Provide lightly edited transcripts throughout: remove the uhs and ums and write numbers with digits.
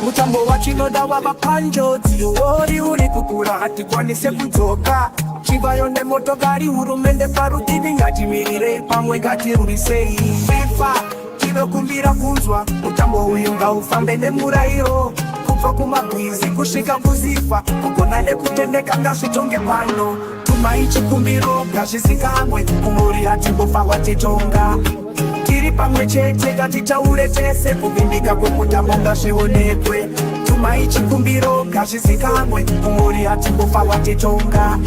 Mutambo wachinoda wavapanjo dziori uri kukura hatikwanise kudzoka. Chivayo nemotokari hurumende parutivi ngatimirire pamwe ngatirwisei. Fifa tinokumbira kunzwa mutambo uyu ngaufambe nemurayiro. Kubva kumabwizi kusvika kuzifa kugona nekutendeka ngazvitonge pano. Tumai chikumbiro ngazvizikamwe kumuri hatimbofa watitonga. Tiri pamwe chete ngatitaure tese kuvimbika kwekutambo ngazvionekwe. Tumai chikumbiro ngazvizikamwe kumuri hatimbofa watitonga.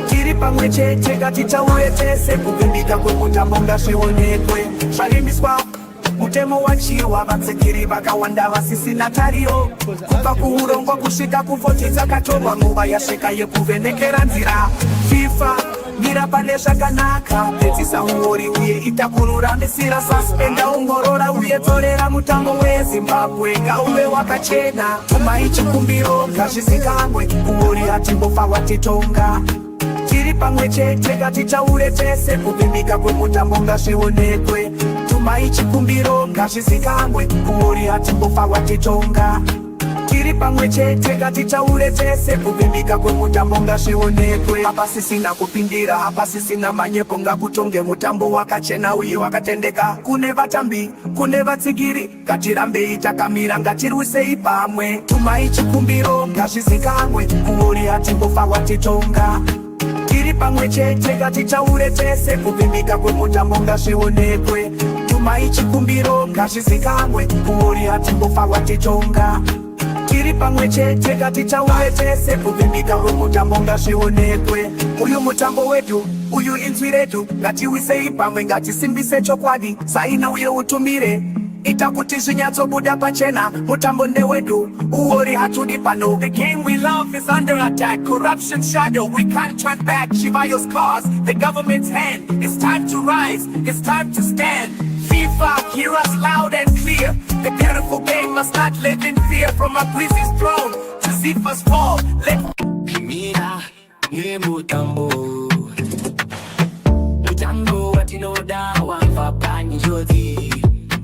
Tiri pamwe chete ngatitaure tese kuvimbika kwekutambo ngazvionekwe. Zvarimiswa mutemo wachiwa vatsigiri vakawanda vasisina tariro. Kubva kuurongwa kusvika kuvhoti dzakatorwa nguva yasvika yekuvhenekera nzira. FIFA mira pane zvakanaka, pedzisa uori uye ita kururamisira. Suspenda ongorora uye torera mutambo weZimbabwe ngauve wakachena. Tumai chikumbiro ngazvizikamwe uori hatimbofa watitonga. Tiri pamwe chete ngatitaure tese kuvimbika kwemutambo ngazvionekwe. Tumai chikumbiro ngazvizikamwe uori hatimbofa watitonga. Tiri pamwe chete ngatitaure tese kuvimbika kwemutambo ngazvionekwe. Hapasisina kupindira, hapasisina manyepo, ngakutonge mutambo wakachena uye wakatendeka. Kune vatambi, kune vatsigiri, ngatirambei takamira, ngatirwisei pamwe. Tumai chikumbiro ngazvizikamwe uori hatimbofa watitonga. Tiri pamwe chete ngatitaure tese kuvimbika kwemutambo ngazvionekwe. Tumai chikumbiro ngazvizikamwe uori hatimbofa watitonga. Tiri pamwe chete ngatitaure tese kuvimbika kwemutambo ngazvionekwe. Uyu mutambo wedu, uyu inzwi redu, ngatiwisei pamwe, ngatisimbise chokwadi. Saina uye utumire, ita kuti zvinyatsobuda pachena. Mutambo ndewedu, uori hatudi pano. The game we love is under attack, corruption's shadow, we can't turn back. Chivayo's cause, the government's hand. It's time to rise, it's time to stand. FIFA, hear us loud and clear. The beautiful game must not live in fear. From our Breezy's throne to Zifa's fall, let Mira, mutambo mutambo watinoda wamvapani jodi.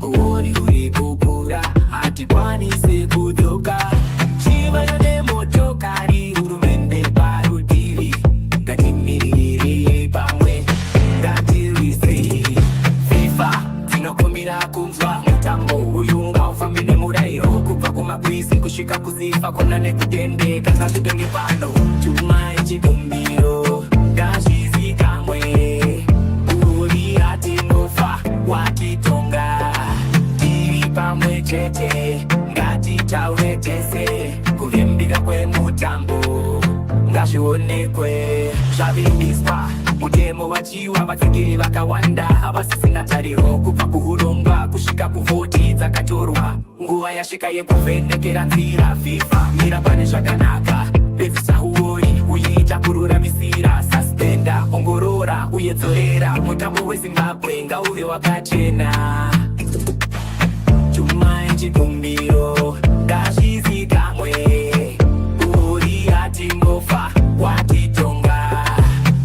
Uori uri kukura hatikwanise kudzoka. Chivayo nemotokari hurumende parutivi ngatimirire pamwe, ngatirwisei. FIFA tinokumbira kunzwa mutambo uyu ngaufambe nemurayiro. Kubva kumabwizi kusvika kuzifa kona nekutendeka ngazvitonge pano. Tumai chikumbiro ngazvizikamwe uori hatimbofa watitonga. Tiri pamwe chete ngatitaure tese kuvimbika kwemutambo ngazvionekwe. Zvavimbiswa mutemo wachiwa vatsigiri vakawanda havasisina tariro. Kubva kuurongwa kusvika kuvhoti dzakatorwa nguva yasvika yekuvhenekera nzira. FIFA mira pane zvakanaka, pedzisa uori uye ita kururamisira. Suspenda ongorora uye dzorera mutambo weZimbabwe ngauve wakachena. Tumai chikumbiro ngazvizikamwe uori hatimbofa watitonga.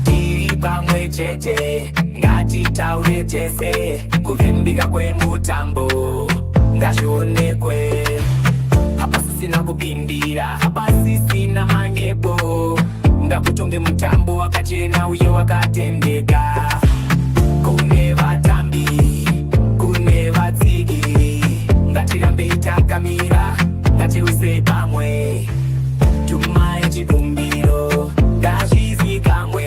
Tiri pamwe chete ngatitaure tese kuvimbika kwemutambo ngazvionekwe. Hapasisina kupindira, hapasisina manyepo, ngakutonge mutambo wakachena uye wakatendeka. Kune vatambi, kune vatsigiri, ngatirambei takamira, ngatiwisei pamwe. Tumai chikumbiro ngazvizikamwe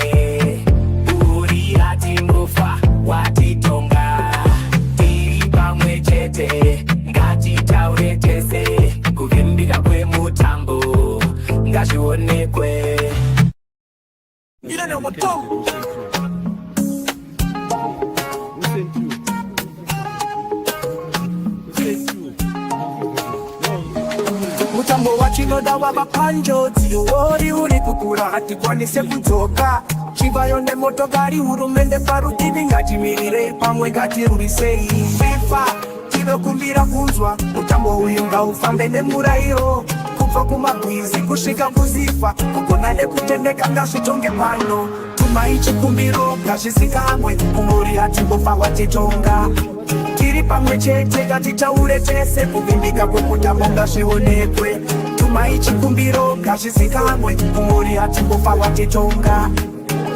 uori hatimbofa watitonga. Tiri pamwe chete ngatitaure tese kuvimbika kwemutambo ngazvionekwe. Mutambo wachinoda wavapanjo dziori uri kukura hatikwanise kudzoka. Chivayo nemotokari hurumende parutivi ngatimirire pamwe, ngatirwisei. FIFA tinokumbira kunzwa mutambo uyu ngaufambe nemurayiro. kubva kumabwizi kusvika kuzifa, kugona nekutendeka ngazvitonge pano. Tumai chikumbiro ngazvizikamwe, umuri hatimbofa watitonga. Tiri pamwe chete ngatitaure tese, kuvimbika kwemutambo ngazvionekwe. Tumai chikumbiro ngazvizikamwe, umuri hatimbofa watitonga.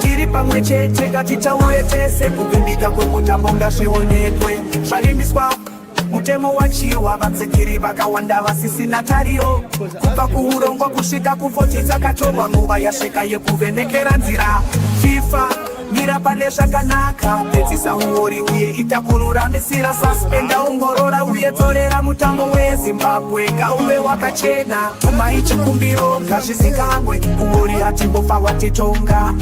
Tiri pamwe chete ngatitaure tese, kuvimbika kwemutambo ngazvionekwe. Zvarimiswa mutemo wachiwa, vatsigiri vakawanda vasisina tariro. Kubva kuurongwa kusvika kuvhoti dzakatorwa, nguva yasvika yekuvhenekera nzira. FIFA mira pane zvakanaka, pedzisa uori uye ita kururamisira. Suspenda ongorora uye dzorera mutambo weZimbabwe ngauve wakachena. Tumai chikumbiro ngazvizikamwe, uori hatimbofa watitonga.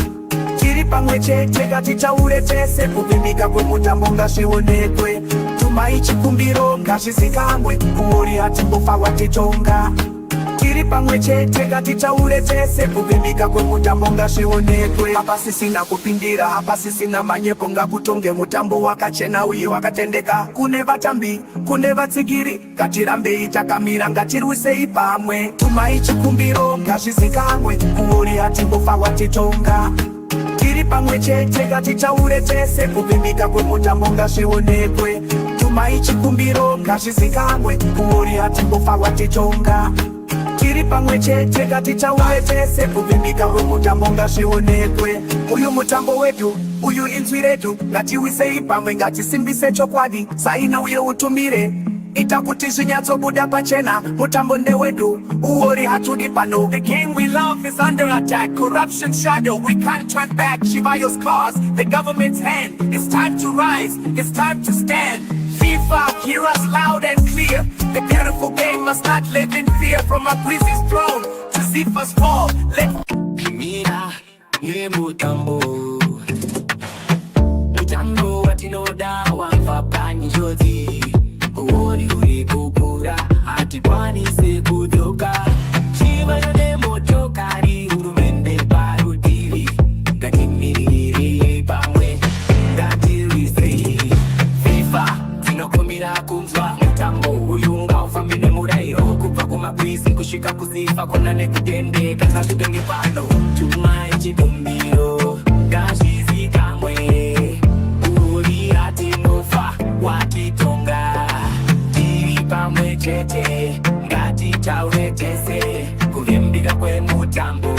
Tiri pamwe chete ngatitaure tese, kuvimbika kwemutambo ngazvionekwe. Tumai chikumbiro ngazvizikamwe, uori hatimbofa watitonga. Tiri pamwe chete ngatitaure tese, kuvimbika kwemutambo ngazvionekwe. Hapasisina kupindira, hapasisina manyepo, ngakutonge mutambo wakachena uye wakatendeka. Kune vatambi, kune vatsigiri, ngatirambei takamira, ngatirwisei pamwe. Tumai chikumbiro ngazvizikamwe, uori hatimbofa watitonga. Tiri pamwe chete ngatitaure tese, kuvimbika kwemutambo ngazvionekwe. Tumai chikumbiro ngazvizikamwe, uori hatimbofa watitonga. Tiri pamwe chete ngatitaure tese, kuvimbika kwemutambo ngazvionekwe. Uyu mutambo wedu, uyu inzwi redu, ngatiwisei pamwe, ngatisimbise chokwadi. Saina uye utumire, ita kuti zvinyatsobuda pachena. Mutambo ndewedu, uori hatudi pano. The game we love is under attack, corruption shadow, we can't turn back. Chivayo's cause, the government's hand. It's time to rise, it's time to stand. FIFA, hear us loud and clear. The beautiful game must not live in fear. From our Greece's throne to Zifa's fall, let Mira, ye mutambo. Mutambo watinoda wamfapani joti. Uori uri kukura, hatikwanise kutoka. Chivayo nemotokari, hurumende parutivi. Ngatimirire pamwe, ngatirwisei. FIFA tinokumira kunzwa mutambo uyu ngaufambe nemurayiro. Kubva kumabwizi kusvika kuzifa, kona nekutendeka ngazvitonge pano. Tumai chikumbiro ngazvizikamwe, uori hatimbofa watitonga. Tiri pamwe chete ngatitaure tese, kuvimbika kwemutambo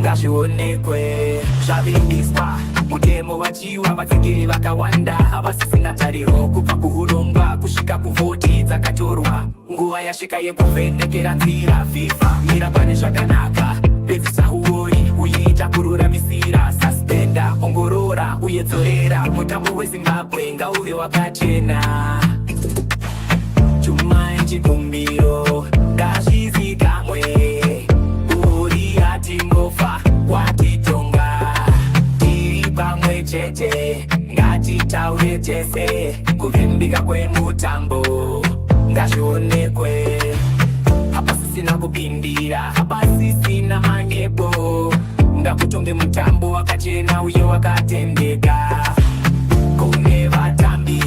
ngazvionekwe. Zvavimbiswa mutemo wachiwa, vatsigiri vakawanda havasisina tariro. Kubva kuurongwa kusvika kuvhoti dzakatorwa, nguva yasvika yekuvhenekera nzira. FIFA mira pane zvakanaka, pedzisa uori uye ita kururamisira. Suspenda ongorora uye dzorera, mutambo weZimbabwe ngauve wakachena. Tumai chikumbiro ngazvizikamwe, uori hatimbofa watitonga. Tiri pamwe chete ngatitaure tese, kuvimbika kwemutambo ngazvionekwe. Hapasisina kupindira, hapasisina manyepo, ngakutonge mutambo wakachena uye wakatendeka. Kune vatambi,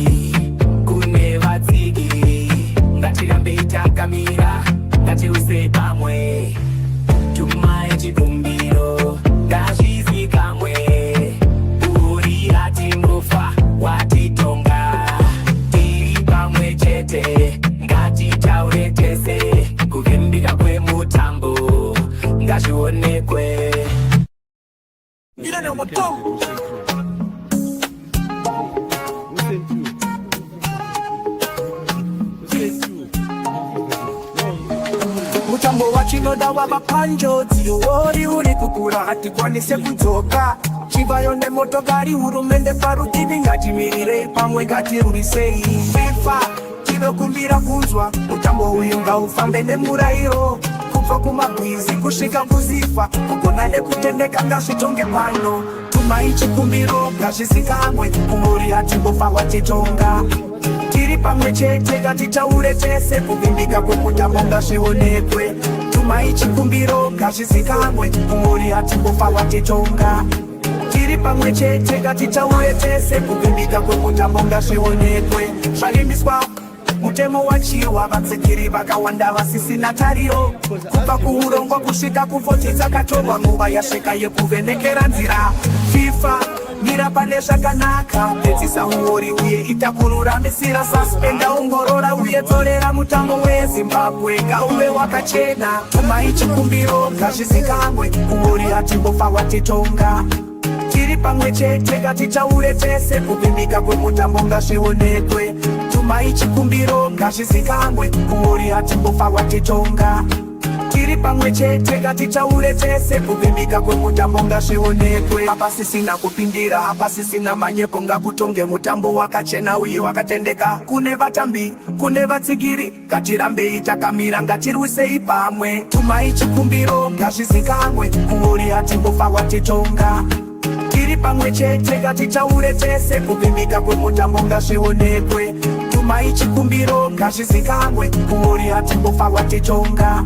kune vatsigiri, ngatirambei takamira, ngatiwisei pamwe. Tumai chikumbiro ngazvizikamwe, uori hatimbofa watitonga. Tiri pamwe chete ngatitaure tese, kuvimbika kwemutambo ngazvionekwe. Mutambo wachinoda wavapanjodzi, uori uri kukura hatikwanise kudzoka. Chivayo nemotokari, hurumende parutivi, ngatimirirei pamwe, ngatirwisei. FIFA tinokumbira kunzwa, mutambo uyu ngaufambe nemurayiro. Kubva kumabwizi kusvika kuzifa, kugona nekutendeka ngazvitonge pano. Tumai chikumbiro ngazvizikamwe, uori hatimbofa watitonga. Tiri pamwe chete ngatitaure tese, kuvimbika kwemutambo ngazvionekwe. Tumai chikumbiro ngazvizikamwe, uori hatimbofa watitonga. Tiri pamwe chete ngatitaure tese, kuvimbika kwemutambo ngazvionekwe. Zvarimiswa mutemo wachiwa vatsigiri vakawanda vasisina tariro kubva kuurongwa kusvika kuvhoti dzakatorwa nguva yasvika yekuvhenekera nzira. FIFA mira pane zvakanaka, pedzisa uori uye ita kururamisira, suspenda ongorora uye dzorera mutambo weZimbabwe ngauve wakachena. Tumai chikumbiro ngazvizikanwe, uori hatimbofa watitonga, tiri pamwe chete ngatichaure tese, kuvimbika kwemutambo ngazvionekwe. Tumai chikumbiro ngazvizikanwe, uori hatimbofa watitonga, tiri pamwe chete ngatichaure tese, kuvimbika kwemutambo ngazvionekwe. Hapasisina kupindira, hapasisina manyepo, ngakutonge mutambo wakachena uye wakatendeka. Kune vatambi, kune vatsigiri, ngatirambei takamira, ngatirwisei pamwe. Tumai chikumbiro ngazvizikanwe, uori hatimbofa watitonga, tiri pamwe chete ngatichaure tese, kuvimbika kwemutambo ngazvionekwe. Tumai chikumbiro ngazvizikanwe, uori hatimbofa watitonga,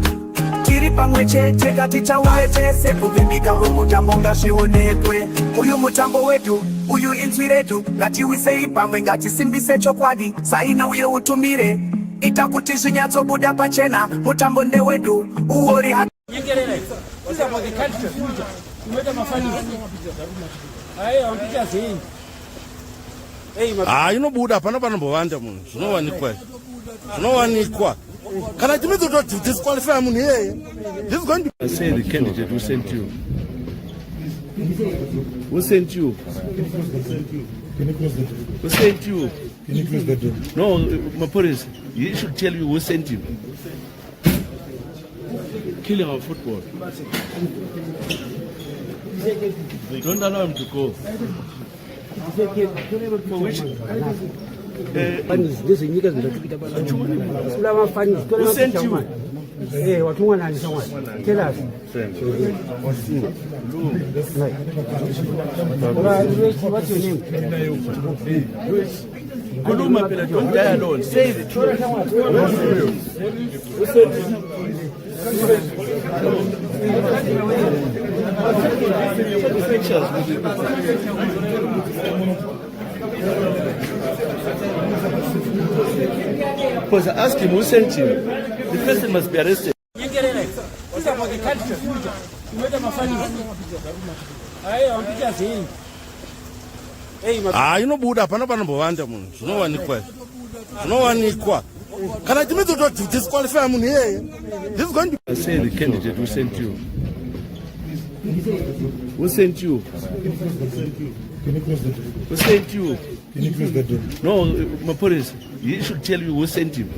tiri pamwe chete ngatichaure tese, kuvimbika kwemutambo ngazvionekwe. Uyu mutambo wedu, uyu inzwi redu, ngatiwisei pamwe, ngatisimbise chokwadi, saina uye utumire, ita kuti zvinyatsobuda pachena. Mutambo ndewedu, uori inobuda pana panombovanda munhu, zvinowanikwa kana timidzi to disqualify munhu iyeye. This is going to say the candidate who sent you. Who sent you? Who sent you? Can you close that door? No, Maporis, he should tell you who sent you. Killing of football. Don't allow him to go. For which? Who sent you? Tell us. What's your name? Kuluma, don't die alone. Say the truth. Who sent you? Because I asked him who sent him. The person must be arrested. inobuda pana panombovanda munhu, zvinowanikwa kana timidzi to disqualify munhu iyeye. This is going to say the candidate who sent you. Who sent you? Can you close the door? Who sent you? Can you close the door? No, Maporis, he should tell you who sent him.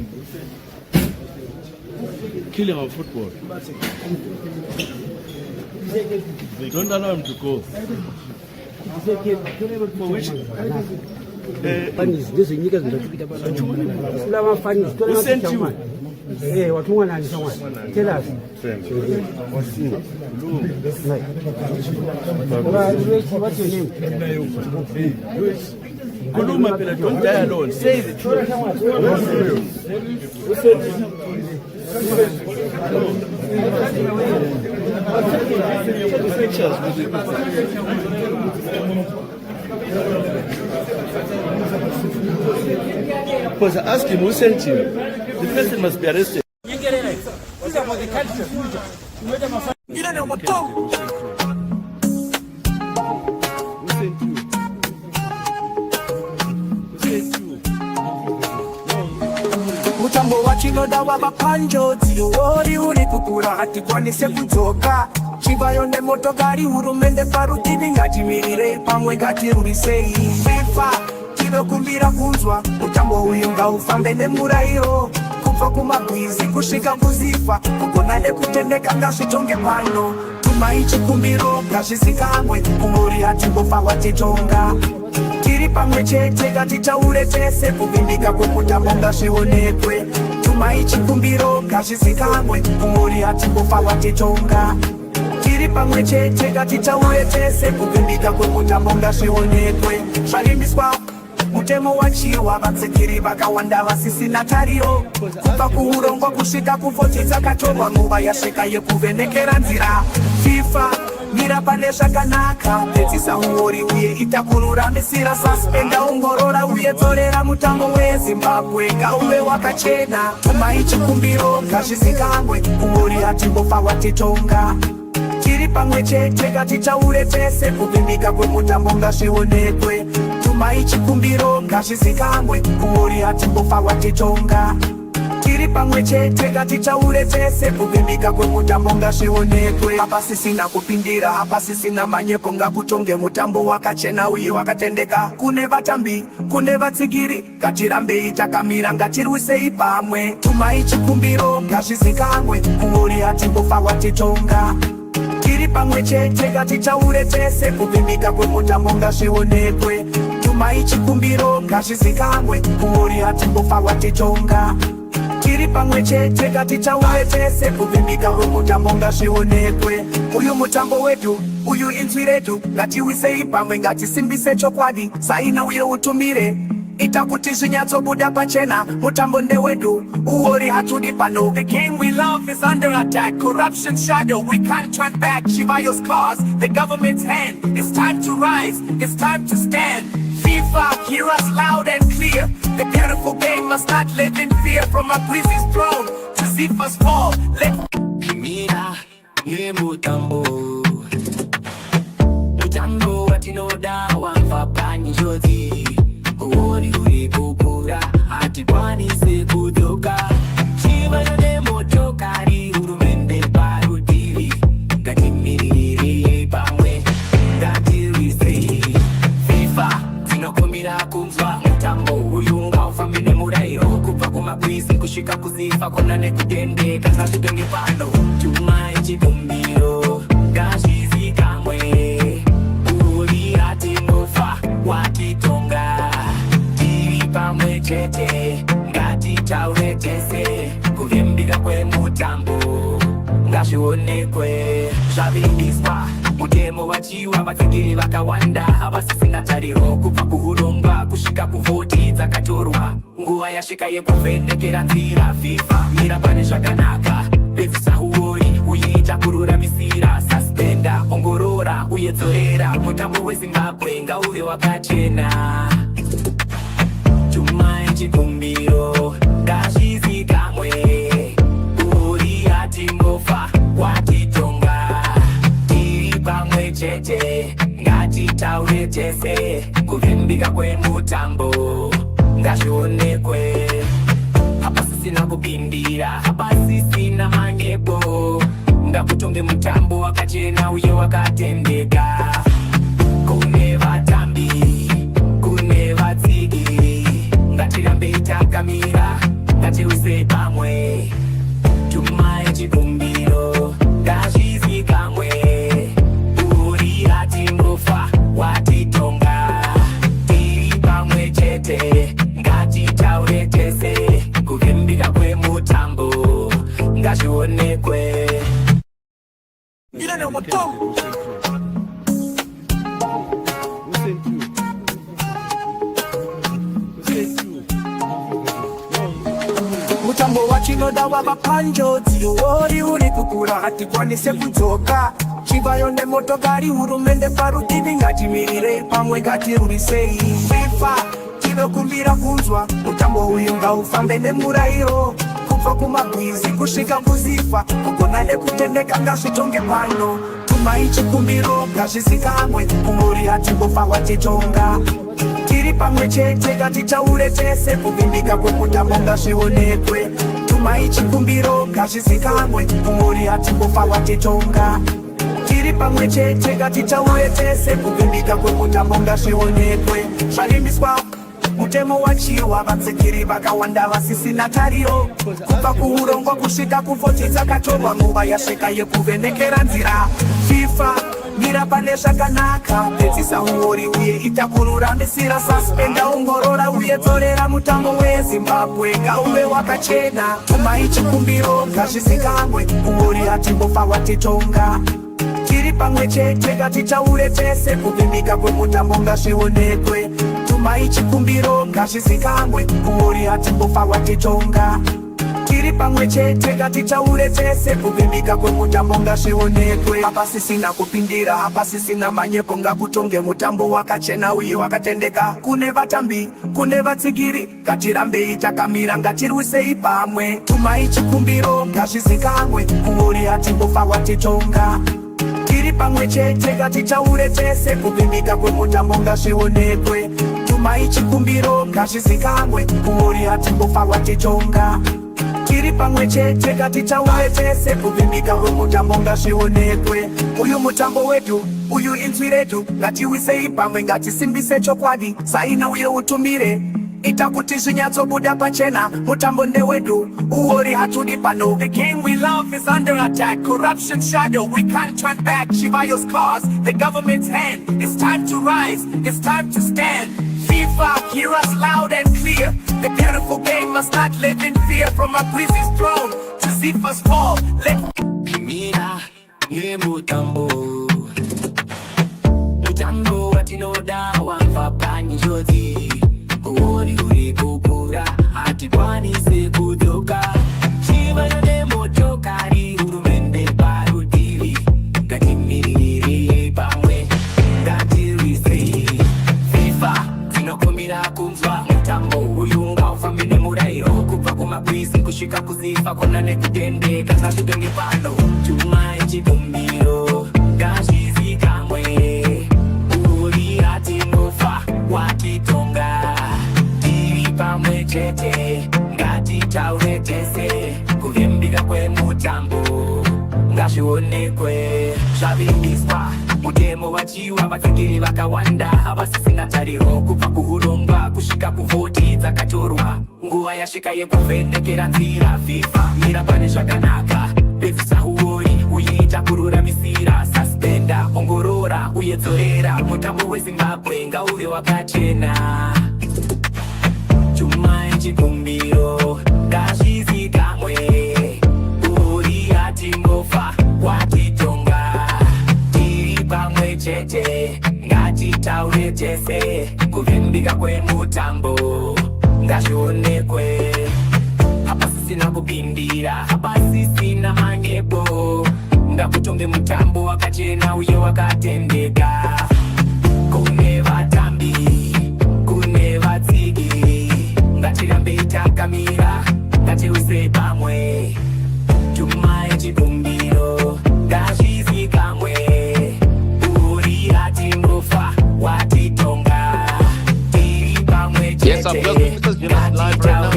Killing of football. Don't allow him to go. For which? Who sent you? Tell us. What's your name? Kuluma, don't die alone. Say the truth. Who sent you? Because I asked him who sent him. The person must be arrested. Mutambo wachinoda wavapanjodzi, uori uri kukura hatikwanise kudzoka. Chivayo nemotokari, hurumende parutivi, ngatimirire pamwe, ngatirwisei. FIFA tinokumbira kunzwa, mutambo uyu ngaufambe nemurayiro, kubva kumagwizi kusvika kuZifa, kugona nekutendeka ngazvitonge pano. Tumai chikumbiro ngazvizikanwe, uori hatimbofa watitonga, tiri pamwe chete ngatichaure tese, kuvimbika kwemutambo ngazvionekwe. Tumai chikumbiro ngazvizikanwe, uori hatimbofa watitonga, tiri pamwe chete ngatichaure tese, kuvimbika kwemutambo ngazvionekwe. Zvarimbiswa mutemo wachiwa, vatsigiri vakawanda vasisina tariro, kubva kuurongwa kusvika kuvhoti dzakatorwa nguva yasvika yekuvhenekera nzira. FIFA mira pane zvakanaka, pedzisa uori uye ita kururamisira, suspenda ongorora uye dzorera mutambo weZimbabwe ngauve wakachena. Tumai chikumbiro ngazvizikanwe, uori hatimbofa watitonga, tiri pamwe chete ngatitaure tese, kuvimbika kwemutambo ngazvionekwe. Tumai chikumbiro ngazvizikanwe, uori hatimbofa watitonga, tiri pamwe chete ngatitaure tese, kuvimbika kwemutambo ngazvionekwe. Hapasisina kupindira, hapasisina manyepo, ngakutonge mutambo wakachena uye wakatendeka. Kune vatambi, kune vatsigiri, ngatirambei takamira, ngatirwisei pamwe. Tumai chikumbiro ngazvizikanwe, uori hatimbofa watitonga, tiri pamwe chete ngatitaure tese, kuvimbika kwemutambo ngazvionekwe. Tumai chikumbiro ngazvizikanwe, uori hatimbofa watitonga, tiri pamwe chete ngatitaure tese, kuvimbika kwemutambo ngazvionekwe. Uyu mutambo wedu, uyu inzwi redu, ngatiwisei pamwe, ngatisimbise chokwadi, saina uye utumire, ita kuti zvinyatsobuda pachena. Mutambo ndewedu, uori hatudi pano. The game we love is under attack, corruption's shadow, we can't turn back. Chivayo's cause, the government's hand. It's time to rise, it's time to stand. FIFA, hear us loud and clear. The beautiful game must not live in fear. From our Breezy's throne to Zifa's fall, let Mira, ye mutambo mutambo watinoda wamvapanyi jodi, uori uri kukura hatikwanise kutoka. Chivayo nemotokari, hurumende parutivi, ngatimirire pamwe, ngatirwisei. FIFA tinokumbira kunzwa mutambo uyu ngaufambe nemurayiro, kubva kumabwizi kusvika kuZifa, kona nekutendeka ngazvitonge pano. Tumai chikumbiro ngazvizikanwe, uori hatimbofa watitonga, tiri pamwe chete ngatitaure tese, kuvimbika kwemutambo ngazvionekwe. Zvavimbiswa mutemo wachiwa, vatsigiri vakawanda havasisina tariro, kubva kuurongwa kusvika kuvhoti dzakatorwa. Nguva yasvika yekuvhenekera nzira. FIFA, mira pane zvakanaka, pedzisa uori uye ita kururamisira, suspenda ongorora uye dzorera, mutambo weZimbabwe ngauve wakachena. Tumai chikumbiro ngazvizikanwe, uori hatimbofa watitonga, tiri pamwe chete ngatitaure tese, kuvimbika kwemutambo ngazvionekwe. Hapasisina kupindira, hapasisina manyepo, ngakutonge mutambo wakachena uye wakatendeka. Kune vatambi, kune vatsigiri, ngatirambei takamira, ngatiwisei pamwe. Tumai chikumbiro ngazvizikanwe, uori hatimbofa watitonga, tiri pamwe chete ngatitaure tese, kuvimbika kwemutambo ngazvionekwe. Mutambo wachinoda wavapanjodzi, uori uri kukura hatikwanise kudzoka. Chivayo nemotokari, hurumende parutivi, ngatimirirei pamwe, ngatirwisei. FIFA tinokumbira kunzwa, mutambo uyu ngaufambe nemurayiro, kubva kumabwizi kusvika kuZifa, kugona nekutendeka ngazvitonge pano. Tumai chikumbiro ngazvizikanwe, uori hatimbofa watitonga, tiri pamwe chete ngatitaure tese, kuvimbika kwemutambo ngazvionekwe. Tumai chikumbiro ngazvizikanwe, uori hatimbofa watitonga, tiri pamwe chete ngatitaure tese, kuvimbika kwemutambo ngazvionekwe. Zvarimbiswa mutemo wachiwa, vatsigiri vakawanda vasisina tariro, kubva kuurongwa kusvika kuvhoti dzakatorwa. Nguva yasvika yekuvhenekera nzira. FIFA, mira pane zvakanaka, pedzisa uori uye ita kururamisira, suspenda ongorora uye dzorera, mutambo weZimbabwe ngauve wakachena. Tumai chikumbiro ngazvizikanwe, uori hatimbofa watitonga, tiri pamwe chete ngatitaure tese, kuvimbika kwemutambo ngazvionekwe. Tumai chikumbiro ngazvizikanwe, uori hatimbofa watitonga, tiri pamwe chete ngatitaure tese kuvimbika kwemutambo ngazvionekwe. Hapa sisina kupindira, hapa sisina manyepo, ngakutonge mutambo wakachena uye wakatendeka. Kune vatambi, kune vatsigiri, ngatirambei takamira, ngatirwisei pamwe. Tumai chikumbiro ngazvizikanwe, kuori hatimbofa watitonga. Tiri pamwe chete ngatitaure tese kuvimbika kwemutambo ngazvionekwe. Tumai chikumbiro ngazvizikanwe, kuori hatimbofa watitonga. Tiri pamwe chete ngatitaure tese kuvimbika kwemutambo ngazvionekwe. Uyu mutambo wedu, uyu inzwi redu, ngatiwisei pamwe, ngatisimbise chokwadi, saina uye utumire. Ita kuti zvinyatsobuda pachena, mutambo ndewedu, uori hatudi pano. The game we love is under attack, corruption shadow, we can't turn back. Chivayo's cause, the government's hand. It's time to rise, it's time to stand. FIFA, hear us loud and clear. The beautiful game must not live in fear. From Abrizi's throne to Zifa's fall, Mira, ye mutambo. Mutambo watinoda wamfapani jodi. Kuori uri kukura, hatikwanise kutoka. Chivayo nemotokari, hurumende parutivi. Ngatimirire pamwe, ngatirwisei. FIFA, tinokumira kunzwa mutambo uyu ngaufambe nemurayiro. Kubva kumabwizi kusvika kuzifa, kona nekutendeka, ngazvitonge pano. Tumai chikumbiro, ngazvizikamwe. Uri hatingofa, watitonga. Tiri pamwe chete, ngatitaure tese, kuvimbika kwemutambo ngazvionekwe. Zvavimbiswa, mutemo vachiwa, vatsigiri vakawanda, havasisina tariro. Kubva kuurongwa kusvika kuvhoti dzakatorwa, nguva yasvika yekuvhenekera nzira. FIFA, mira pane zvakanaka, pedzisa uori uyeita kururamisira. Suspenda, ongorora uye dzorera, mutambo weZimbabwe ngauve wakachena. Tumai chikumbiro, ngazvizikamwe. Uri hatingofa, watitonga. Tiri pamwe chete, ngatitaure tese, kuvimbika kwemutambo ngazvionekwe. Hapa sisina kupindira, hapa sisina manyepo, ngakutonge mutambo wakachena uye wakatendeka. Kune vatambi, kune vatsigiri, ngatirambei takamira, ngatiwisei pamwe. Tumai chikumbiro, ngazvizikamwe. Uri hatingofa, watitonga. Tiri pamwe chete, Yes, I'm welcome to Jonas live right now.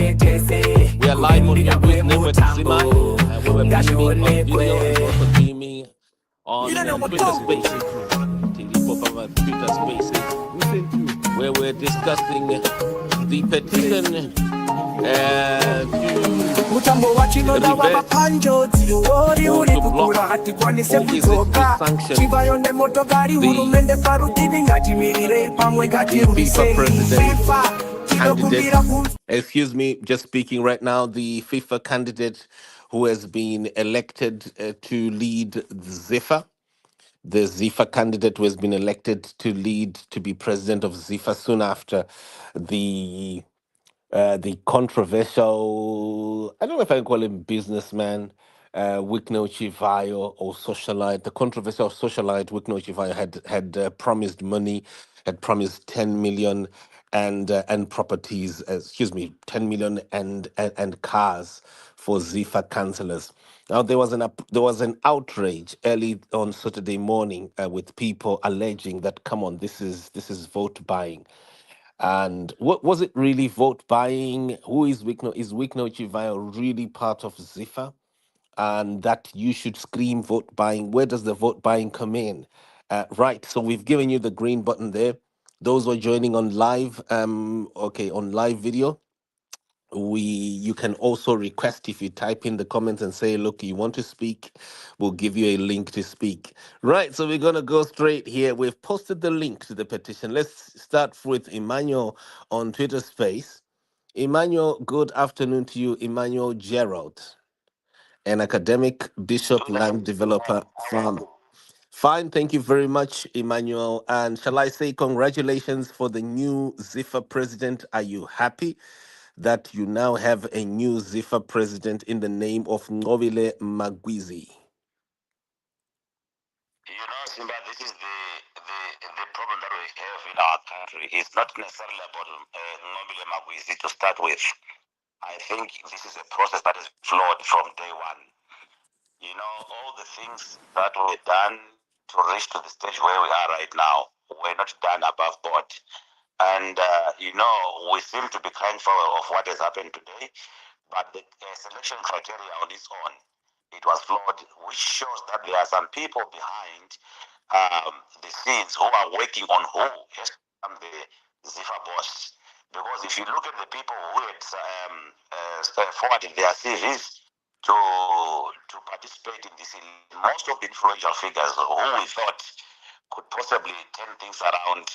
We are live on your with Zima. We were streaming on video and also streaming on Twitter Spaces. Twitter Spaces, where we're discussing the petition mutambo wachinoda wavapanjodzi. Uori uri kukura, hatikwanise kudzoka. Chivayo nemotokari, hurumende parutivi, ngatimirire pamwe, ngatirwisei. FIFA, tinokumbira excuse me, just speaking right now, the FIFA candidate who has been elected to lead Zifa, the Zifa candidate who has been elected to be president of Zifa soon after the controversial, I don't know if I can call him businessman, Wikno Chivayo, or socialite. The controversial socialite Wikno Chivayo had promised money, had promised 10 million and properties, 10 million and cars for Zifa councillors. Now there was an outrage early on Saturday morning with people alleging that, come on, this is vote buying. And what was it really vote buying? Who is Wikno? Is Wikno Chivayo really part of Zifa? And that you should scream vote buying. Where does the vote buying come in? Right. So we've given you the green button there. Those who are joining on live, on live video, you can also request, if you type in the comments and say, look, you want to speak, we'll give you a link to speak. Right, so we're going to go straight here. We've posted the link to the petition. Let's start with Emmanuel on Twitter Space. Emmanuel, good afternoon to you. Emmanuel Gerald, an academic, bishop, land developer, farmer. Fine, thank you very much, Emmanuel. And shall I say congratulations for the new Zifa president? Are you happy? that you now have a new Zifa president in the name of Ngobile Magwizi? You know, Simba, this is the problem that we have in our country. It's not necessarily about Nobile Magwizi to start with. I think this is a process that is flawed from day one. You know, all the things that were done to reach to the stage where we are right now were not done above board. And, you know, we seem to be crying foul of what has happened today, but the selection criteria on its own, it was flawed, which shows that there are some people behind the scenes who are working on who has become the Zifa boss. Because if you look at the people who had forwarded their CVs to participate in this, most of the influential figures who we thought could possibly turn things around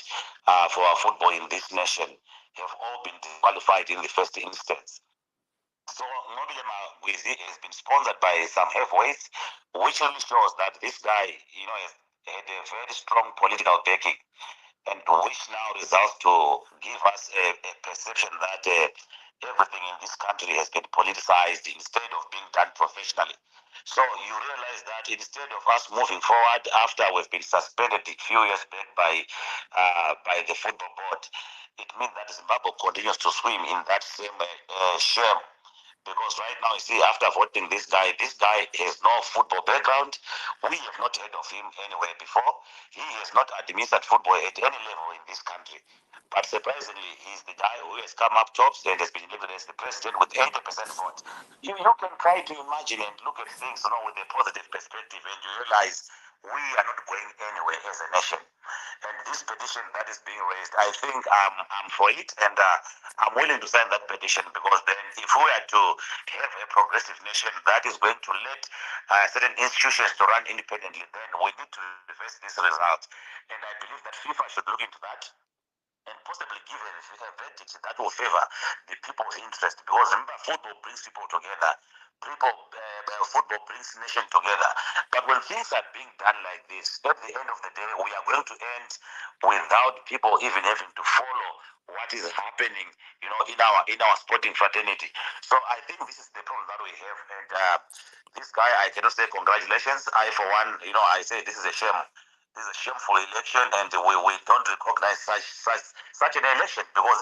for our football in this nation have all been disqualified in the first instance. So Nobile Magwizi has been sponsored by some heavyweights, which really shows that this guy, you know, has had a very strong political backing, and which now results to give us a perception that everything in this country has been politicized instead of being done professionally. So you realize that instead of us moving forward after we've been suspended a few years back by the football board, it means that Zimbabwe continues to swim in that same shame. Because right now, you see, after voting this guy has no football background. We have not heard of him anywhere before. He has not administered football at any level in this country. But surprisingly, he's the guy who has come up tops and has been elected as the president with 80% vote. You can try to imagine and look at things, you know, with a positive perspective, and you realize we are not going anywhere as a nation. And this petition that is being raised, I think I'm for it, and I'm willing to sign that petition, because then if we are to have a progressive nation that is going to let certain institutions to run independently, then we need to reverse this result. And I believe that FIFA should look into that and possibly give a verdict that will favor the people's interest. Because remember, football brings people together. Football brings nation together. But when things are being done like this, at the end of the day, we are going to end without people even having to follow what is happening, you know, in our sporting fraternity. So I think this is the problem that we have. And this guy, I cannot say congratulations. I, for one, you know, I say this is a shame. This is a shameful election, and we don't recognize such an election, because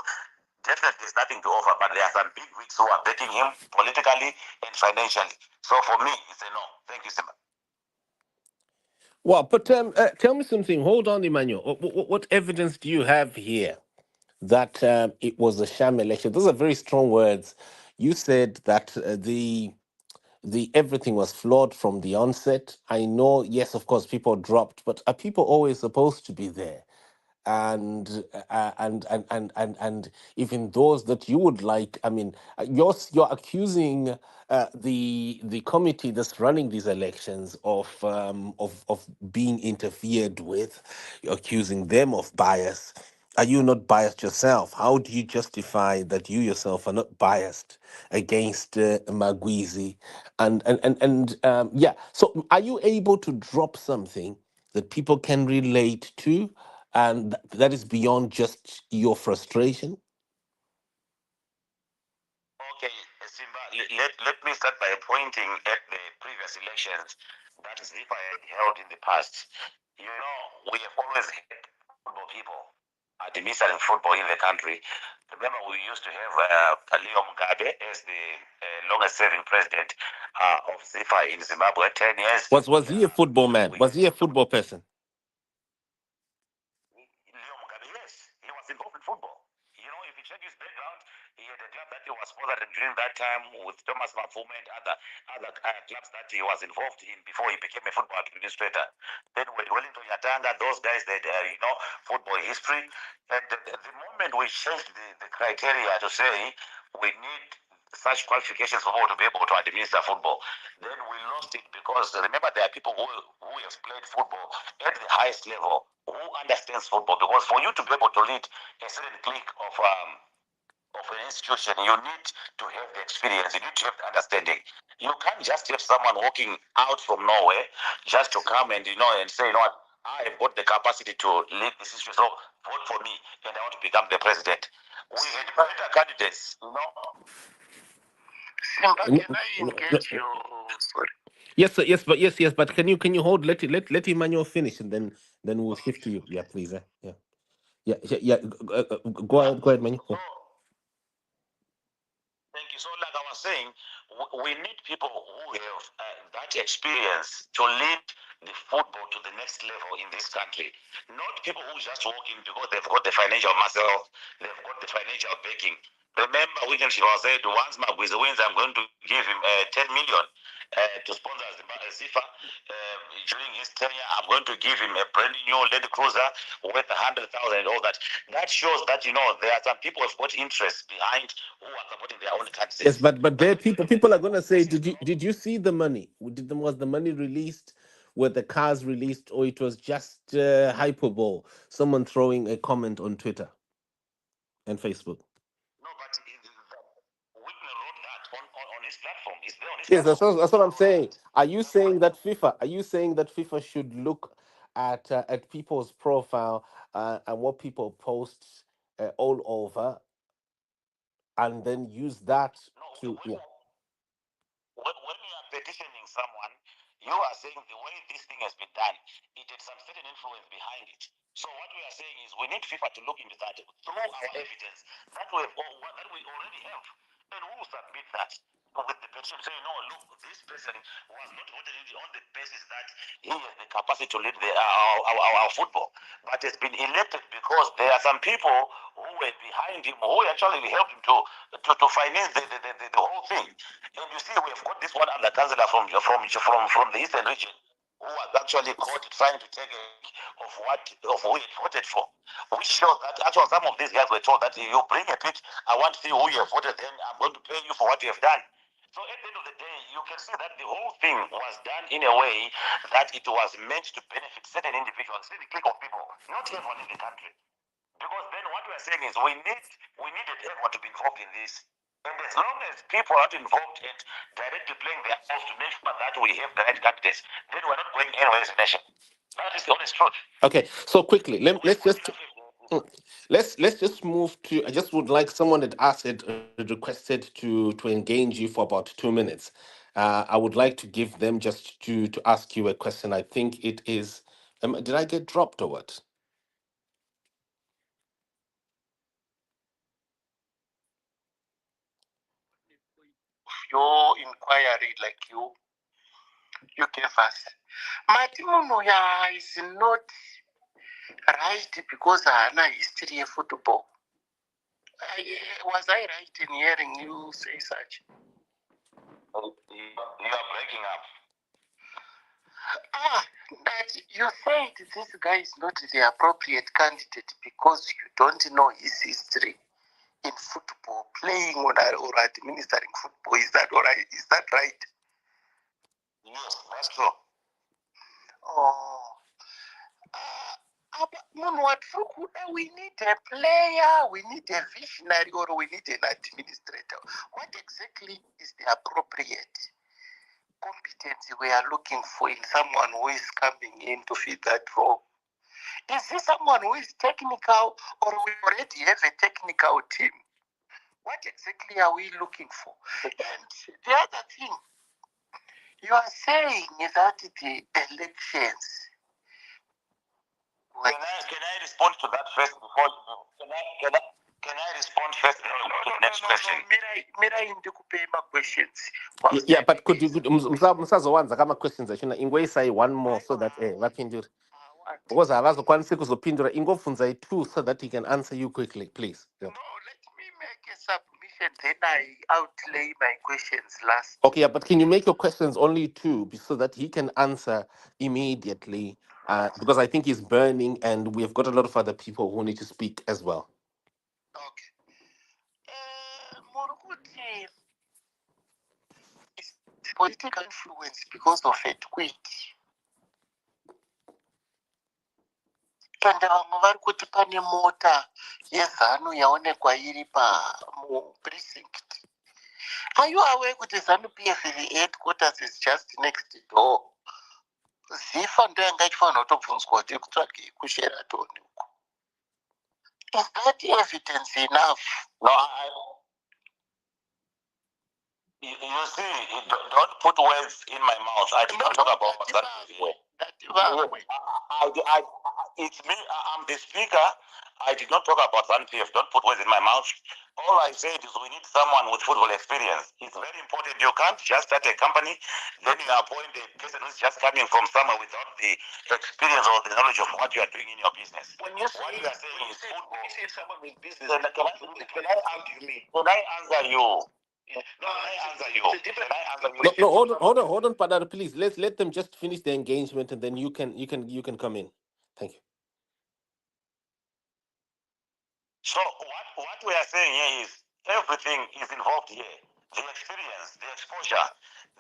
definitely there's nothing to offer, but there are some big wigs who are backing him politically and financially. So for me, it's a no. Thank you, Simba. Well, but tell me something. Hold on, Emmanuel. What evidence do you have here that it was a sham election? Those are very strong words. You said that the everything was flawed from the onset. I know, yes, of course, people dropped, but are people always supposed to be there? And even those that you would like, I mean, you're accusing the committee that's running these elections of being interfered with. You're accusing them of bias. Are you not biased yourself? How do you justify that you yourself are not biased against Magwizi? Yeah, so are you able to drop something that people can relate to, and that is beyond just your frustration? Okay, Simba, let me start by pointing at the previous elections that Zipa had held in the past. You know, we have always had football people administering football in the country. Remember, we used to have Leo Mugabe as the longest serving president of Zifa in Zimbabwe, 10 years. Was he a football man? Was he a football person? Leo Mugabe, yes, he was involved in football. You know, if you check his background, he had a club that he was sponsored during that time with Thomas Mafuma and other clubs that he was involved in before he became a football administrator. Then with Wellington Yatanga, those guys that you know, football history. And the moment we changed the criteria to say we need such qualifications for people to be able to administer football, then we lost it, because remember, there are people who have played football at the highest level, who understands football. Because for you to be able to lead a certain clique of an institution, you need to have the experience, you need to have the understanding. You can't just have someone walking out from nowhere just to come and, you know, and say, you know what, I have got the capacity to lead this issue. So vote for me, and I want to become the president. We had better candidates, you know. Simba, can I engage you? Sorry. Yes, sir, yes, but can you hold? Let Emmanuel finish, and then we'll shift to you. Yeah, please. Yeah. Go ahead, Emmanuel. Yeah. Thank you. So, like I was saying, we need people who have that experience to lead the football to the next level in this country. Not people who just walk in because they've got the financial muscle, they've got the financial backing. Remember, Wigan Shiva said, once Magwiza wins, I'm going to give him 10 million to sponsor Zifa. During his tenure, I'm going to give him a brand new Land Cruiser worth 100,000 and all that. That shows that, there are some people who've got interest behind who are supporting their own candidates. Yes, but there people are gonna say, did you see the money? Was the money released? Were the cars released, or it was just hyperbole? Someone throwing a comment on Twitter and Facebook. No, but Whitney wrote that on his platform. It's there on his Yes, platform. that's what I'm saying. Are you saying that FIFA should look at people's profile and what people post all over, and then use that to When you are petitioning someone, you are saying the way this thing has been done, it had some certain influence behind it. So what we are saying is we need FIFA to look into that through our evidence that we already have, and we will submit that with the petition, saying, no, look, this person was not voted in on the basis that he has the capacity to lead our football, but has been elected because there are some people who were behind him, who actually helped him to finance the whole thing. And you see, we've got this one other councillor from the eastern region who was actually caught trying to take of who he voted for, which shows that actually some of these guys were told that you bring a pitch, I want to see who you have voted, then I'm going to pay you for what you have done. So at the end of the day, you can see that the whole thing was done in a way that it was meant to benefit certain individuals, certain clique of people, not everyone in the country. Because then what we're saying is we needed everyone to be involved in this. And as long as people are not involved and directly playing their roles to make sure that we have the right candidates, then we're not going anywhere as a nation. That is the honest truth. Okay, so quickly, let's just move to. I just would like someone that asked it, requested to engage you for about 2 minutes. I would like to give them just to ask you a question. I think it is. Did I get dropped or what? Your inquiry, like you gave us, Matimunuya is not right because I have history of football. Was I right in hearing you say such? You are breaking up. That you said this guy is not the appropriate candidate because you don't know his history in football, playing or administering football. Is that all right? Is that right? Yes, that's true. Oh. We need a player, we need a visionary, or we need an administrator. What exactly is the appropriate competency we are looking for in someone who is coming in to fit that role? Is this someone who is technical, or we already have a technical team? What exactly are we looking for? And the other thing, you are saying that the elections. Can I respond to that first before can I respond first before you go to the next question? Mira indikupe my questions. Yeah, but could you msazowanza kama questions achina ingweisai one more so that vapindure because havazokwanisi kuzopindura ingobvunzai two so that he can answer you quickly, please. Yeah. No, let me make a submission, then I outlay my questions last. Okay, yeah, but can you make your questions only two so that he can answer immediately? Because I think he's burning and we've got a lot of other people who need to speak as well. Okay. Murukuti is political influence because of a tweet. Kandi vamwe vari kuti pane mota yeZanu yaonekwa iri precinct. Are you aware kuti ZANU PF headquarters is just next door? Zifa ndio angachifana utobvunzwa kuti kutsvake kushera toni uko. Is that evidence enough? No, you see, don't put words in my mouth. I did not talk about that. It's me. I'm the speaker. I did not talk about ZANU-PF. Don't put words in my mouth. All I said is we need someone with football experience. It's very important. You can't just start a company, then you appoint a person who's just coming from somewhere without the experience or the knowledge of what you are doing in your business. When you say what you are saying is football. You say someone with business. Can I answer you? Yeah. No, I answer you. No, hold on, Padar, please. Let them just finish the engagement, and then you can come in. Thank you. So what we are saying here is everything is involved here. The experience, the exposure,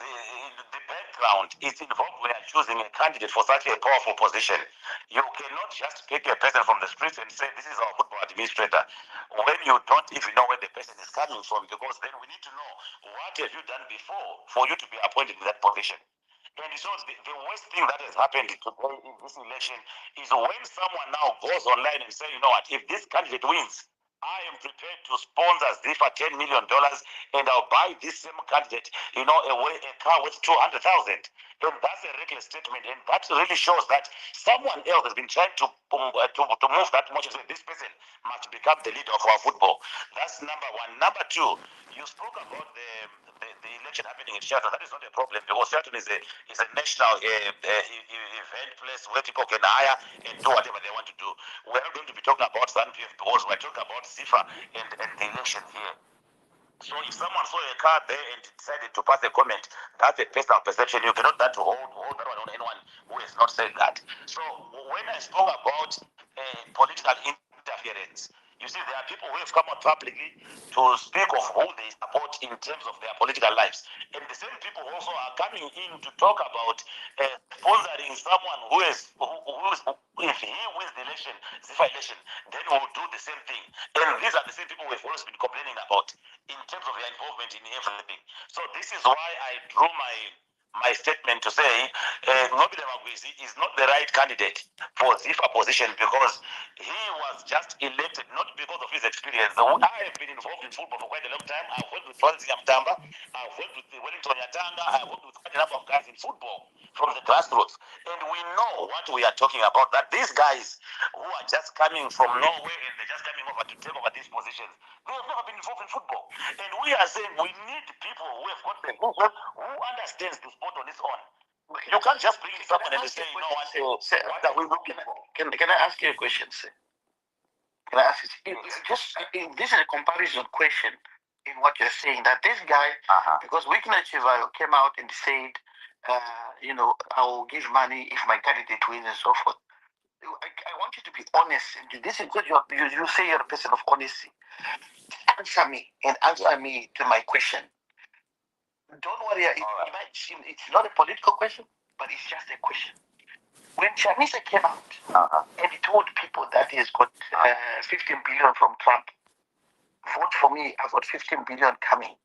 the background is involved when you're choosing a candidate for such a powerful position. You cannot just pick a person from the streets and say, this is our football administrator, when you don't even know where the person is coming from, because then we need to know what have you done before for you to be appointed in that position. And so the worst thing that has happened today in this election is when someone now goes online and says, you know what, if this candidate wins, I am prepared to sponsor Zifa $10 million and I'll buy this same candidate, a car worth 200,000. And that's a reckless statement. And that really shows that someone else has been trying to move that much. This person must become the leader of our football. That's number one. Number two, you spoke about the election happening in Sheraton. That is not a problem because Sheraton is a national event place where people can hire and do whatever they want to do. We're not going to be talking about ZANU-PF because we're talking about Zifa and the election here. So if someone saw a car there and decided to pass a comment, that's a personal perception. You cannot hold that one on anyone who has not said that. So when I spoke about political interference, you see, there are people who have come out publicly to speak of who they support in terms of their political lives. And the same people also are coming in to talk about sponsoring someone who is, if he wins the election, Zifa election, then we'll do the same thing. And these are the same people we've always been complaining about in terms of their involvement in everything. So this is why I drew my statement to say Nobile Magwisi is not the right candidate for Zifa position because he was just elected not because of his experience. I have been involved in football for quite a long time. I've worked with Francis Yamtamba, I've worked with Wellington Yatanga, I've worked with quite a number of guys in football from the grassroots. And we know what we are talking about, that these guys who are just coming from nowhere and they're just coming over to take over these positions, they have never been involved in football. And we are saying we need people who have got the who understands the sport on its own. You can't just bring someone and say, no, what are we looking for? Can I ask you a question, sir? Can I ask you? This is a comparison question in what you're saying, that this guy, because Chivayo came out and said, I will give money if my candidate wins and so forth. I want you to be honest. This is good. You say you're a person of honesty. Answer me to my question. Don't worry, it might seem it's not a political question, but it's just a question. When Chamisa came out and he told people that he's got 15 billion from Trump, vote for me, I've got 15 billion coming.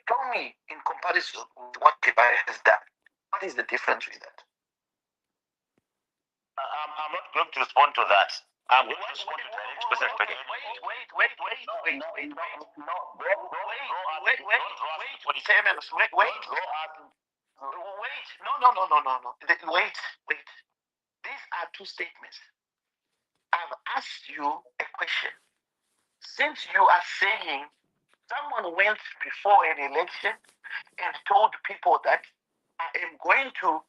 Tell me, in comparison with what Chivayo has done, what is the difference with that? I'm not going to respond to that. I'm going to respond to direct question. Wait. These are two statements. I've asked you a question. Since you are saying someone went before an election and told people that I am going to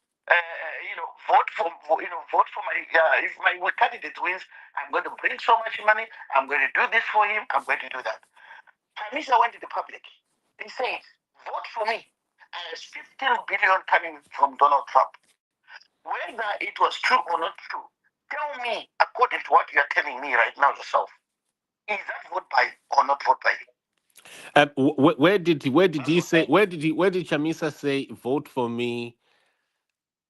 vote for my if my candidate wins, I'm going to bring so much money, I'm going to do this for him, I'm going to do that. Chamisa went to the public. He said, vote for me. There's 15 billion coming from Donald Trump. Whether it was true or not true, tell me, according to what you are telling me right now yourself, is that vote by or not vote by? Where did Chamisa say vote for me?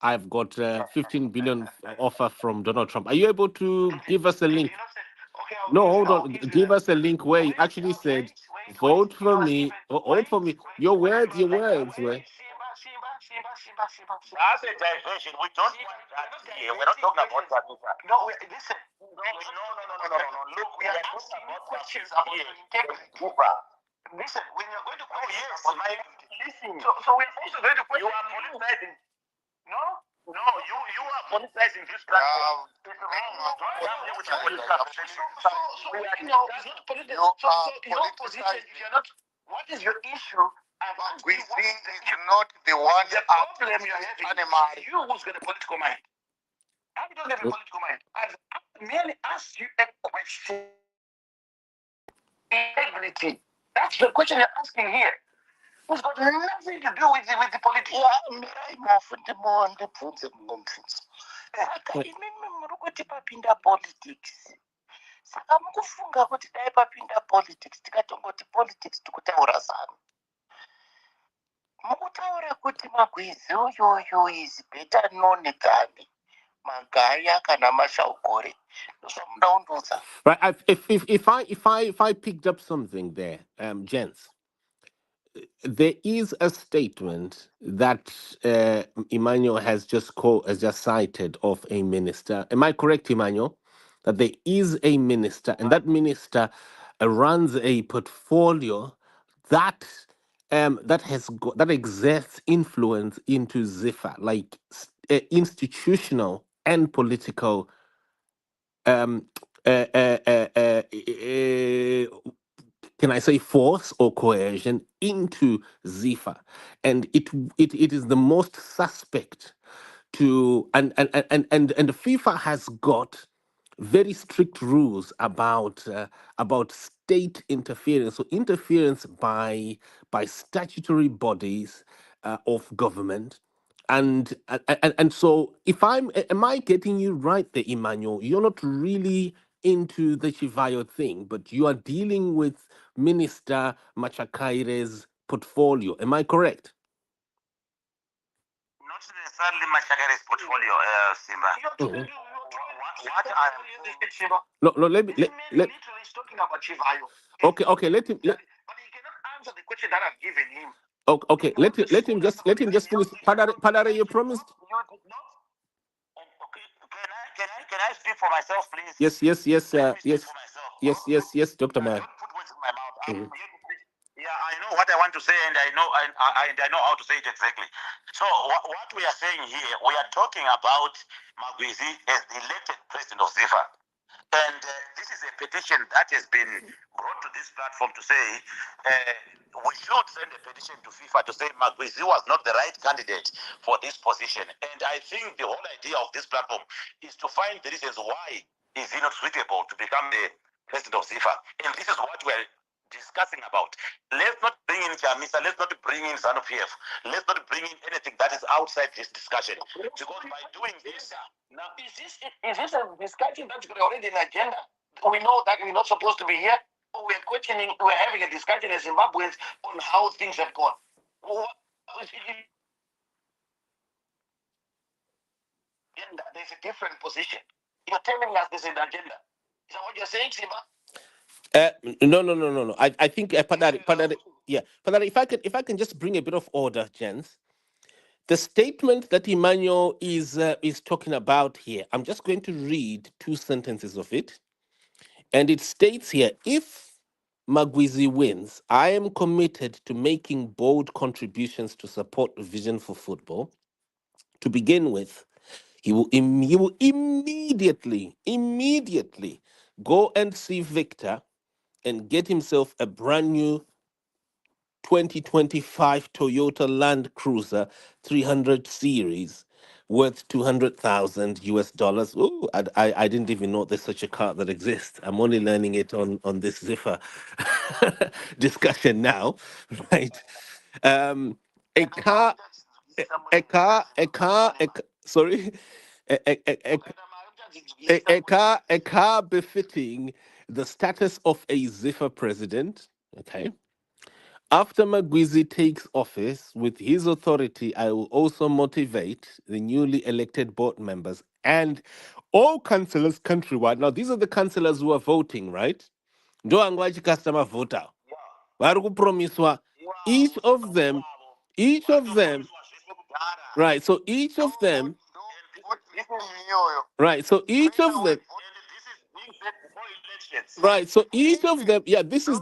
I've got 15 billion offer from Donald Trump. Are you able to give us a link? No, hold on. Give us a link where he actually said, vote for me. Vote for me. Your words. That's a diversion. We don't want that here. We're not talking about that. No, listen. No. Look, we are talking about questions about your integrity. Listen, when you're going to question, listen. So we're also going to question. You are politicizing. No, you are politicizing this platform. It's wrong. Don't come here with your political position. So it's not political. So your position, if you're not, what is your issue? We see it's not the one. The problem you're having is you who's got a political mind. I don't have a political mind. I've merely asked you a question. Integrity. That's the question you're asking here. It's got nothing to do with the politics. Saka imimi muri kuti papinda politics. Saka mukufunga kuti dai papinda politics tikatongoti politics tikutaura zano. Mukutaura kuti Magwizi uyoyo is better known than Magaya kana Mashaukore. Right. If I picked up something there, gents, there is a statement that Emmanuel has just cited of a minister. Am I correct, Emmanuel? That there is a minister, and that minister runs a portfolio that that exerts influence into Zifa, like institutional and political um, uh, uh, uh, uh, uh, can I say force or coercion into Zifa, and it is the most suspect to and FIFA has got very strict rules about state interference, so interference by statutory bodies of government. And so if am I getting you right there, Emmanuel? You're not really into the Chivayo thing, but you are dealing with Minister Machakaire's portfolio. Am I correct? Not necessarily Machakaire's portfolio, Simba. Mhm. What I am No, let me literally talking about Chivayo. okay, let him but he cannot answer the question that I've given him. okay, let him just finish. Padare, you promised. Okay, can I speak for myself, please? Yes, Dr. Man. Don't put words in my mouth. Yeah, I know what I want to say, and I know how to say it exactly. So what we are saying here, we are talking about Magwizi as the elected president of Zifa. And this is a petition that has been brought to this platform to say we should send a petition to FIFA to say Magwizi was not the right candidate for this position. And I think the whole idea of this platform is to find the reasons why is he not suitable to become the president of FIFA. And this is what we're discussing about. Let's not bring in Chamisa, let's not bring in ZANU-PF, let's not bring in anything that is outside this discussion. Because by doing this, now is this a discussion that's already in the agenda? We know that we're not supposed to be here, or we're questioning, we're having a discussion as Zimbabweans on how things have gone. There's a different position. You're telling us there's an agenda. Is that what you're saying, Simba? No. I think Padare, yeah, Padare. If I can just bring a bit of order, gents. The statement that Emmanuel is talking about here, I'm just going to read 2 sentences of it, and it states here: if Magwizi wins, I am committed to making bold contributions to support Vision for Football. To begin with, he will immediately go and see Victor and get himself a brand new 2025 Toyota Land Cruiser 300 series worth 200,000 US dollars. Ooh, I didn't even know there's such a car that exists. I'm only learning it on this Zifa discussion now, right? A car, sorry, a car befitting the status of a Zifa president. Okay. After Magwizi takes office, with his authority, I will also motivate the newly elected board members and all councillors countrywide. Now, these are the councillors who are voting, right? Ndo angwachi customer voter. Vari kupromiswa, each of them Right. So each of them. Right. So each of them. Right. So each of them. Yeah. This is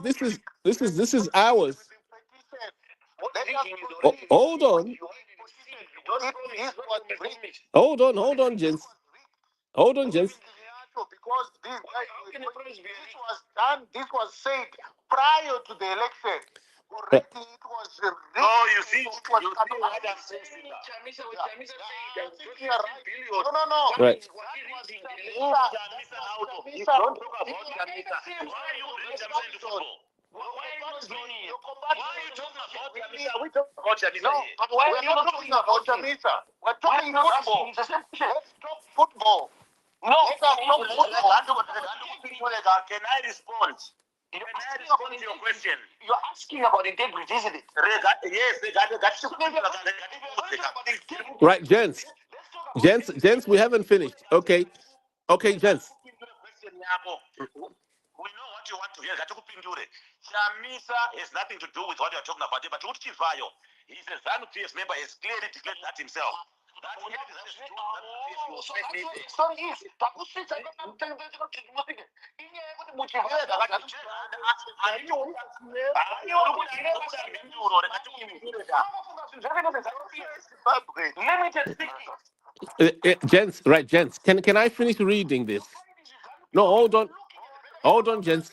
ours. Hold on. Hold on, gents. Hold on, gents. Because this was said prior to the election. Correctly, it was you see what I'm saying. No. Right. Don't talk about Chamisa. Why are you bringing Chamisa into football? Why are you talking about Chamisa? We talk about Chamisa here. Why are you not talking about Chamisa? We're talking football. Let's talk football. No. Can I respond? Can I respond to your question? You're asking about integrity, isn't it? Yes. Right, gents. Gents, we haven't finished. Okay, gents. We know what you want to hear. Chamisa has nothing to do with what you're talking about. But Chivayo, he's a ZANU-PF member, has clearly declared that himself. Gents. Can I finish reading this? No, hold on, gents.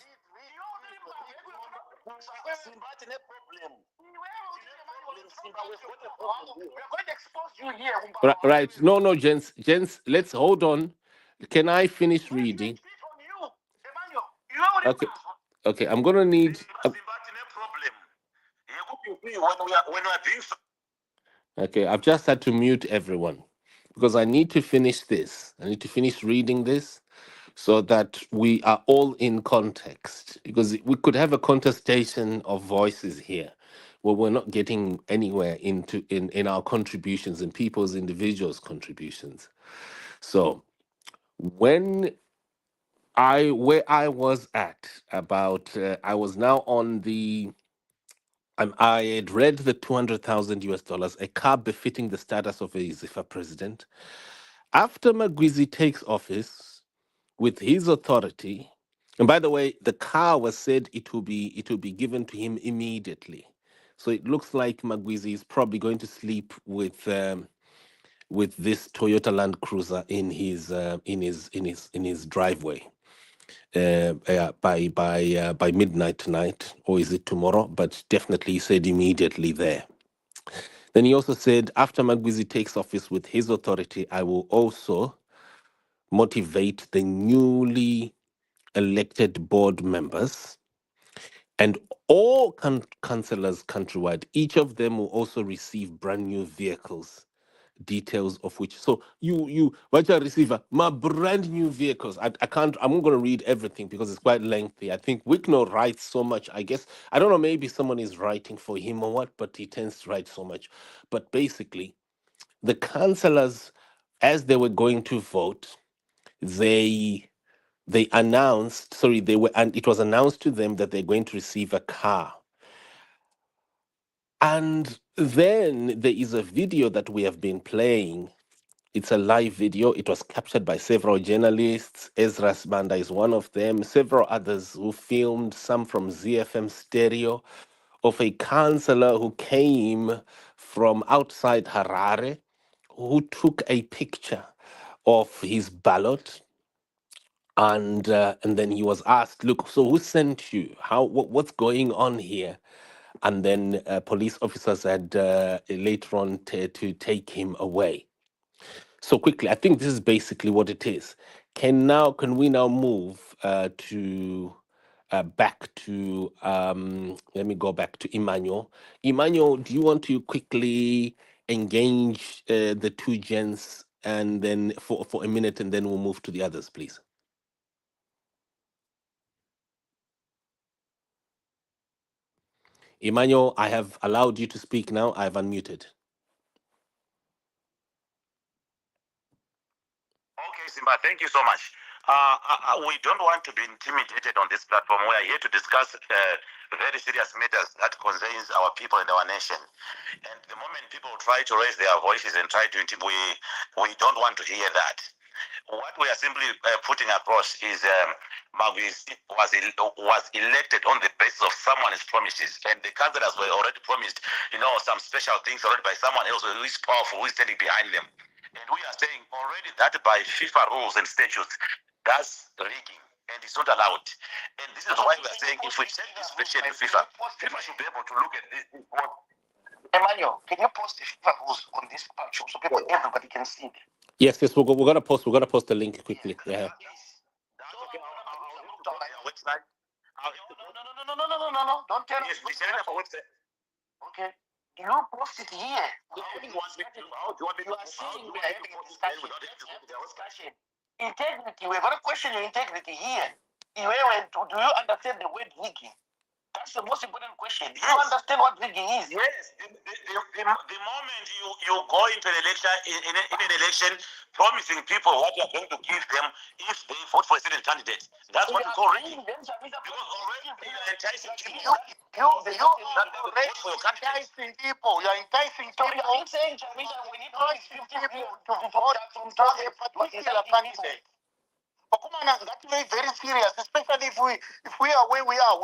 Right. No, gents. Let's hold on. Can I finish reading? Okay. I'm gonna need. Okay, I've just had to mute everyone because I need to finish this. I need to finish reading this so that we are all in context, because we could have a contestation of voices here where we're not getting anywhere in our contributions and people's individuals contributions. So where I was at about I was now on the I had read the $200,000, a car befitting the status of a Zifa president. After Magwizi takes office with his authority, and by the way, the car was said it will be given to him immediately. So it looks like Magwizi is probably going to sleep with this Toyota Land Cruiser in his driveway by midnight tonight, or is it tomorrow? But definitely, he said immediately there. Then he also said, after Magwizi takes office with his authority, I will also motivate the newly elected board members and all councillors countrywide. Each of them will also receive brand new vehicles, details of which. So you Vacha receiver, my brand new vehicles. I can't. I'm not going to read everything because it's quite lengthy. I think Wickno writes so much. I guess I don't know. Maybe someone is writing for him or what, but he tends to write so much. But basically, the councillors, as they were going to vote, they announced. Sorry, they were, and it was announced to them that they're going to receive a car. And then there is a video that we have been playing. It's a live video. It was captured by several journalists. Ezra Sbanda is one of them. Several others who filmed, some from ZFM Stereo, of a councillor who came from outside Harare, who took a picture of his ballot. And then he was asked, "Look, so who sent you? What's going on here?" And then police officers had later on to take him away. So quickly, I think this is basically what it is. Can we now move to back to let me go back to Emmanuel. Emmanuel, do you want to quickly engage the two gents and then for a minute, and then we'll move to the others, please? Emmanuel, I have allowed you to speak now. I've unmuted. Okay, Simba, thank you so much. We don't want to be intimidated on this platform. We are here to discuss very serious matters that concerns our people and our nation. And the moment people try to raise their voices and try to intimidate, we don't want to hear that. What we are simply putting across is Magwis was elected on the basis of someone's promises, and the candidates were already promised, some special things already by someone else who is powerful, who is standing behind them. And we are saying already that by FIFA rules and statutes, that's rigging, and it's not allowed. And this is why we are saying if we take this petition to FIFA, FIFA should be able to look at this. Emmanuel, can you post the FIFA rules on this page so people, everybody can see it? Yes, we're gonna post the link quickly. Yeah. Website. No. Don't tell Yes, us. we share our website. Okay. You post it here. You are saying we are having a discussion. Integrity. We're going to question your integrity here. Do you understand the word rigging? That's the most important question. Do you understand what rigging is? Yes. The moment you go into an election, in an election, promising people what you are going to give them if they vote for a certain candidate, that's what we call rigging. Because already you are enticing people. You're enticing people. You're enticing people. You're saying, Chamisa, we need 50 people to vote for a particular candidate. That's very serious, especially if we are where we are.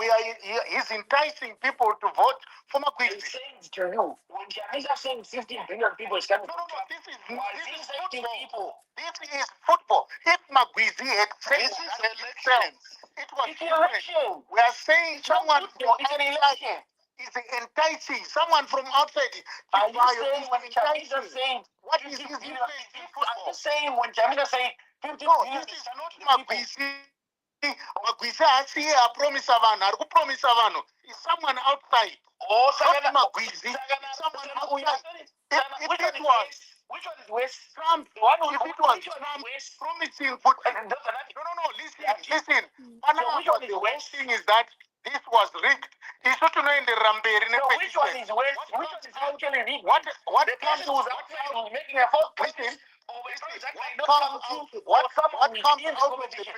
He's enticing people to vote for Magwisi. I'm saying to you, when Chamisa saying 15 billion people is coming, this is football. This is football. If Magwisi had said this is election, it was election. We are saying someone from an election is enticing someone from outside. Are you saying when Chamisa saying what is his influence in football? Are you saying when Chamisa saying 50 billion this is not Magwisi? Magwisi asiye promise abantu, promise abantu. Is someone outside? Oh, not Magwisi. Someone outside. Which one is West? Trump. If it was Trump promising football. No. Listen. Which one is the worst thing is that this was rigged. It's not in the Ramberi. So which one is worse? Which one is actually rigged? What the person who's outside was making a false question? What comes out of the petition?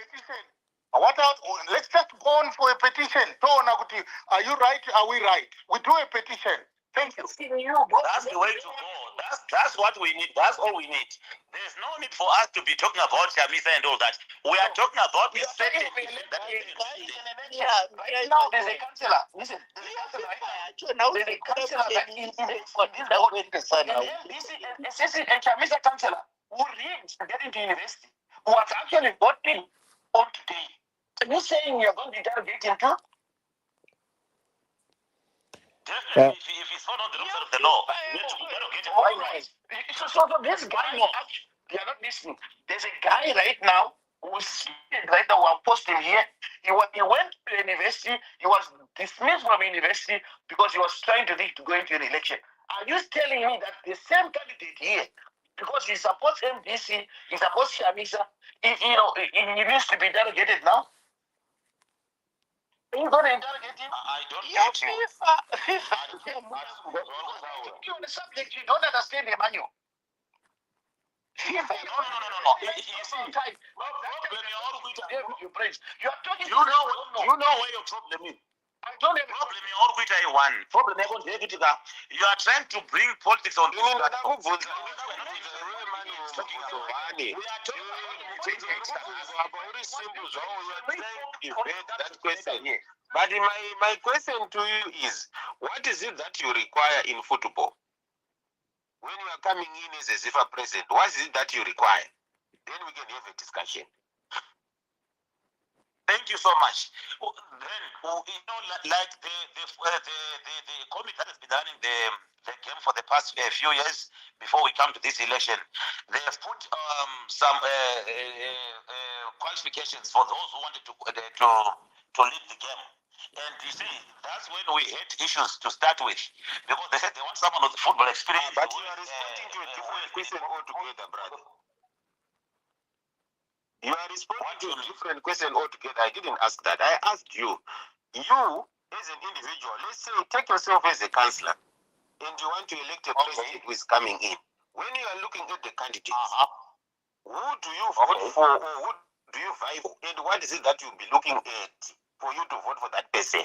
Let's just go on for a petition. Are you right? Are we right? We do a petition. Thank you. That's the way to go. That's what we need. That's all we need. There's no need for us to be talking about Chamisa and all that. We are talking about the setting. Right now, there's a councillor. Listen, there's a councillor right now. There's a councillor that is for this and Chamisa councillor who rigged to get into university, who was actually voting on today. Are you saying you're going to interrogate him too? Definitely, if he's following the rules of the law, we have to interrogate him. Right. So this guy, you're not listening. There's a guy right now who's right now. I'll post him here. He went to university. He was dismissed from university because he was trying to go into an election. Are you telling me that the same candidate here, because he supports MDC, he supports Chamisa, he needs to be interrogated now? Are you going to interrogate him? I don't get you. FIFA. You on the subject, you don't understand, Emmanuel. FIFA. No. You are talking. You know where your problem is. I don't have a problem. You are trying to bring politics on this platform. That question. But my question to you is, what is it that you require in football? When you are coming in as a Zifa president, what is it that you require? Then we can have a discussion. Thank you so much. Then, like the committee that has been running the game for the past few years before we come to this election, they have put some qualifications for those who wanted to lead the game. And you see, that's when we had issues to start with, because they said they want someone with football experience. But you are responding to a different question altogether, brother. You are responding to a different question altogether. I didn't ask that. I asked you as an individual, let's say, take yourself as a councillor, and you want to elect a president who is coming in. When you are looking at the candidate, who do you vote for, or who do you vie for, and what is it that you'll be looking at for you to vote for that person?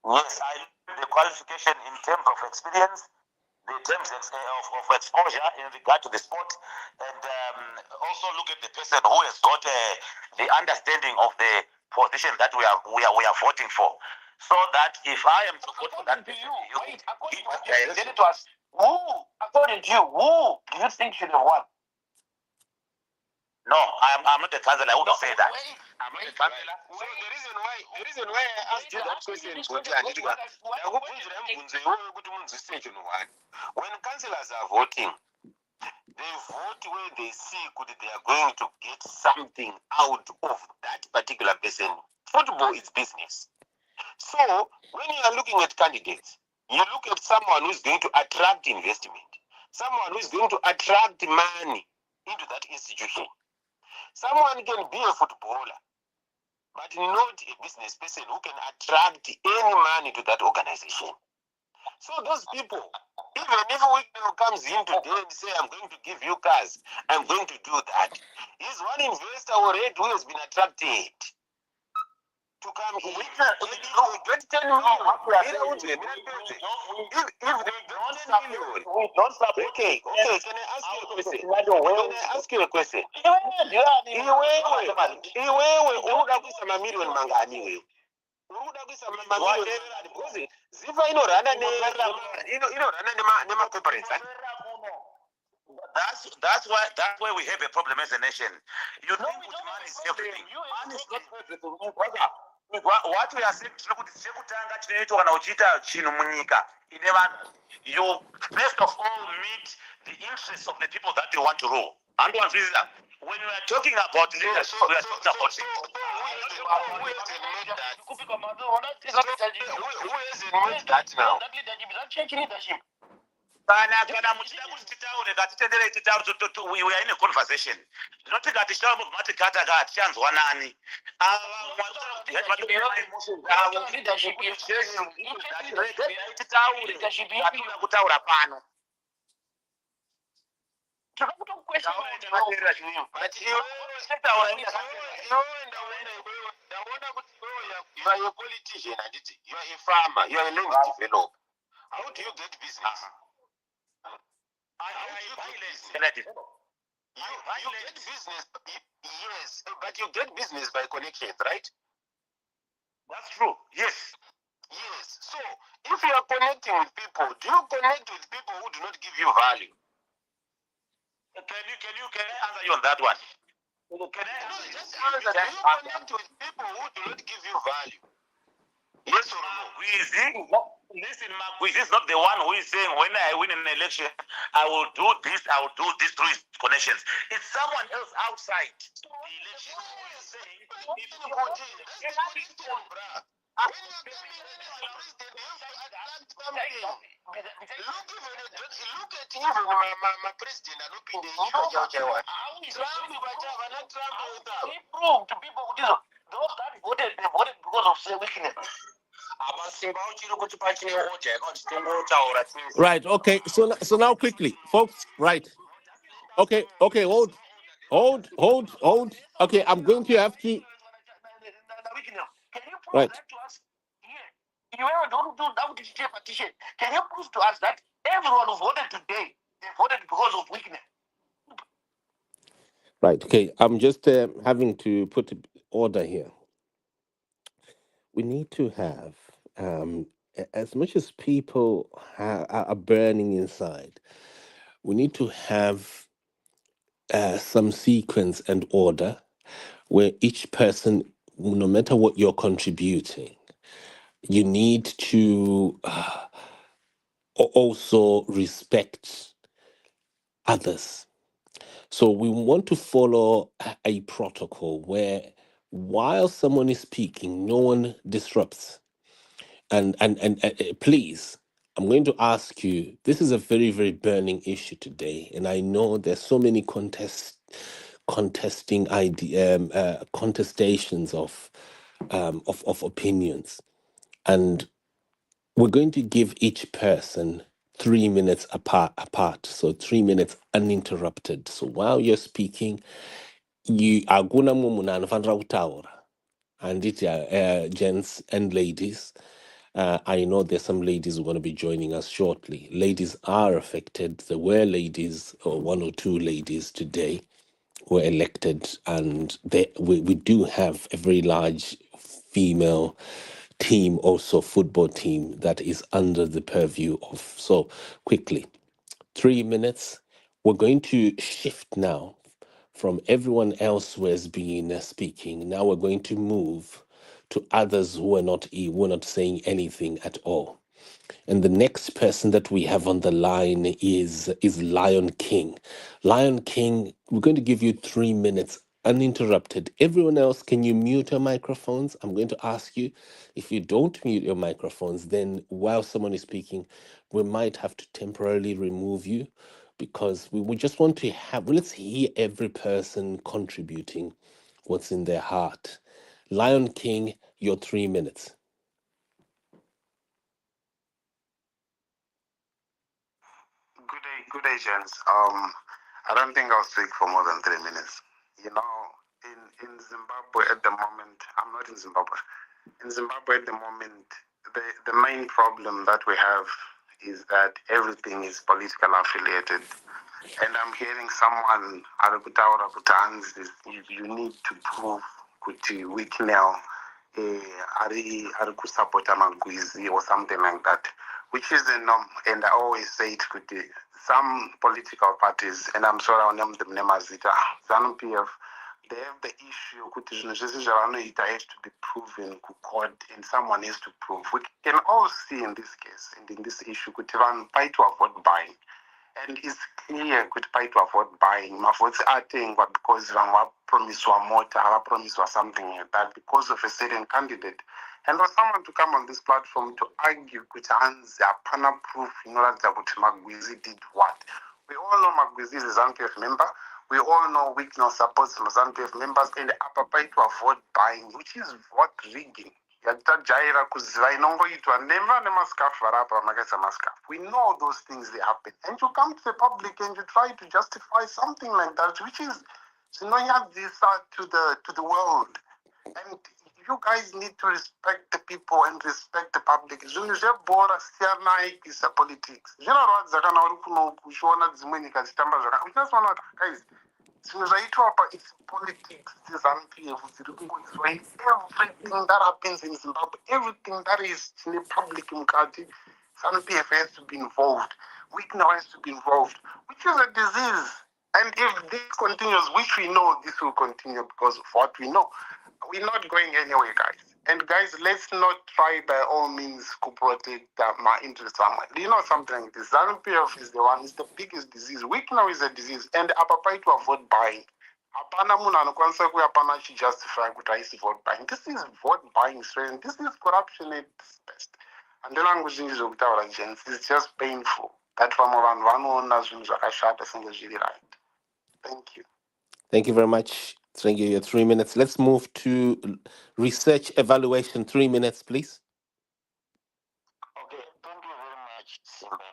Yes, I look at the qualification in terms of experience, the terms of exposure in regard to the sport, and also look at the person who has got the understanding of the position that we are voting for. So that if I am to vote for that person, then it was who, according to you, who do you think should have won? No, I'm not a councillor. I wouldn't say that. I'm not a councillor. So the reason why I asked you that question, when councillors are voting, they vote where they see could they are going to get something out of that particular person. Football is business. So when you are looking at candidates, you look at someone who's going to attract investment, someone who's going to attract money into that institution. Someone can be a footballer, but not a business person who can attract any money to that organization. So those people, even if Wicklow comes in today and say, I'm going to give you cars, I'm going to do that, he's one investor already who has been attracted to come in. If they don't support, okay, can I ask you a question? Uruda kuisa mamilioni mangani wewe? Uruda kuisa mamilioni because Zifa inorana nema corporates. That's why we have a problem as a nation. You think money is everything. Money is not everything. What we are saying is chekutanga chinoitwa kana uchita chinhu munyika ine vanhu. You first of all meet the interests of the people that you want to rule. And when we are talking about leadership, we are talking about who hasn't made that now? We are in a conversation. Not that you are a politician, you are a farmer, you are a land developer. How do you get business? You get business, yes, but you get business by connections, right? That's true. Yes. So if you are connecting with people, do you connect with people who do not give you value? Can I answer you on that one? Can I just answer? Do you connect with people who do not give you value? Yes or no? Listen, Marquis is not the one who is saying when I win an election, I will do this through his connections. It's someone else outside the election who is saying, look at even my president and open the Trump to people those that voted, they voted because of their weakness. Right. Okay. So now quickly, folks. Right. Okay. Hold. Okay. I'm going to have to. Right. You don't do that petition. Can you prove to us that everyone who voted today, they voted because of weakness? Right. Okay. I'm just having to put order here. We need to have, as much as people are burning inside, we need to have some sequence and order where each person, no matter what you're contributing, you need to also respect others. So we want to follow a protocol where while someone is speaking, no one disrupts. And please, I'm going to ask you, this is a very, very burning issue today. And I know there's so many contestations of opinions. And we're going to give each person 3 minutes apart. So 3 minutes uninterrupted. So while you're speaking, akuna munhu anofanira kutaura handiti gents and ladies. I know there's some ladies who are going to be joining us shortly. Ladies are affected. There were ladies, or one or two ladies today, were elected, and we do have a very large female team, also football team, that is under the purview of. So quickly, 3 minutes. We're going to shift now from everyone else who has been speaking. Now we're going to move to others who are not saying anything at all. And the next person that we have on the line is Lion King. Lion King, we're going to give you 3 minutes uninterrupted. Everyone else, can you mute your microphones? I'm going to ask you, if you don't mute your microphones, then while someone is speaking, we might have to temporarily remove you, because we just want to let's hear every person contributing what's in their heart. Lion King, your 3 minutes. Good day, gents. I don't think I'll speak for more than 3 minutes. You know, in Zimbabwe at the moment, I'm not in Zimbabwe. In Zimbabwe at the moment, the main problem that we have is that everything is politically affiliated. And I'm hearing someone, you need to prove kuti weaknell ari kusapota magwizi or something like that, which is the norm. And I always say it kuti some political parties, and I'm sorry I'll name them Nemazita, ZANU-PF, they have the issue kuti it has to be proven to court, and someone has to prove. We can all see in this case and in this issue kuti van fight to avoid buying. And it's clear good fight to avoid buying. My votes are tengwa because I promise one motor, I promise something like that because of a certain candidate. And for someone to come on this platform to argue with hands upon proof in order that Magwizi did what? We all know Magwizi is a ZANU-PF member. We all know weakness supports ZANU-PF members, and appetite to avoid buying, which is vote rigging. We know those things, they happen. And you come to the public and you try to justify something like that, which is to the world. And you guys need to respect the people and respect the public. Is politics. You know what? We just want to, guys. It's politics, everything that happens in Zimbabwe, everything that is in the public mukati, ZANU-PF has to be involved. Weaknell has to be involved, which is a disease. And if this continues, which we know this will continue because of what we know, we're not going anywhere, guys. And guys, let's not try by all means to protect my interests. You know something like this? ZANU-PF is the biggest disease. Weaknell is a disease, and appetite to avoid buying. Justify vote buying. This is vote buying, and this is corruption at its best. And the language is it's just painful. That from one right. Thank you. Thank you very much. Thank you. Your 3 minutes. Let's move to research evaluation. 3 minutes, please. Okay, thank you very much, Simba.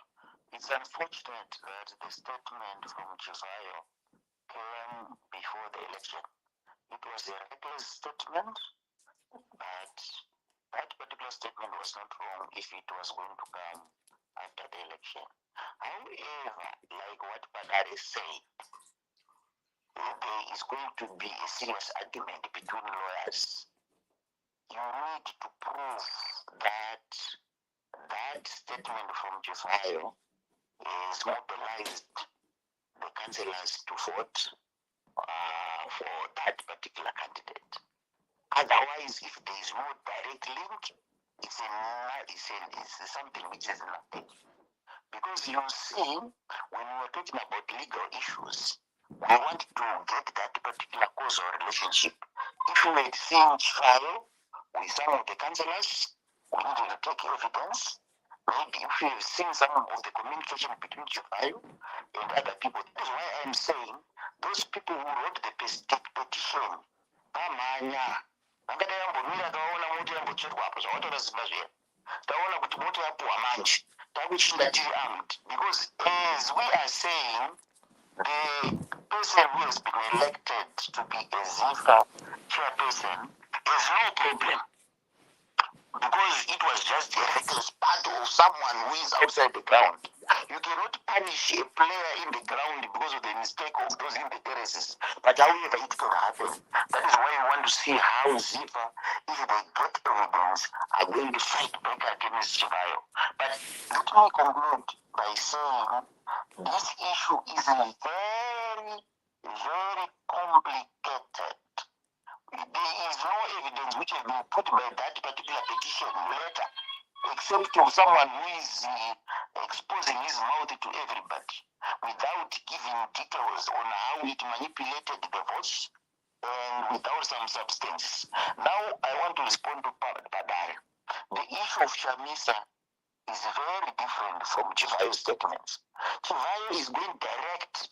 It's unfortunate that the statement from Chivayo came before the election. It was a reckless statement, but that particular statement was not wrong if it was going to come after the election. However, like what Padari said, there is going to be a serious argument between lawyers. You need to prove that that statement from Chivayo is mobilized the councillors to vote for that particular candidate. Otherwise, if there is no direct link, it's something which is nothing. Because you see, when we are talking about legal issues, we want to get that particular causal relationship. If we had seen Chivayo with some of the councillors, we need to take evidence. Maybe if we have seen some of the communication between Chivayo and other people, that's why I'm saying those people who wrote the petition, because as we are saying, the person who has been elected to be a Zifa chairperson has no problem because it was just a reckless part of someone who is outside the ground. You cannot punish a player in the ground because of the mistake of those in the terraces. But however, it can happen. That is why we want to see how Zifa, if they get evidence, are going to fight back against Chivayo. But let me conclude by saying this issue is very, very complicated. There is no evidence which has been put by that particular petition letter, except of someone who is exposing his mouth to everybody without giving details on how it manipulated the votes and without some substance. Now I want to respond to Padare. The issue of Chamisa is very different from Chivayo's statements. Chivayo is going direct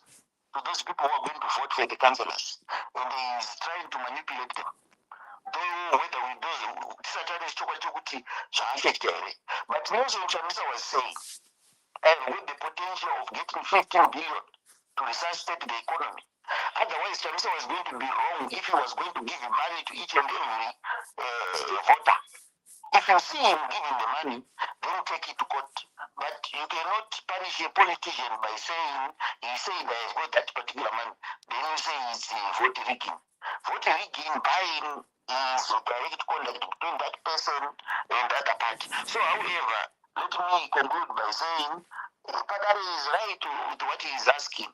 to those people who are going to vote for the councillors, and he is trying to manipulate them. Though whether we do but Nelson Chamisa was saying, and with the potential of getting 15 billion to resuscitate the economy. Otherwise, Chamisa was going to be wrong if he was going to give money to each and every voter. If you see him giving the money, then take it to court. But you cannot punish a politician by saying he said that he's got that particular money. Then you say it's vote rigging. Vote rigging, buying is direct contact between that person and the other party. So, however, let me conclude by saying Padari is right with what he is asking.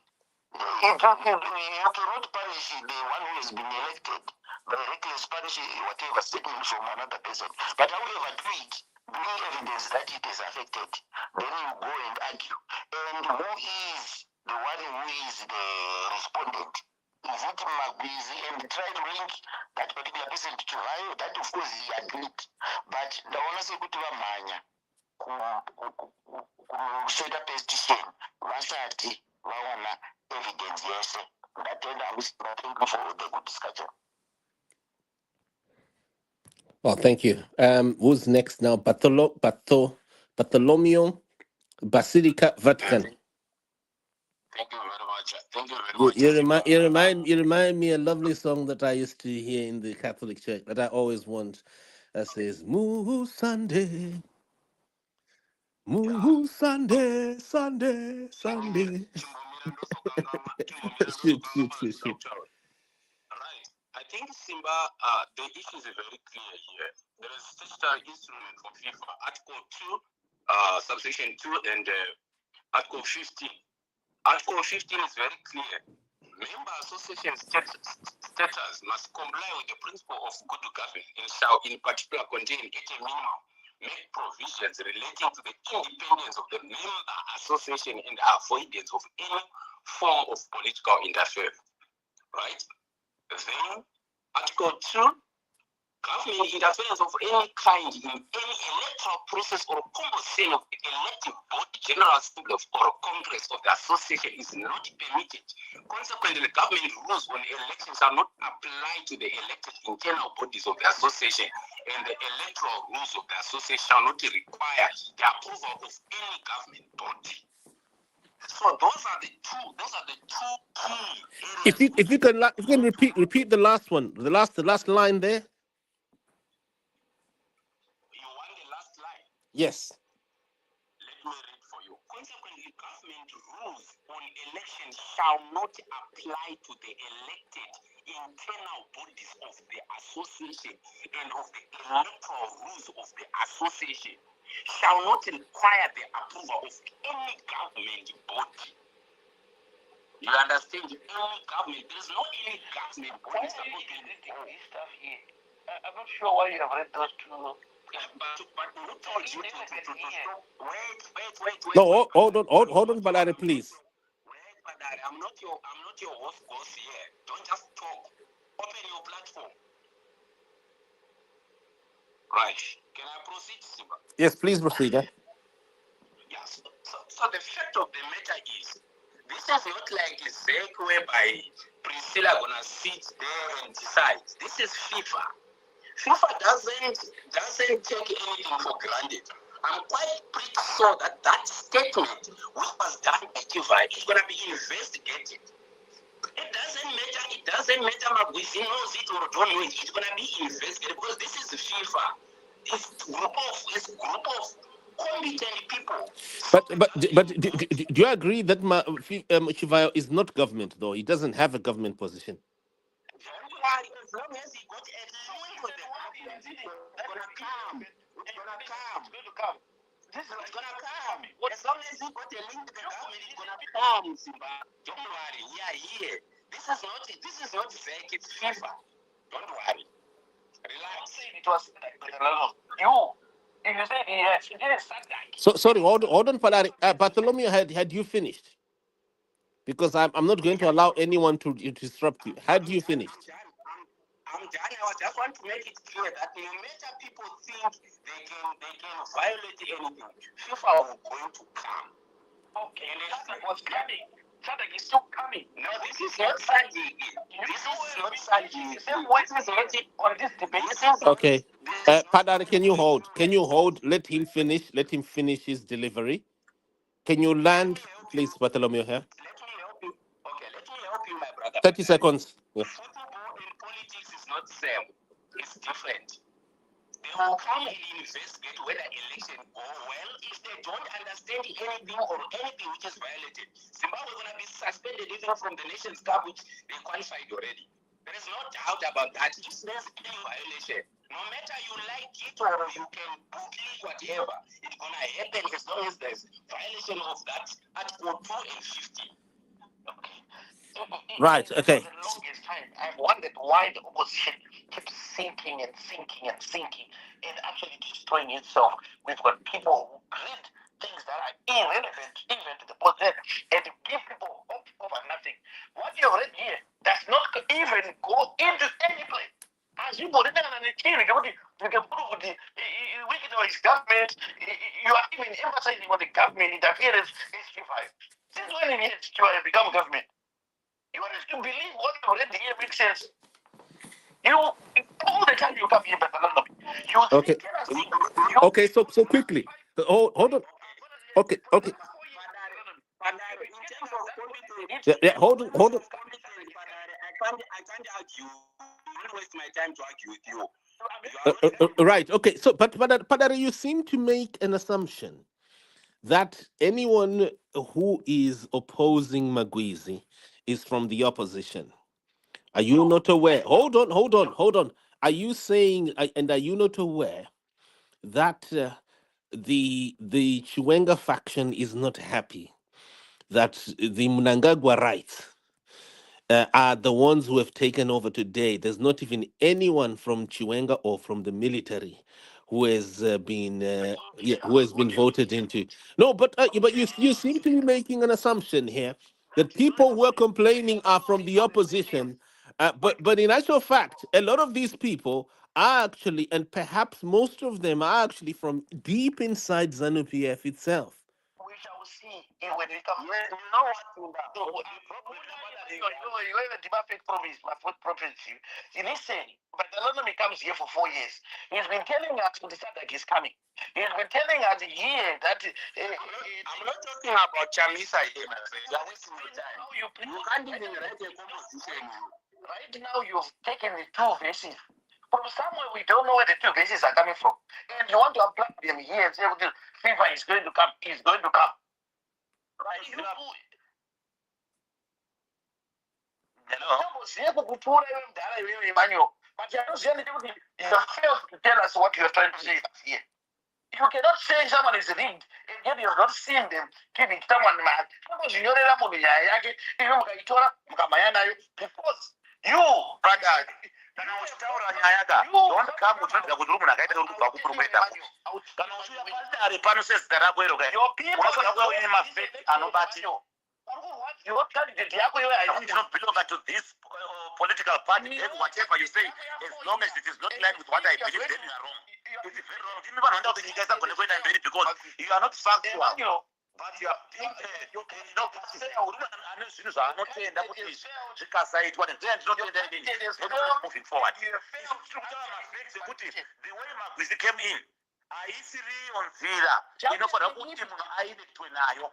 You cannot punish the one who has been elected by reckless punishing whatever statement from another person. But however, do it, bring evidence that it is affected, then you go and argue. And who is the one who is the respondent? Is it Magwizi? And try to link that particular person to Chivayo, that of course he agreed. But the honest kutuwa manya set a petition, wasati wawana evidence, yes. That end I was thank you for the good discussion. Well, thank you. Who's next now? Bartolomeo Basilica Vatican. Thank you very much. Thank you very You, much. you remind me a lovely song that I used to hear in the Catholic Church that I always want. That says, "Moo Sunday, Moo Sunday, Sunday, Sunday." Shoot. Right. I think Simba, the issue is very clear here. There is statutory instrument from FIFA, Article 2, subsection 2, and Article 15. Article 15 is very clear. Member association status must comply with the principle of good governance and shall in particular contain at a minimum make provisions relating to the independence of the member association and avoidance of any form of political interference. Right? Then, Article 2, government interference of any kind in any electoral process or composition of the elective body, general assembly or congress of the association is not permitted. Consequently, the government rules on elections are not applied to the elected internal bodies of the association, and the electoral rules of the association shall not require the approval of any government body. So those are the two key areas. If you can repeat the last one, the last line there. Yes. Let me read for you. Consequently, government rules on elections shall not apply to the elected internal bodies of the association and of the electoral rules of the association shall not require the approval of any government body. You understand? Any government. There is no any government body supposed to read this stuff here. I'm not sure why you have read those two. But who told you to stop? Wait. No, hold on, Balari, please. Wait, Balari, I'm not your host boss here. Don't just talk. Open your platform. Right. Can I proceed, Simba? Yes, please proceed. Yes. So the fact of the matter is, this is not like a ZEC whereby Priscilla gonna sit there and decide. This is FIFA. FIFA doesn't take anything for granted. I'm quite pretty sure that statement, which was done by Chivayo, is going to be investigated. At doesn't matter Magwisi knows it or don't know it. It's gonna be investigated because this is FIFA. It's a group of competent people. But do you agree that Chivayo is not government though? He doesn't have a government position. As long as he got a link with the government, it's gonna come. It's gonna come. This is gonna come. As long as he got a link to the government, it's gonna come, Simba. Don't worry, we are here. This is not fake, it's FIFA. Don't worry. Relax. It was you. If you say yes, you didn't start that. So sorry, hold on, Padari. Bartholomew, had you finished? Because I'm not going to allow anyone to disrupt you. Had you finished? I'm done. I just want to make it clear that no matter people think they can violate anything, FIFA are going to come. Okay, Sadak was coming. Sadak is still coming. No, this is not Sadik. This is not Sadik. What is it on this debate? Okay. Padari, can you hold? Can you hold? Let him finish. Let him finish his delivery. Can you land, please, Bartholomew here? Let me help you. Okay, let me help you, my brother. 30 seconds. Yeah. Football and politics is not the same. It's different. They will come and investigate whether election go well. If they don't understand anything or anything which is violated, Zimbabwe is going to be suspended even from the Nations Cup, which they qualified already. There is no doubt about that. If there's any violation, no matter you like it or you can believe whatever, it's going to happen as long as there's violation of that Article 2 and 50. Okay. Right, okay. For the longest time, I've wondered why the opposition keeps sinking and actually destroying itself. We've got people who read things that are irrelevant even to the position and give people hope over nothing. What you read here does not even go into any place. As you put it down on the TV, you can prove the wicked of his government. You are even emphasizing on the government interference is Chivayo. Since when did Chivayo become government? You want us to believe what you read here makes sense. You all the time you come here, but you Okay. Okay, so quickly. Hold on. Okay. Yeah, hold on. I can't argue. I don't waste my time to argue with you. Right. Okay. So, but Padari, you seem to make an assumption that anyone who is opposing Magwizi is from the opposition. Are you not aware? Hold on. Are you saying, and are you not aware that the Chiwenga faction is not happy that the Mnangagwa rights are the ones who have taken over today? There's not even anyone from Chiwenga or from the military who has been voted into. No, but you seem to be making an assumption here that people who are complaining are from the opposition. But in actual fact, a lot of these people are actually, and perhaps most of them are actually from deep inside ZANU-PF itself. We shall see when we come. You know what? You have a perfect promise, my foot prophecy. Listen, but the Lord comes here for 4 years. He's been telling us the Sadak is coming. He's been telling us here that. I'm not talking about Chamisa here, my friend. You're wasting your time. You can't even write a composition. Right now, you've taken the two verses. From somewhere we don't know where the two verses are coming from. And you want to apply them here and say, FIFA is going to come. He's going to come. Right? Hello? But you failed to tell us what you're trying to say here. You cannot say someone is rigged and yet you're not seeing them giving someone mad. Because you brother, don't come with the room and I get to go to your people are not your candidate, I don't belong to this political party. Whatever you say, as long as it is not in line with what I believe, then you are wrong. It's very wrong. You never know that you guys are going to go and very because you are not factual. But you are being not moving forward. The way Magwizi came in, haisiriyo nzira inofanira kuti munhu ainetwe nayo.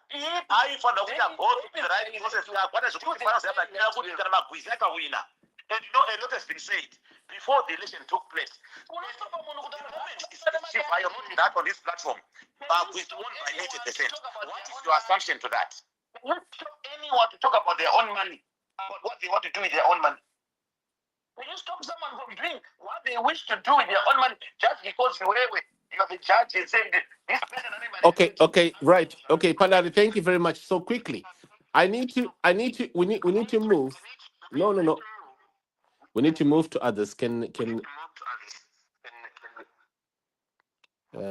Aifanira kuti agore to the right process. Kwata zvekuti panoziva kuti kana Magwizi akawina. And you know, a lot has been said before the election took place. Chivayo not that on this platform. Magwizi won by 80%. What is your assumption to that? Not anyone to talk about their own money, about what they want to do with their own money. Will you stop someone from doing what they wish to do with their own money just because you are the judge and saying this person? Okay, right. Okay, Palari, thank you very much. So quickly, we need to move. No. We need to move to others. I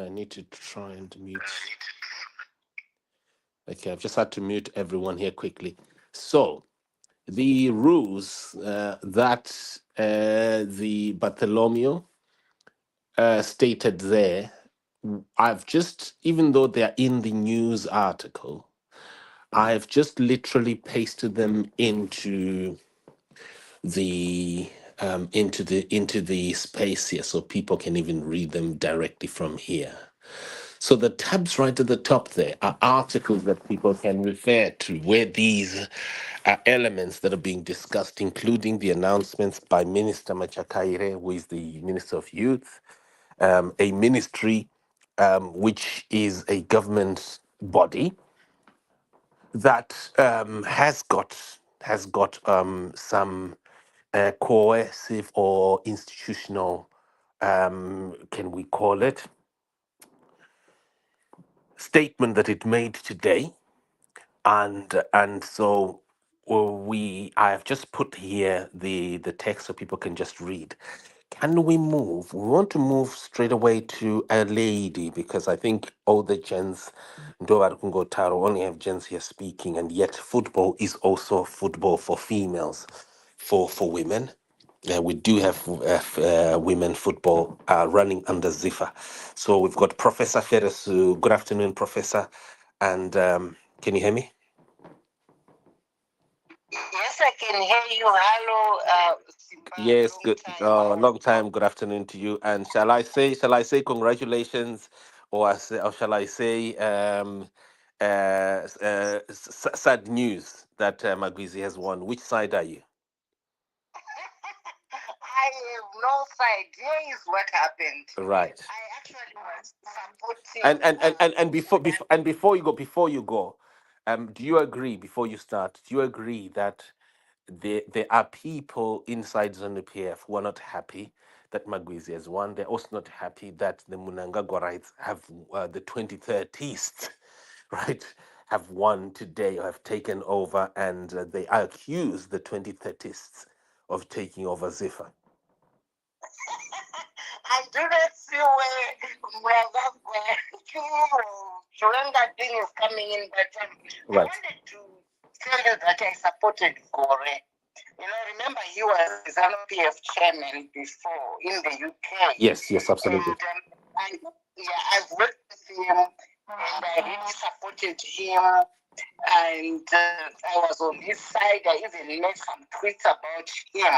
need to try and mute. Okay, I've just had to mute everyone here quickly. So, the rules that the Bartholomew stated there, I've just, even though they're in the news article, I've just literally pasted them into the space here, so people can even read them directly from here. So the tabs right at the top there are articles that people can refer to, where these are elements that are being discussed, including the announcements by Minister Machakaire, who is the Minister of Youth, a ministry which is a government body that has got some coercive or institutional, can we call it, statement that it made today, and so I have just put here the text so people can just read. Can we move? We want to move straight away to a lady, because I think all the gents, Ndovar Kungo Taro, only have gents here speaking, and yet football is also football for females, for women. We do have women football running under Zifa. So we've got Professor Feresu. Good afternoon, Professor. And can you hear me? Yes, I can hear you. Hello, Simba. Yes, good. Long time. Good afternoon to you. And shall I say congratulations, or shall I say sad news that Magwizi has won? Which side are you? I have no side. Here is what happened. Right. I actually was supporting. And before you go, do you agree? Before you start, do you agree that there are people inside ZANU-PF who are not happy that Magwizi has won? They're also not happy that the Mnangagwarites have the 2030s, right, have won today, or have taken over, and they accuse the 2030s of taking over Zifa. I do not see where that thing is coming in, but Right. I wanted to tell you that I supported Gore. You know, remember he was ZANU-PF chairman before in the UK. Yes, absolutely. And I've worked with him, and I really supported him, and I was on his side. I even made some tweets about him.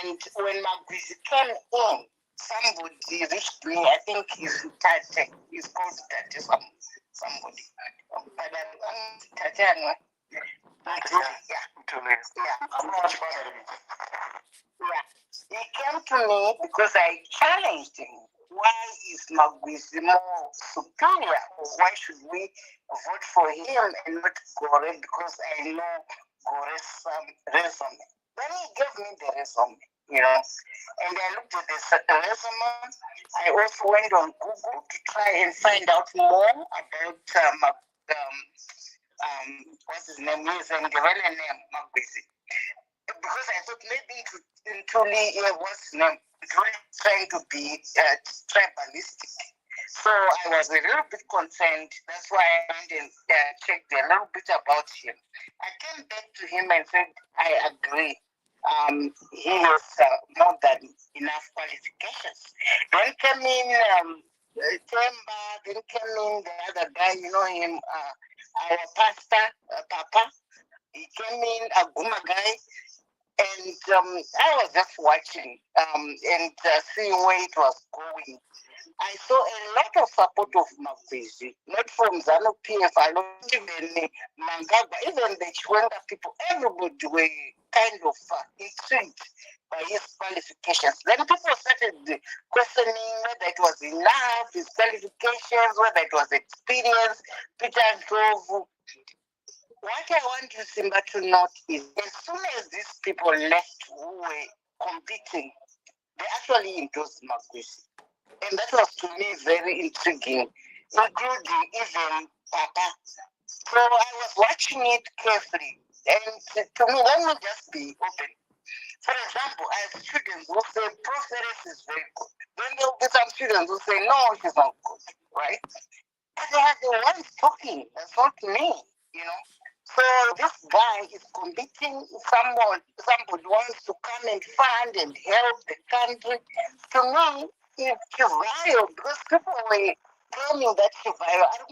And when Magwizi came in, somebody reached me. I think he's Tate. He's called Tate somebody. He came to me because I challenged him. Why is Magwizi more superior? Why should we vote for him and not Gore? Because I know Gore's resume. Then he gave me the resume, you know, and I looked at the resume. I also went on Google to try and find out more about what's his name, using the real name Magwizi, because I thought maybe truly what's his name, truly trying to be tribalistic. So I was a little bit concerned. That's why I went and checked a little bit about him. I came back to him and said, I agree. He has more than enough qualifications. Then came in Temba, then came in the other guy, you know him, our pastor, Papa. He came in, a Guma guy. And I was just watching and seeing where it was going. I saw a lot of support of Magwizi, not from ZANU PF alone, even Mangagwa, even the Chwenga people, everybody were kind of intrigued by his qualifications. Then people started questioning whether it was enough, his qualifications, whether it was experience, Peter Ndlovu. What I want you, Simba, to note is as soon as these people left who were competing, they actually endorsed Magwizi. And that was to me very intriguing, including even Papa. So I was watching it carefully. And to me, let me just be open. For example, I have students who say Professor is very good. Then there will be some students who say, no, she's not good, right? But they are the ones talking, that's not me, you know. So this guy is competing, somebody wants to come and fund and help the country. To me, it's Chivayo, because people were claiming that Chivayo, it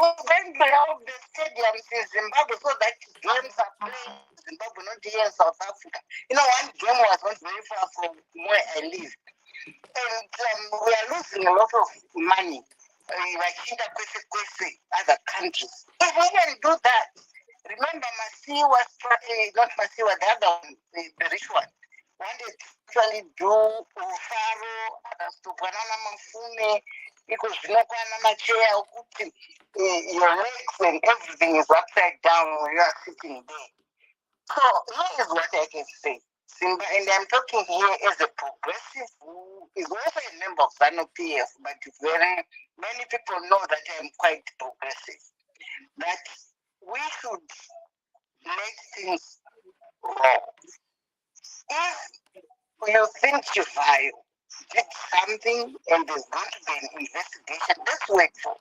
was going to help the stadiums in Zimbabwe so that games are played in Zimbabwe, not here in South Africa. You know, one game was not very far from where I live. And we are losing a lot of money. Like other countries. If we can do that, remember Masiwa, not Masiwa, the other one, the rich one, wanted to actually do Ufaro, Stupanana Mafune, because your legs and everything is upside down when you are sitting there. So here is what I can say. Simba, and I'm talking here as a progressive who is also a member of ZANU PF, but very many people know that I'm quite progressive. That we should make things wrong. If you think Chivayo did something and there's going to be an investigation, let's wait for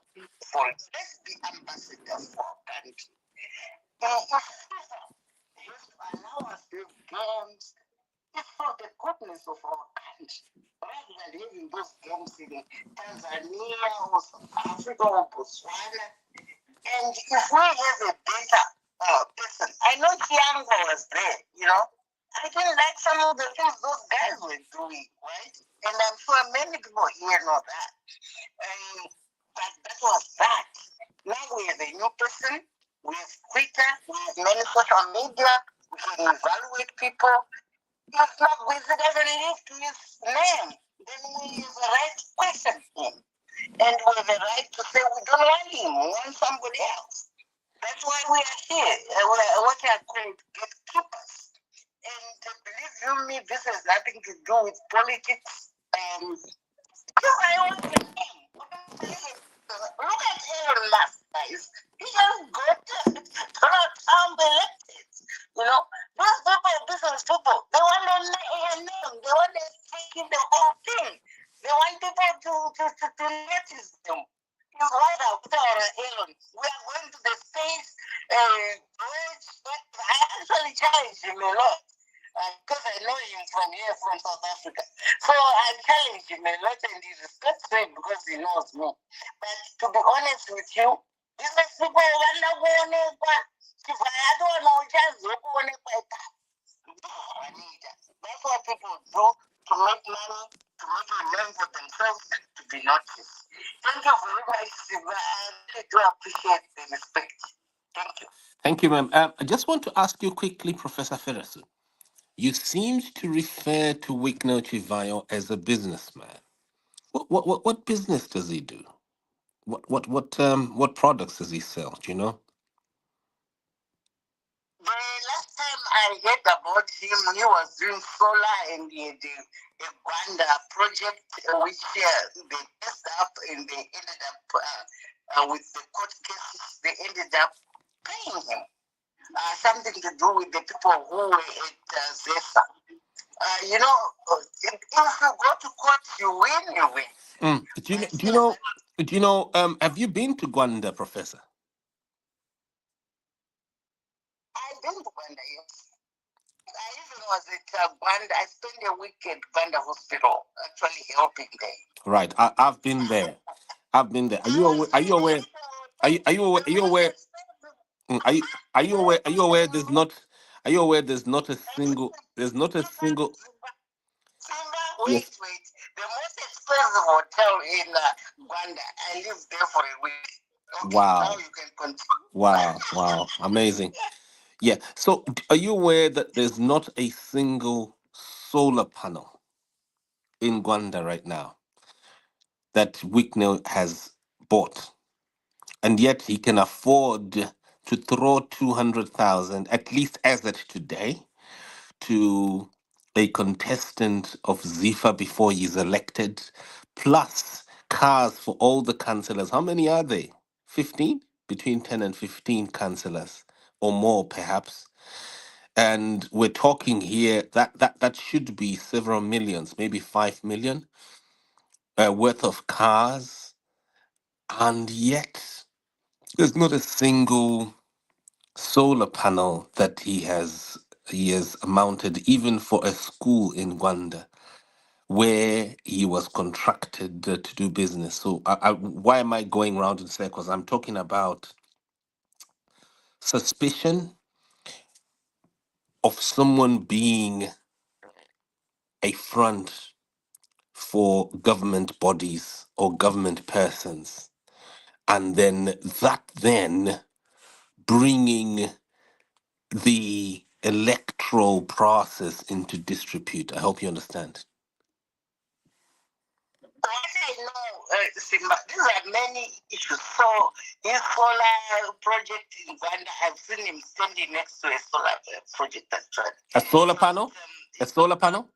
it. Let's be ambassadors for our country. If FIFA has to allow us to have games, it's for the goodness of our country, rather than having those games in Tanzania or South Africa or Botswana. And if we have a better person, I know Tiango was there, you know. I didn't like some of the things those guys were doing, right? And I'm sure many people here know that. But that was that. Now we have a new person, we have Twitter, we have many social media, we can evaluate people. If Magwizi doesn't live to his name, then we have a right to question him. And we have a right to say we don't want him, we want somebody else. That's why we are here. What are called gatekeepers. And believe you me, this has nothing to do with politics. Because I want the name. Look at Elon Musk, guys. He just got Trump elected. You know, those people, business people, they want a name. They want to take in the whole thing. They want people to notice them. You know, right now, Elon, we are going to the space. I actually challenged him a lot. Because I know him from here, from South Africa. So I challenge him a lot and he respects me because he knows me. But to be honest with you, business people want to go on it. If I don't know, just go on it. That's what people do to make money, to make a name for themselves, to be noticed. Thank you very much, Siva. I do appreciate the respect. Thank you. Thank you, ma'am. I just want to ask you quickly, Professor Ferresu. You seemed to refer to Wicknell Chivayo as a businessman. What business does he do? What products does he sell? Do you know? The last time I heard about him, he was doing solar and he had a Gwanda project which they messed up and they ended up with the court cases. They ended up paying him something to do with the people who were at Zesa. You know, if you go to court, you win, you win. Do you know? Have you been to Gwanda, Professor? I've been to Gwanda, yes. I even was at Gwanda. I spent a week at Gwanda Hospital, actually helping there. Right, I've been there. I've been there. Are you aware? Are you aware? Are you aware? Are you aware? Are you aware? Are you aware? There's not. Are you aware? There's not a single. There's not a single. Simba, Wait. The most expensive hotel in Rwanda. I lived there for a week. Okay, now Wow. you can continue. Wow. Amazing. Yeah. So, are you aware that there's not a single solar panel in Rwanda right now that Wicknell has bought? And yet he can afford to throw 200,000, at least as at today, to a contestant of Zifa before he's elected, plus cars for all the councillors. How many are they? 15? Between 10 and 15 councillors, or more perhaps. And we're talking here that should be several millions, maybe 5 million worth of cars. And yet there's not a single solar panel that he has mounted even for a school in Rwanda where he was contracted to do business. So why am I going round in circles? I'm talking about suspicion of someone being a front for government bodies or government persons, and then bringing the electoral process into disrepute. I hope you understand. What I know, Simba, these are many issues. So his solar project in Rwanda, I've seen him standing next to a solar project actually. A solar panel? A solar panel?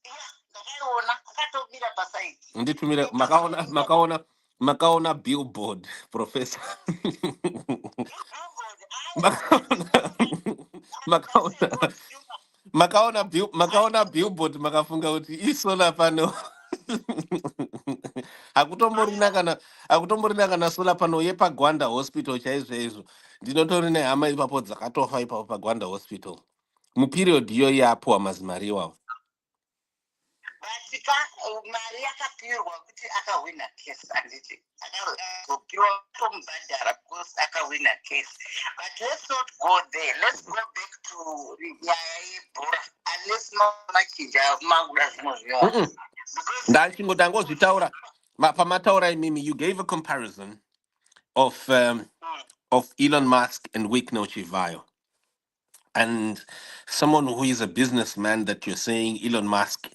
Yeah, ndakaiona akatomira paside. Nditumire makaona billboard, professor. makaona makaona billboard makafunga kuti isolar panel. Akutomborina kana solar panel yepagwanda hospital chaizvo ndinotori nehama ipapo dzakatofa ipapo pagwanda hospital muperiod iyoyi yapuwa mazimari iwawo. Batika mari yakapirwa kuti akawina case anditi akazopiwa tomubhadhara because akawina case. But let's not go there. Let's go back to nyaya yebhora unless machinja makuda zvimwe zvinova. Ndangozvitaura pamataura imimi, you gave a comparison of Elon Musk and Wicknell Chivayo. And someone who is a businessman that you're saying Elon Musk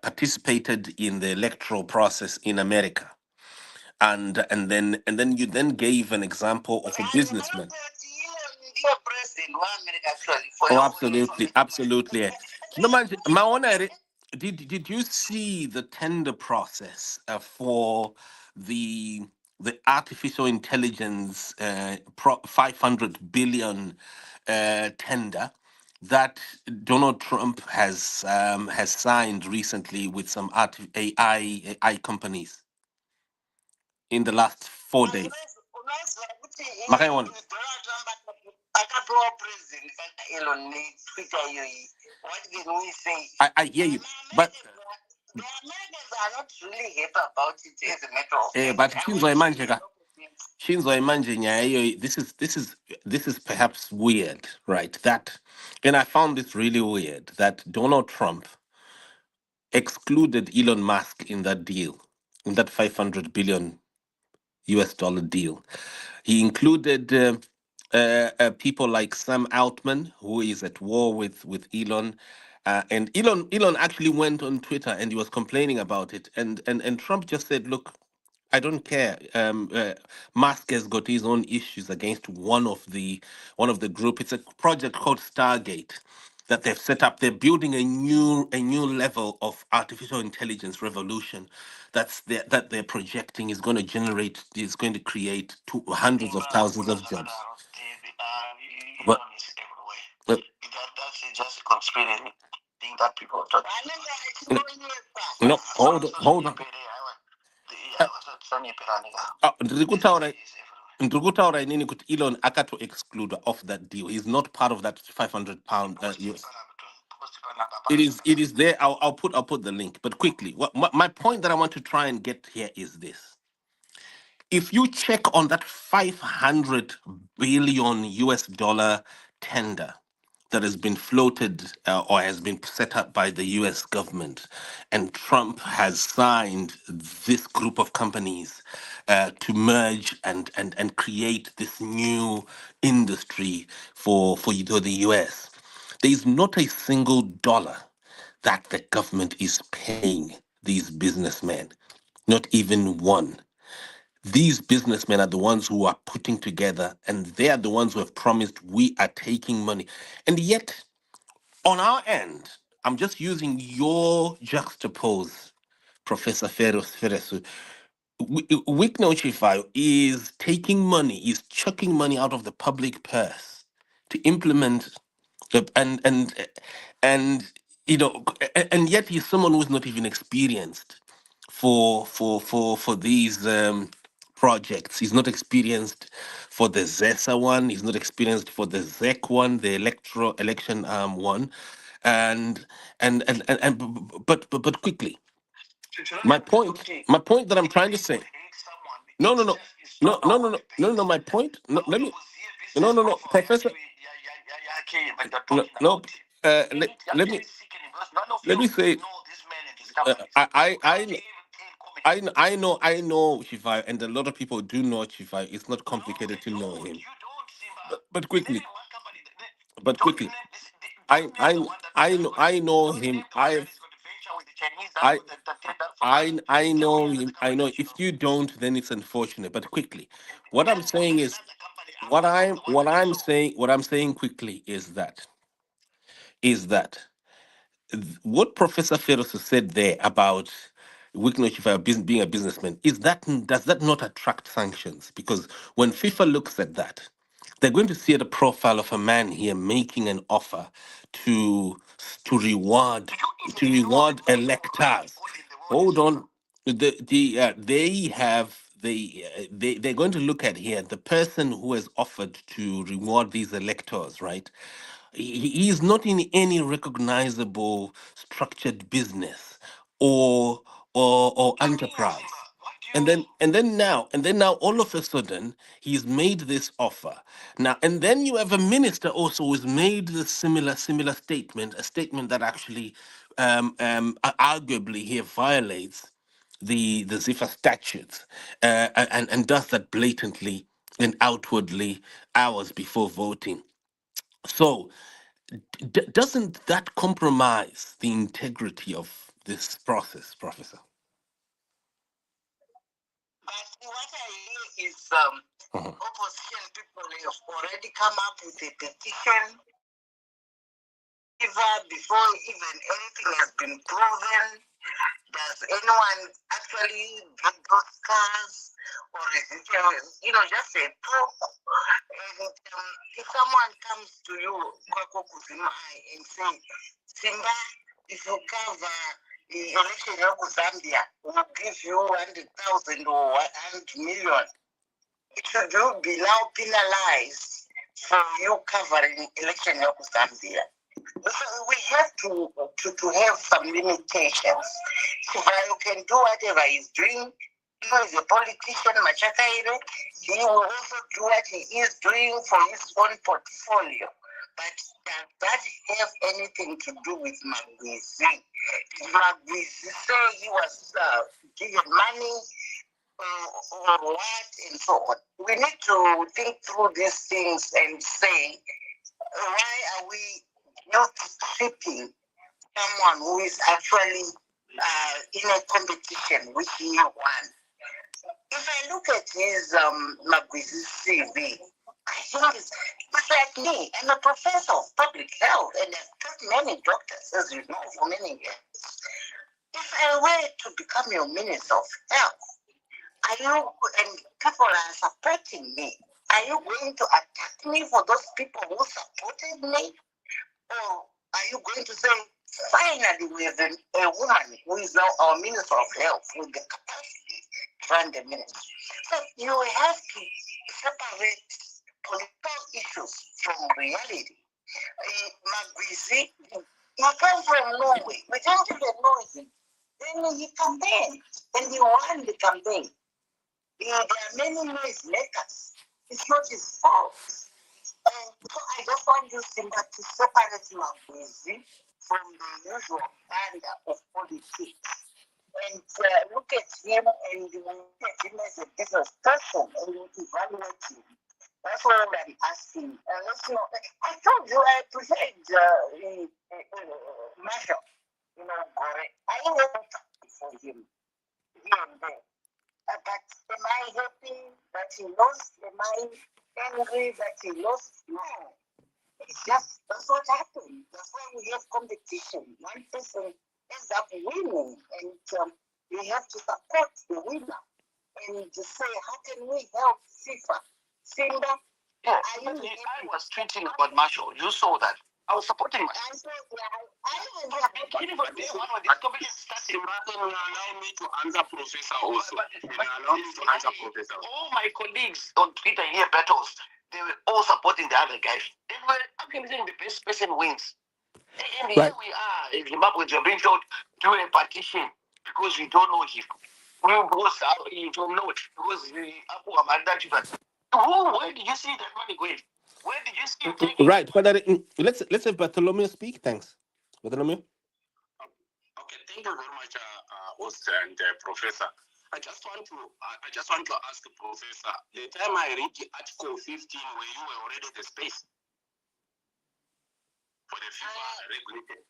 participated in the electoral process in America, and then you then gave an example of a businessman. Oh, absolutely. No man, Maona, did you see the tender process for the artificial intelligence 500 billion tender that Donald Trump has signed recently with some AI companies in the last 4 days? Makaiona. What can we say? I hear you, but the Americans are not really happy about it as a matter of fact. but Shinzo Imanje nyaya iyoyi, this is perhaps weird, right? And I found this really weird that Donald Trump excluded Elon Musk in that deal, in that 500 billion US dollar deal. He included people like Sam Altman, who is at war with Elon. And Elon actually went on Twitter and he was complaining about it. And Trump just said, look, I don't care. Musk has got his own issues against one of the group. It's a project called Stargate that they've set up. They're building a new level of artificial intelligence revolution that they're projecting is going to create hundreds of thousands of jobs. But That's just conspiracy thing that people talk. no, hold on. Ndikutaura inini kuti Elon akato exclude off that deal. He's not part of that 500 pound US. It is there. I'll put the link. But quickly, my point that I want to try and get here is this. If you check on that 500 billion US dollar tender that has been floated or has been set up by the US government. And Trump has signed this group of companies to merge and create this new industry for the US. There is not a single dollar that the government is paying these businessmen, not even one. These businessmen are the ones who are putting together, and they are the ones who have promised we are taking money. And yet, on our end, I'm just using your juxtapose, Professor Feresu. Wikno Chifayo is taking money, is chucking money out of the public purse to implement the, and and yet he's someone who's not even experienced for these projects. He's not experienced for the ZESA one. He's not experienced for the ZEC one, the election one, but quickly. My point that I'm trying to say. No, no, no, no, no, no, no, no, no. My point. No, let me. No, Professor. No. Let me say. I know Shivai, and a lot of people do know Shivai. It's not complicated to know him. But quickly. But quickly. I know him. I know him. I know. If you don't, then it's unfortunate. But quickly, what I'm saying is, what I'm saying quickly is that what Professor Ferris said there about Wicklow FIFA being a businessman, does that not attract sanctions? Because when FIFA looks at that, they're going to see the profile of a man here making an offer to to reward electors. Hold on, they're going to look at here the person who has offered to reward these electors, right? He is not in any recognizable structured business or or enterprise. And then now all of a sudden he's made this offer. Now and then you have a minister also who's made the similar statement, a statement that actually arguably here violates the Zifa statutes, and does that blatantly and outwardly hours before voting. So doesn't that compromise the integrity of this process, Professor? But what I hear is Mhm. opposition people have already come up with a petition even before even anything has been proven. Does anyone actually get those cars? Or is it, just a talk? And if someone comes to you, Kwako Kuzimai, and say, Simba, if you cover the election of Zambia, we'll give you 100,000 or 100 million. Should you be now penalized for you covering election of Zambia? So we have to have some limitations. Chivayo can do whatever he's doing. He is a politician, Machakaire. He will also do what he is doing for his own portfolio. But does that have anything to do with Magwizi? Did Magwizi say he was given money or what and so on? We need to think through these things and say, why are we not shipping someone who is actually in a competition which he won? If I look at his Magwizi's CV, I think it's like me. I'm a professor of public health and I've taught many doctors, as you know, for many years. If I were to become your minister of health, and people are supporting me, are you going to attack me for those people who supported me? Or are you going to say, finally, we have a woman who is now our Minister of Health with the capacity to run the ministry? So you have to separate political issues from reality. Magwizi, he came from Norway. We don't even know him. Then he campaigned, and he won the campaign. There are many noise makers. It's not his fault. So I just want you to separate Magwezi from the usual banda of politics and look at him and you look at him as a business person and you evaluate him. That's all I'm asking. Let's know. I told you I preferred Marshall, Gore. I never for him here and there. But am I happy that he lost? Am I angry that he lost? No. It's just, that's what happened. That's why we have competition. One person ends up winning, and we have to support the winner and to say, how can we help FIFA? Simba? Yeah, I was tweeting about Marshall. You saw that. I was supporting him. I said, I was beginning from day one when this competition started. Allow me to answer Professor also. Allow me to answer Professor. All my colleagues on Twitter here battles, they were all supporting the other guys. They were actually saying the best person wins. And here we are in Zimbabwe, you're being told do a petition because we don't know him. You don't know it because where did you see that money going? Where did you see it taking? Right, but let's have Bartholomew speak. Thanks, Bartholomew. Okay, thank you very much, host and Professor. I just want to ask the Professor. The time I read Article 15, where you were already the space for the FIFA regulated.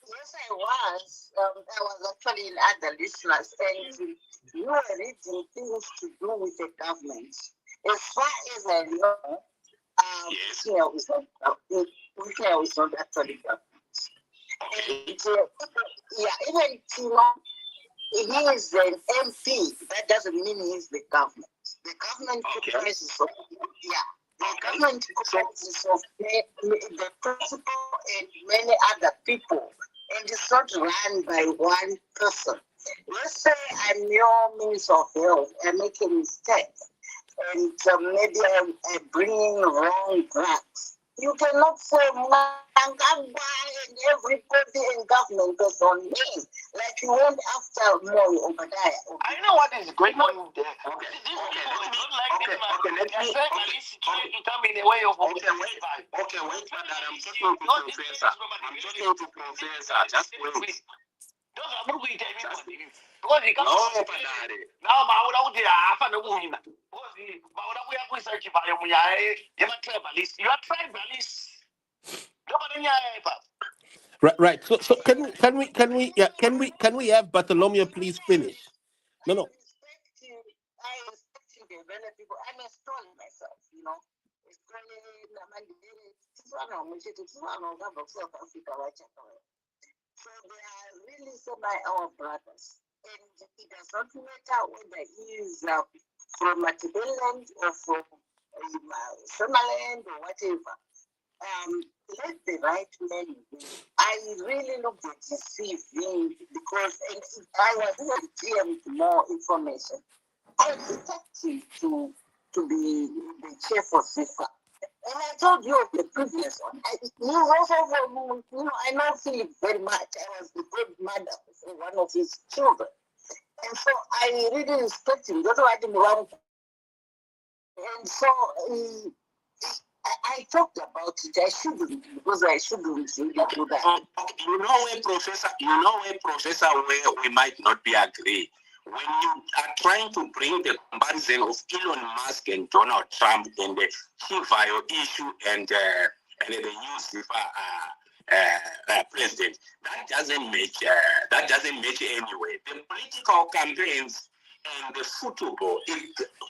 Yes, I was. I was actually in other listeners, and you were reading things to do with the government. As far as I know, yes. Israel is not actually government. Okay. And, even he is an MP. That doesn't mean he's the government. The government comprises of the government comprises of the principal and many other people, and it's not run by one person. Let's say I'm your Minister of Health, I make a mistake, and maybe I'm bringing wrong drugs. You cannot say Mangagwa and everybody in government goes on me, like you went after Moi Obadiah. I know what is going on there. Okay, Let me come in a way of wait, Father, I'm talking to Professor. Just wait. Those are moving because he comes No, Padre. now Maura would have a woman. Maura, we are research about you are tribalist. You are tribalist. Nobody Right. So can we have Bartholomew please finish? No. I respect you, the many people. I'm a story myself, So they are really our brothers. And it does not matter whether he is from Matabeleland or from Somaliland or whatever. Let the right man win. I really looked at his CV because I was going to more information. I expected him to be the chair for FIFA. And I told you the previous one. He was also, I know Philip very much. I was the godmother for one of his children. And so I really respect him. That's why I didn't want. And so I talked about it. I shouldn't, because I shouldn't really do that. You know where, Professor, where we might not be agree. When you are trying to bring the comparison of Elon Musk and Donald Trump and the Chivayo issue and the new Zifa president, that doesn't make anyway. The political campaigns and the football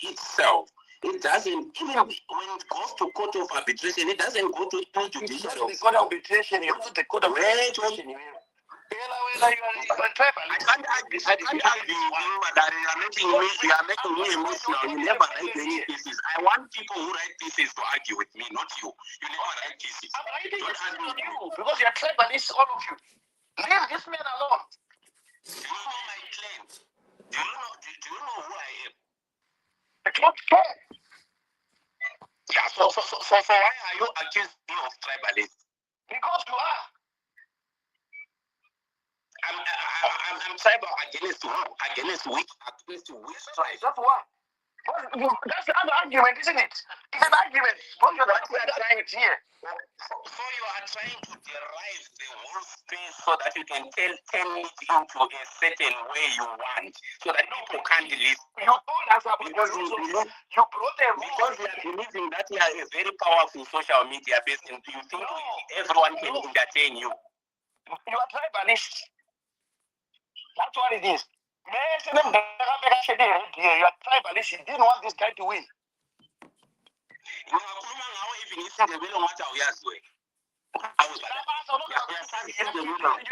itself, it doesn't, even when it goes to court of arbitration, it doesn't go to judicial. The court of arbitration, you know, the court of arbitration. I can't argue that you are making me emotional. You never write any pieces. I want people who write pieces to argue with me, not you. You never write pieces. I'm writing pieces on you because you're tribalists, all of you. Leave this man alone. Do you know my claims? Do you know who I am? I don't care. Yeah, so why are you accusing me of tribalism? Because you are. I'm tribal against who? Against which tribe? That's why. That's the other argument, isn't it? an argument. What you are trying here. So you are trying to derive the whole space so that you can turn it into a certain way you want, so that people can't listen. You told us about Because the rules you of- believe, you brought a rule. because you are believing that you are a very powerful social media person, you think everyone can entertain you. You are tribalist. That's what it is. You are tribalist. You didn't want this guy to win. You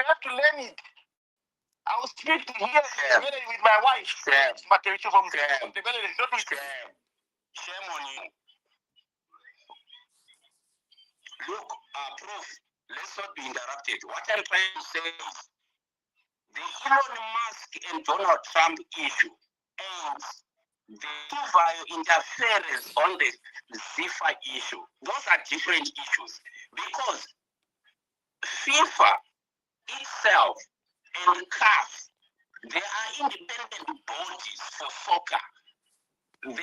have to learn it. I was speaking here with my wife. Shame on you. Look, Prof, let's not be interrupted. What I'm trying to say is the Elon Musk and Donald Trump issue and the Chivayo interference on the Zifa issue. Those are different issues because FIFA itself and CAF, they are independent bodies for soccer. They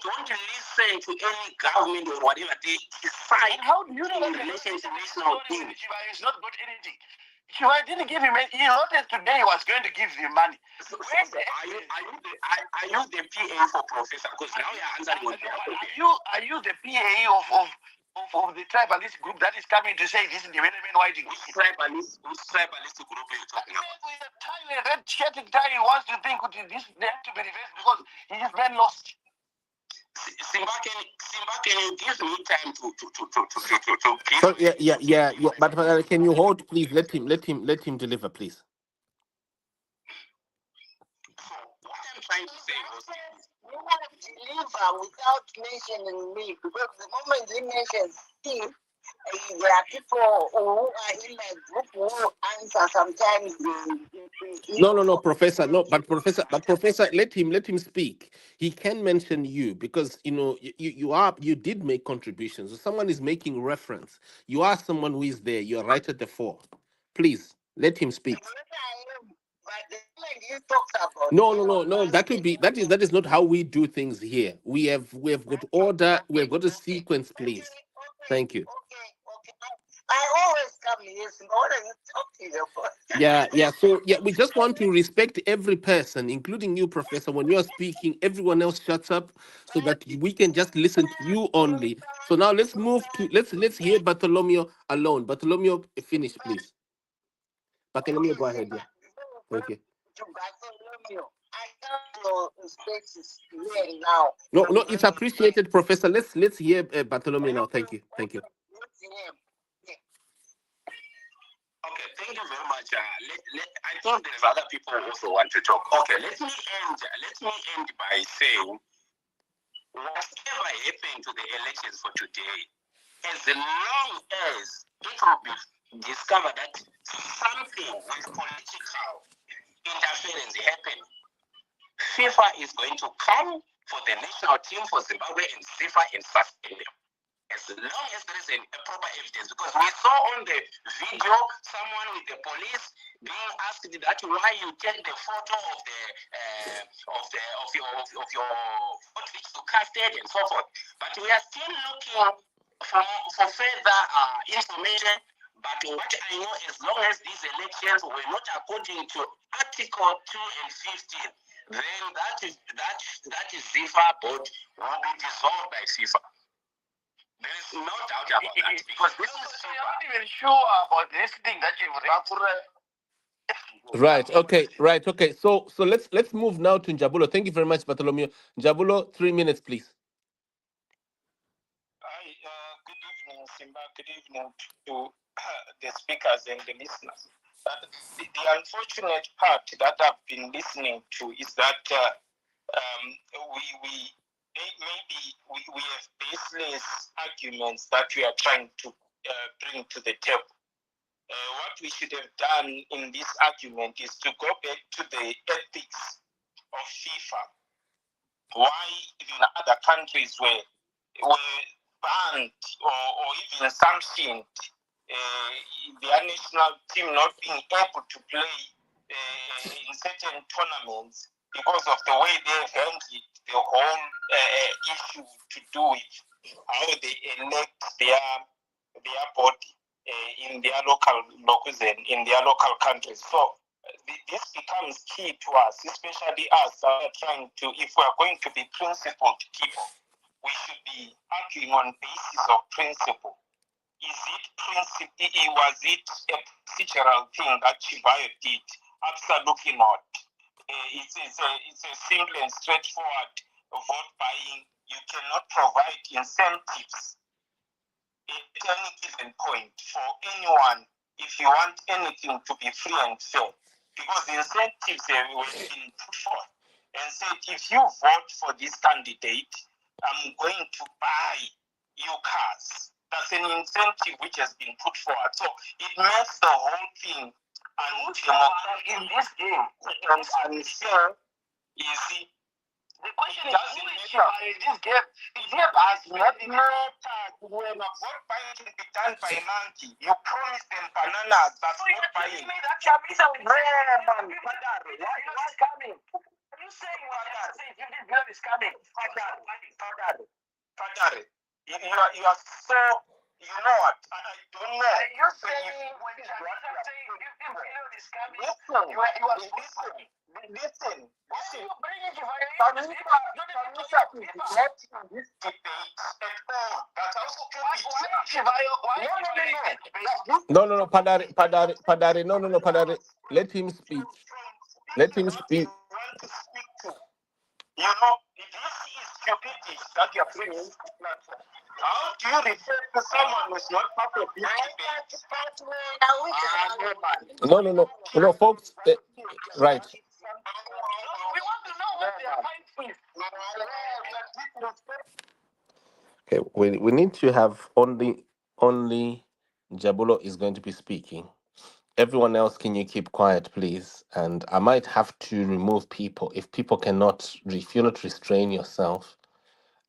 don't listen to any government or whatever. They decide. How do you know in relation to national team? Chivayo is not got anything. Chivayo didn't give him any. He noticed today he was going to give him money. Are you the PA for Professor? Because now you're answering. Are you the PA of the tribalist group that is coming to say this is the development writing? Which tribalist group are you talking about? With a tie, a red shirt and tie, he wants to think this they have to be reversed because he is then lost. Simba, can you give me time to give? So yeah. But can you hold, please? Let him deliver, please. So what I'm trying to say was, you won't deliver without mentioning me, because the moment he mentions him, there are people who are in my group who answer sometimes. No, Professor. No, but Professor, let him speak. He can mention you because you did make contributions. So someone is making reference. You are someone who is there. You are right at the fore. Please let him speak. But the moment you talk about No. That is not how we do things here. We have got order. We have got a sequence, please. Thank you. Okay. I always come here in order to talk to you about. Yeah. So we just want to respect every person, including you, Professor. When you're speaking, everyone else shuts up so that we can just listen to you only. So now let's move to let's hear Bartholomew alone. Bartholomew, finish, please. Bartholomew, go ahead. Yeah. Thank you. I have your spaces here now. No, it's appreciated, Professor. Let's hear Bartholomew now. Thank you. Okay, thank you very much. I think there's other people who also want to talk. Okay, let me end by saying whatever happened to the elections for today, as long as it will be discovered that something with political interference happened, FIFA is going to come for the national team for Zimbabwe and Zifa and suspend them. As long as there is a proper evidence, because we saw on the video someone with the police being asked that why you take the photo of your outfit to casted and so forth. But we are still looking for further information. But what I know, as long as these elections were not according to Article 2 and 15, then that is Zifa board will be dissolved by FIFA. There is no doubt about that, because this is I'm not even sure about this thing that you've Right. Okay. So let's move now to Njabulo. Thank you very much, Bartholomew. Njabulo, 3 minutes, please. Hi, good evening, Simba. Good evening to the speakers and the listeners. The unfortunate part that I've been listening to is that we have baseless arguments that we are trying to bring to the table. What we should have done in this argument is to go back to the ethics of FIFA. Why even other countries were banned or even sanctioned their national team not being able to play in certain tournaments because of the way they handled the whole issue to do with how they elect their body in their local locus and in their local countries. So this becomes key to us, especially us that are trying to, if we are going to be principled people, we should be arguing on basis of principle. Was it a procedural thing that Chivayo did? Absolutely not. It's a simple and straightforward vote buying. You cannot provide incentives at any given point for anyone if you want anything to be free and fair. Because the incentives have been put forth and said, if you vote for this candidate, I'm going to buy you cars. That's an incentive which has been put forward. So it makes the whole thing undemocratic in this game. And unfair, you see. The question is, who is in this game? It has no part when a vote buying can be done by a monkey. You promised them bananas, that's vote buying. You mean that Chamisa was what's coming? Are you saying what I'm saying? If this girl is coming, Padare. You are so, you know what? I don't know. Are you saying when Chamisa saying if this girl is coming, you are listening. Listen. You bring it to No, Padare, no, Padare. Let him speak. Let him speak. You know, this is stupidity that you're bringing. How do you refer to someone who's not part of this debate? No, folks. Right. We want to know what they are fighting for. Okay, we need to have only Jabulo is going to be speaking. Everyone else, can you keep quiet, please? And I might have to remove people if people cannot, if you not restrain yourself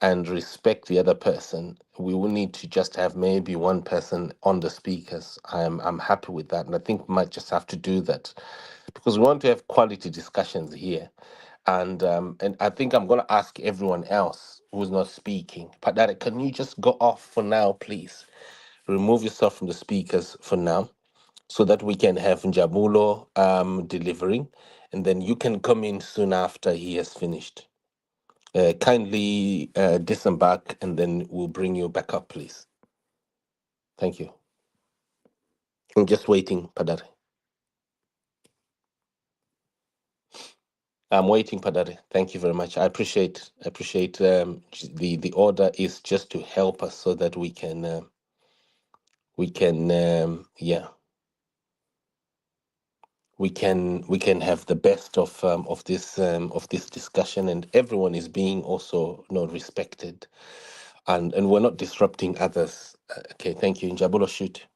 and respect the other person. We will need to just have maybe one person on the speakers. I'm happy with that, and I think we might just have to do that because we want to have quality discussions here. And I think I'm going to ask everyone else who's not speaking. Padare, can you just go off for now, please? Remove yourself from the speakers for now, so that we can have Njabulo delivering, and then you can come in soon after he has finished. Kindly disembark, and then we'll bring you back up, please. Thank you. I'm just waiting, Padare. I'm waiting, Padare. Thank you very much. I appreciate. The order is just to help us so that we can have the best of this discussion, and everyone is being also respected, and we're not disrupting others. Okay, thank you. Njabulo, shoot.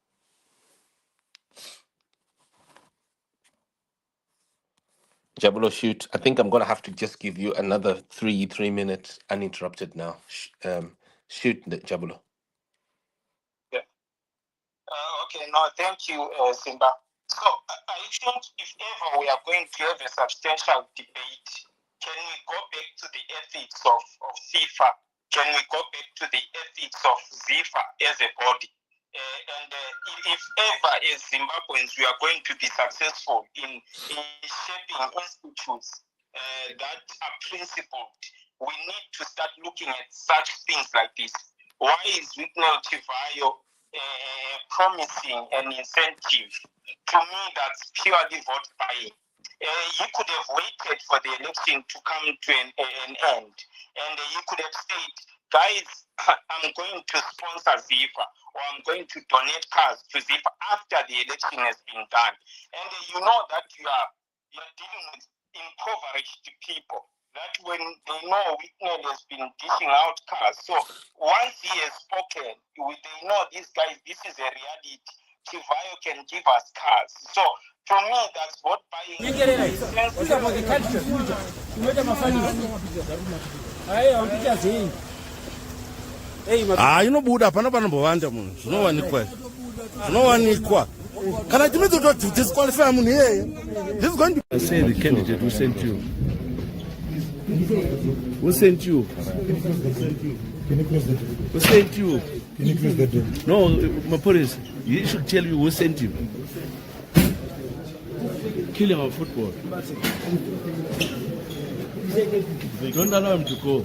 Jabulo, shoot. I think I'm gonna have to just give you another 3 minutes uninterrupted now. Shoot, Jabulo. Yeah. Okay, no, thank you, Simba. So I think if ever we are going to have a substantial debate, can we go back to the ethics of FIFA? Can we go back to the ethics of Zifa as a body? If ever as Zimbabweans we are going to be successful in shaping institutes that are principled, we need to start looking at such things like this. Why is Chivayo promising an incentive? To me, that's purely vote buying. He could have waited for the election to come to an end, and he could have said, guys, I'm going to sponsor Zifa, or I'm going to donate cars to Zifa after the election has been done. And you know that you're dealing with impoverished people, that when they know Whitney has been dishing out cars. So once he has spoken, they know these guys, this is a reality. Chivayo can give us cars. So for me, that's what buying. inobuda pana panombovanda munhu zvinowanikwa kana timidzoto disqualify munhu iyeye. This is going to say the candidate who sent you. Can you close the door? Who sent you? Can you close the door? No, Maporis, he should tell you who sent him. Killing of football. Don't allow him to go.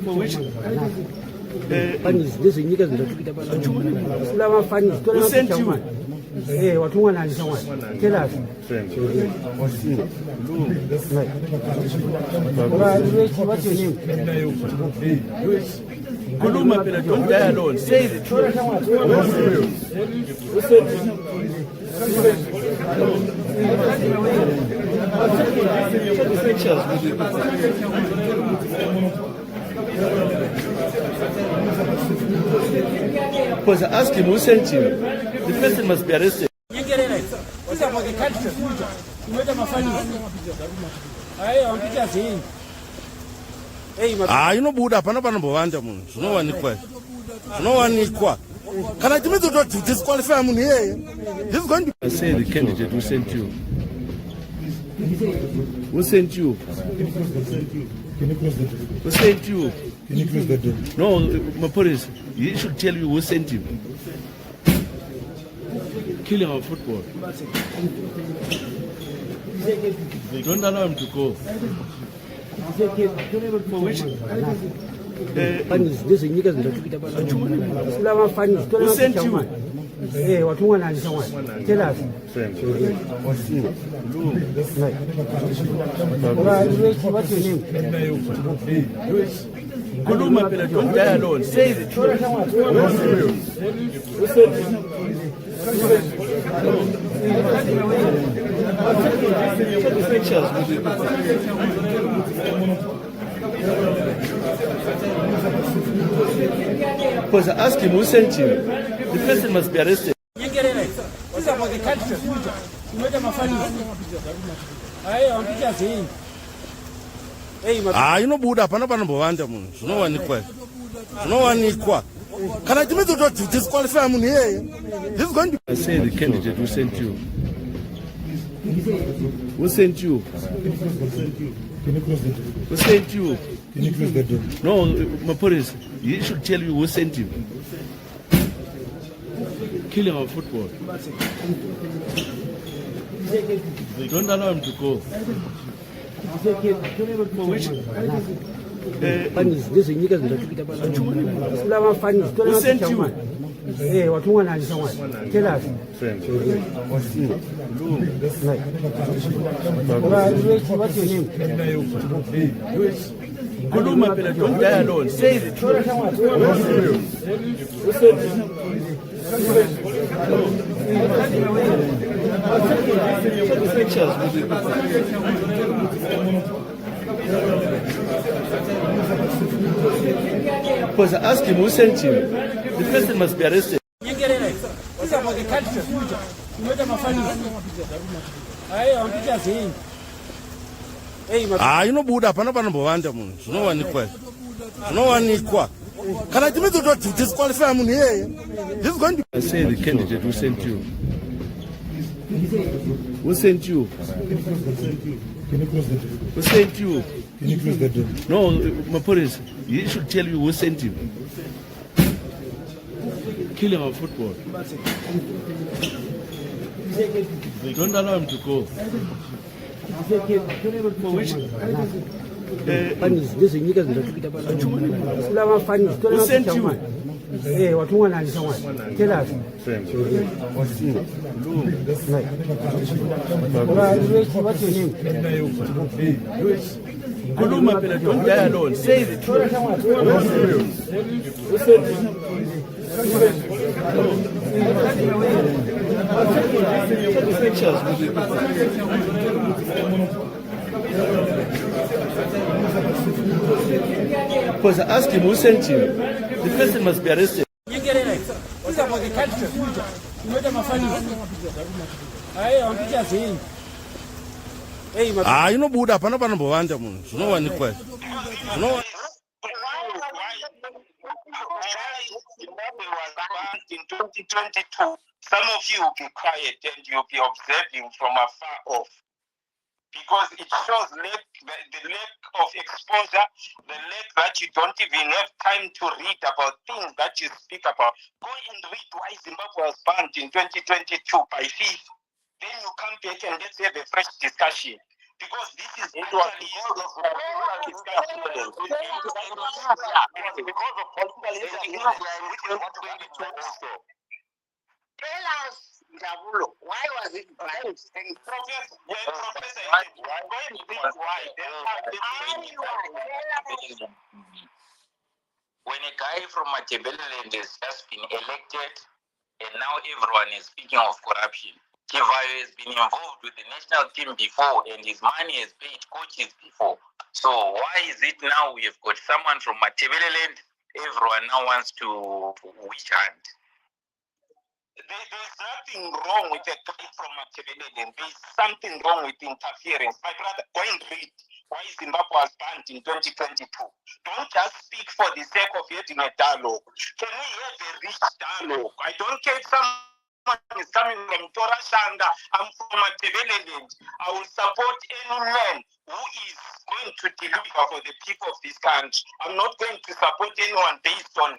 For which? Who sent you? Tell us. What's your name? Kuluma, don't die alone. Say the truth. Who sent you? Because I asked him who sent you. The person must be arrested. inobuda hapana panombovanda munhu zvinowanikwa zvinowanikwa kana timidzi kutoti disqualify munhu iyeye. This is going to I say the candidate who sent you. Who sent you? Can you close the door? Who sent you? Can you close the door? No, Maporis, he should tell you who sent him. Killing of football. Don't allow him to go. For which? Who sent you? Tell us. What's your name? Kuluma, don't die alone. Say the truth. Who sent you? Take the pictures with it. Because I asked him who sent you. The person must be arrested. inobuda hapana panombovanda munhu zvinowanikwa zvinowanikwa kana timidzi kutoti disqualify munhu iyeye. This is going to I say the candidate who sent you. Who sent you? Can you close the door? Who sent you? Can you close the door? No, Maporis, he should tell you who sent him. Killing of football. Don't allow him to go. For which? Who sent you? Tell us. What's your name? Kuluma, don't die alone. Say the truth. Who sent you? Take the pictures with it. Because I asked him who sent you. The person must be arrested. inobuda hapana panombovanda munhu zvinowanikwa zvinowanikwa kana timidzi kutoti disqualify munhu iyeye. This is going to I say the candidate who sent you. Who sent you? Can you close the door? Who sent you? Can you close the door? No, Maporis, he should tell you who sent him. Killing of football. Don't allow him to go. For which? Who sent you? Tell us. What's your name? Kuluma, don't die alone. Say the truth. Who sent you? Take the pictures with it. Because I asked him who sent you. The person must be arrested. inobuda hapana panombovanda munhu zvinowanikwa Zimbabwe was back in 2022. Some of you will be quiet and you'll be observing from afar off. because it shows the lack of exposure, the lack that you don't even have time to read about things that you speak about. Go and read why Zimbabwe was banned in 2022 by FIFA. Then you come back and let's have a fresh discussion. Because this is because of political interference which we want to also. Tell us, Jabulo, why was it banned? When a guy from Matabeleland has just been elected, and now everyone is speaking of corruption. Chivayo has been involved with the national team before, and his money has paid coaches before. So why is it now we have got someone from Matabeleland? Everyone now wants to witch hunt. There's nothing wrong with a guy from Matabeleland. There's something wrong with interference. My brother, go and read why Zimbabwe was banned in 2022. Don't just speak for the sake of having a dialogue. Can we have a rich dialogue? I don't care if someone is coming from Tora Shanga. I'm from Matabeleland. I will support any man who is going to deliver for the people of this country. I'm not going to support anyone based on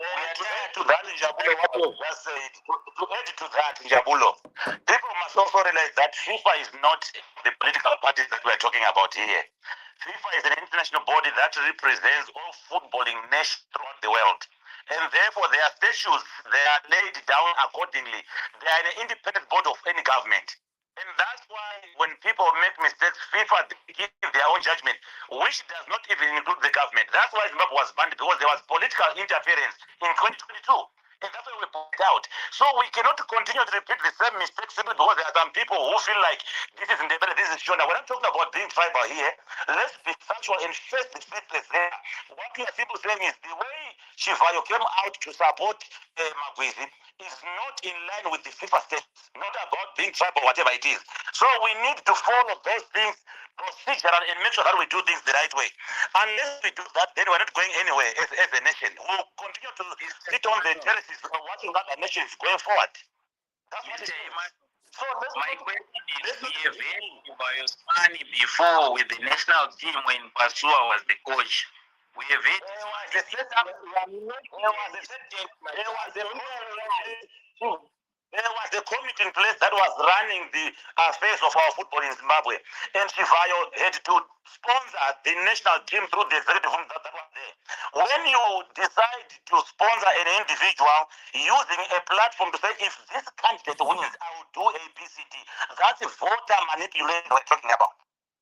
To that, Njabulo, what was just said, to add to that, Njabulo, people must also realize that FIFA is not the political parties that we're talking about here. FIFA is an international body that represents all footballing nations throughout the world. And therefore, their statutes, they are laid down accordingly. They are an independent board of any government. And that's why when people make mistakes, FIFA give their own judgment, which does not even include the government. That's why Zimbabwe was banned, because there was political interference in 2022. And that's why we point out. So we cannot continue to repeat the same mistakes simply because there are some people who feel like this is Ndebele, this is Shona. We're not talking about being tribal here. Let's be factual and face the faceless there. What we are simply saying is the way Chivayo came out to support Magwizi is not in line with the FIFA statutes, not about being tribal, whatever it is. So we need to follow those things procedural and make sure that we do things the right way. Unless we do that, then we're not going anywhere as a nation. We'll continue to sit on the terraces watching that the nation is going forward. That's what it is. So my question is, we have had Chivayo's money before with the national team when Pasua was the coach. We have had there was a committee in place that was running the affairs of our football in Zimbabwe, and Chivayo had to sponsor the national team through the executive room that was there. When you decide to sponsor an individual using a platform to say, if this candidate wins, I will do A, B, C, D, that's a voter manipulation we're talking about.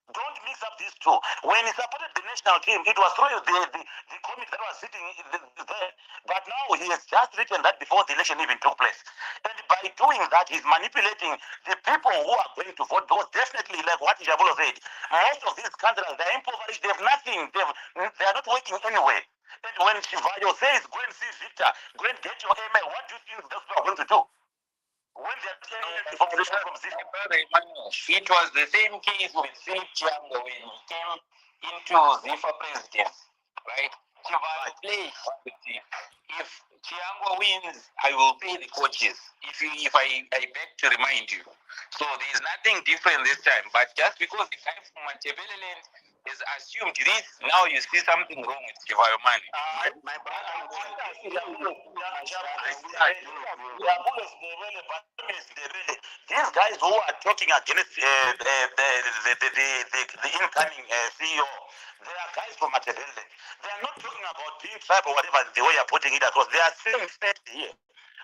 Don't mix up these two. When he supported the national team, it was through the committee that was sitting there. But now he has just written that before the election even took place. And by doing that, he's manipulating the people who are going to vote. Because definitely, like what Jabulo said, most of these countries, they're impoverished, they have nothing, they are not working anywhere. And when Chivayo says, go and see Victor, go and get your email, what do you think those people are going to do? When it was the same case with Philip Chiambo when he came into Zifa presidency, right? Chivayo pledged if Chiambo wins, I will pay the coaches. If I beg to remind you. So there is nothing different this time. But just because the guy from Matabeleland is assumed this, now you see something wrong with Chivayo money. My brother, these guys who are talking against the incoming CEO, they are guys from Matabeleland. They are not talking about being tribe or whatever the way you're putting it across. They are saying facts here,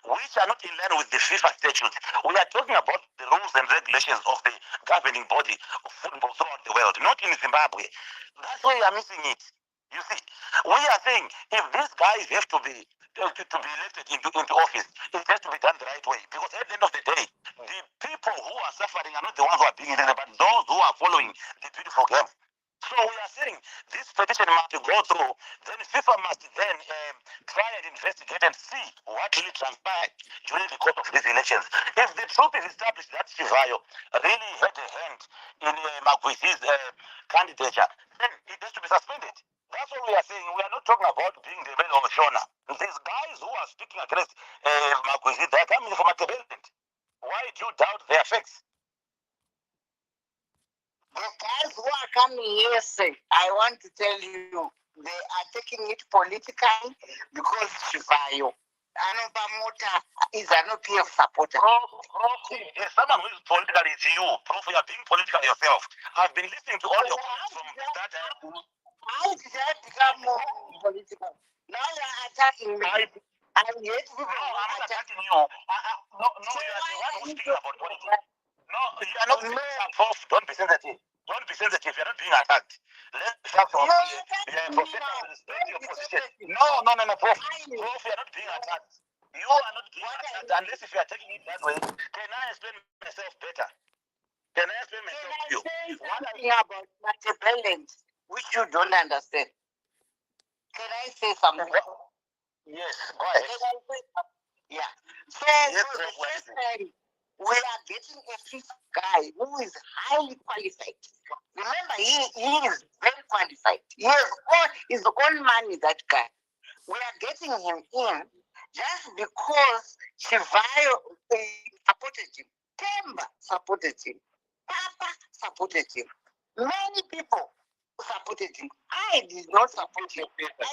which are not in line with the FIFA statutes. We are talking about the rules and regulations of the governing body of football throughout the world, not in Zimbabwe. That's why we are missing it. You see, we are saying if these guys have to be elected into office, it has to be done the right way. Because at the end of the day, the people who are suffering are not the ones who are being elected, but those who are following the beautiful game. So we are saying this petition must go through, then FIFA must then try and investigate and see what really transpired during the course of these elections. If the truth is established that Chivayo really had a hand in Magwizi's candidature, then it has to be suspended. That's what we are saying. We are not talking about being the rebel of Shona. These guys who are speaking against Magwizi, they are coming from Matabeleland. Why do you doubt their facts? The guys who are coming here say, I want to tell you, they are taking it politically because Chivayo. Anobamota is an OPF supporter. Prof, someone who is political is you. Prof, you are being political yourself. I've been listening to all your comments from that time. How did I become more political? Now you are attacking me. I'm yet to No, I'm not attacking you. No, you are the one who's speaking about politics. No, you are not speaking. Prof, don't be sensitive. Don't be sensitive. You're not being attacked. Let's have some professional respect your position. No, Prof. Prof, you're not being attacked. You are not being attacked unless if you are taking it that way. Can I explain myself better? Can I explain myself to you? Something about multi-brilliant, which you don't understand. Can I say something? Yes, go ahead. Yeah. So for the first time, we are getting a fifth guy who is highly qualified. Remember, he is very qualified. He has all his own money, that guy. We are getting him in just because Chivayo supported him. Temba supported him. Papa supported him. Many people supported him. I did not support him.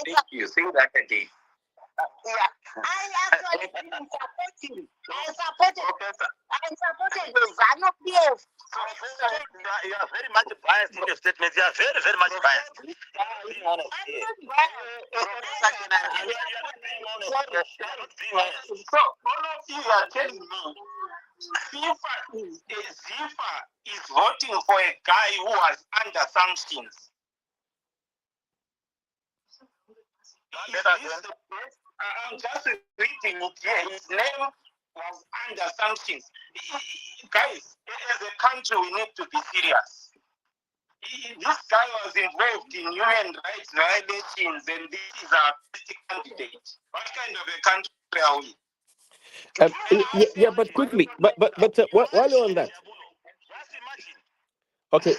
Thank you. Say that again. I actually didn't support him. I supported the ZANU-PF. You are very much biased in your statements. You are very, very much biased. Being honest. So all of you are telling me Zifa is voting for a guy who was under sanctions. I'm just reading it here. His name was under sanctions. Guys, as a country, we need to be serious. This guy was involved in human rights violations, and this is our candidate. What kind of a country are we? But quickly, but while you're on that, okay,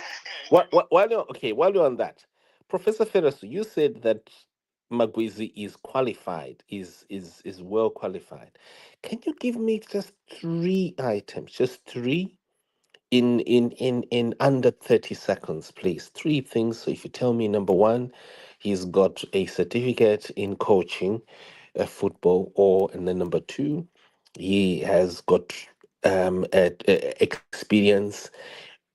while you're on that, Professor Ferris, you said that Magwizi is qualified, is well qualified. Can you give me just 3 items, just 3, in under 30 seconds, please? 3 things. So if you tell me, number 1, he's got a certificate in coaching football, and then number 2, he has got experience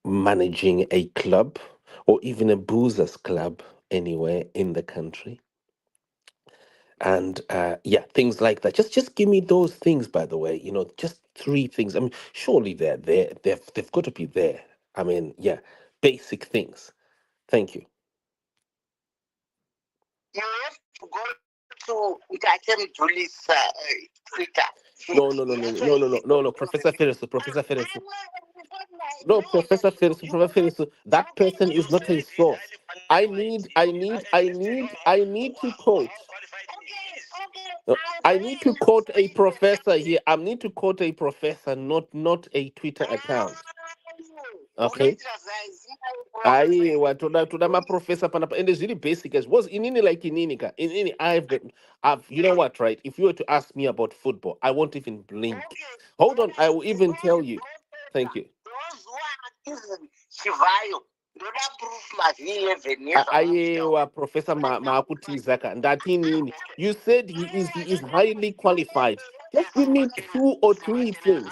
managing a club or even a boozers club anywhere in the country, and things like that. Just give me those things, by the way, just 3 things. I mean, surely they've got to be there. I mean, basic things. Thank you. You have to go to Itatem Julie's Twitter. No, Professor Ferris. No, Professor Ferris, that person is not a source. I need to quote. I need to quote a professor here. I need to quote a professor, not a Twitter account. Okay. Aye, what to my professor and it's really basic as was inini like inini I've you know what, right? If you were to ask me about football, I won't even blink. Hold on, I will even tell you. Thank you. Those who are accusing Chivayo, Professor Makuti Zaka, you said he is highly qualified. Just give me 2 or 3 things.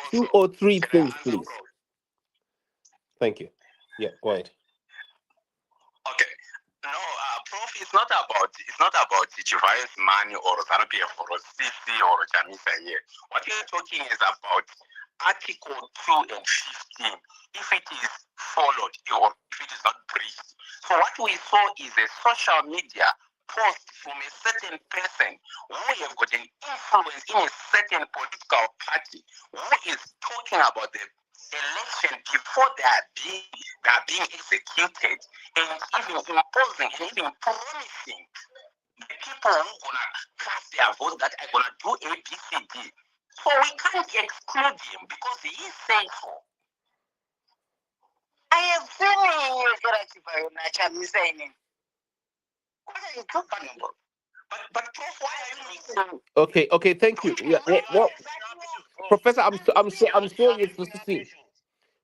2 or 3 things, please. Thank you. Yeah, go ahead. Okay. No, Prof, it's not about Chivayo's money or ZANU-PF or CC or Chamisa here. What we are talking is about Article 2 and 15, if it is followed or if it is not breached. So what we saw is a social media post from a certain person who have got an influence in a certain political party who is talking about the election before they are being executed, and even imposing and even promising the people who are gonna cast their vote that are gonna do A, B, C, D. So we can't exclude him because he is saying so. I have seen Chivayo saying, what are you talking about? But Prof, why are you Okay, thank you. Yeah, Professor, I'm sure you've also seen.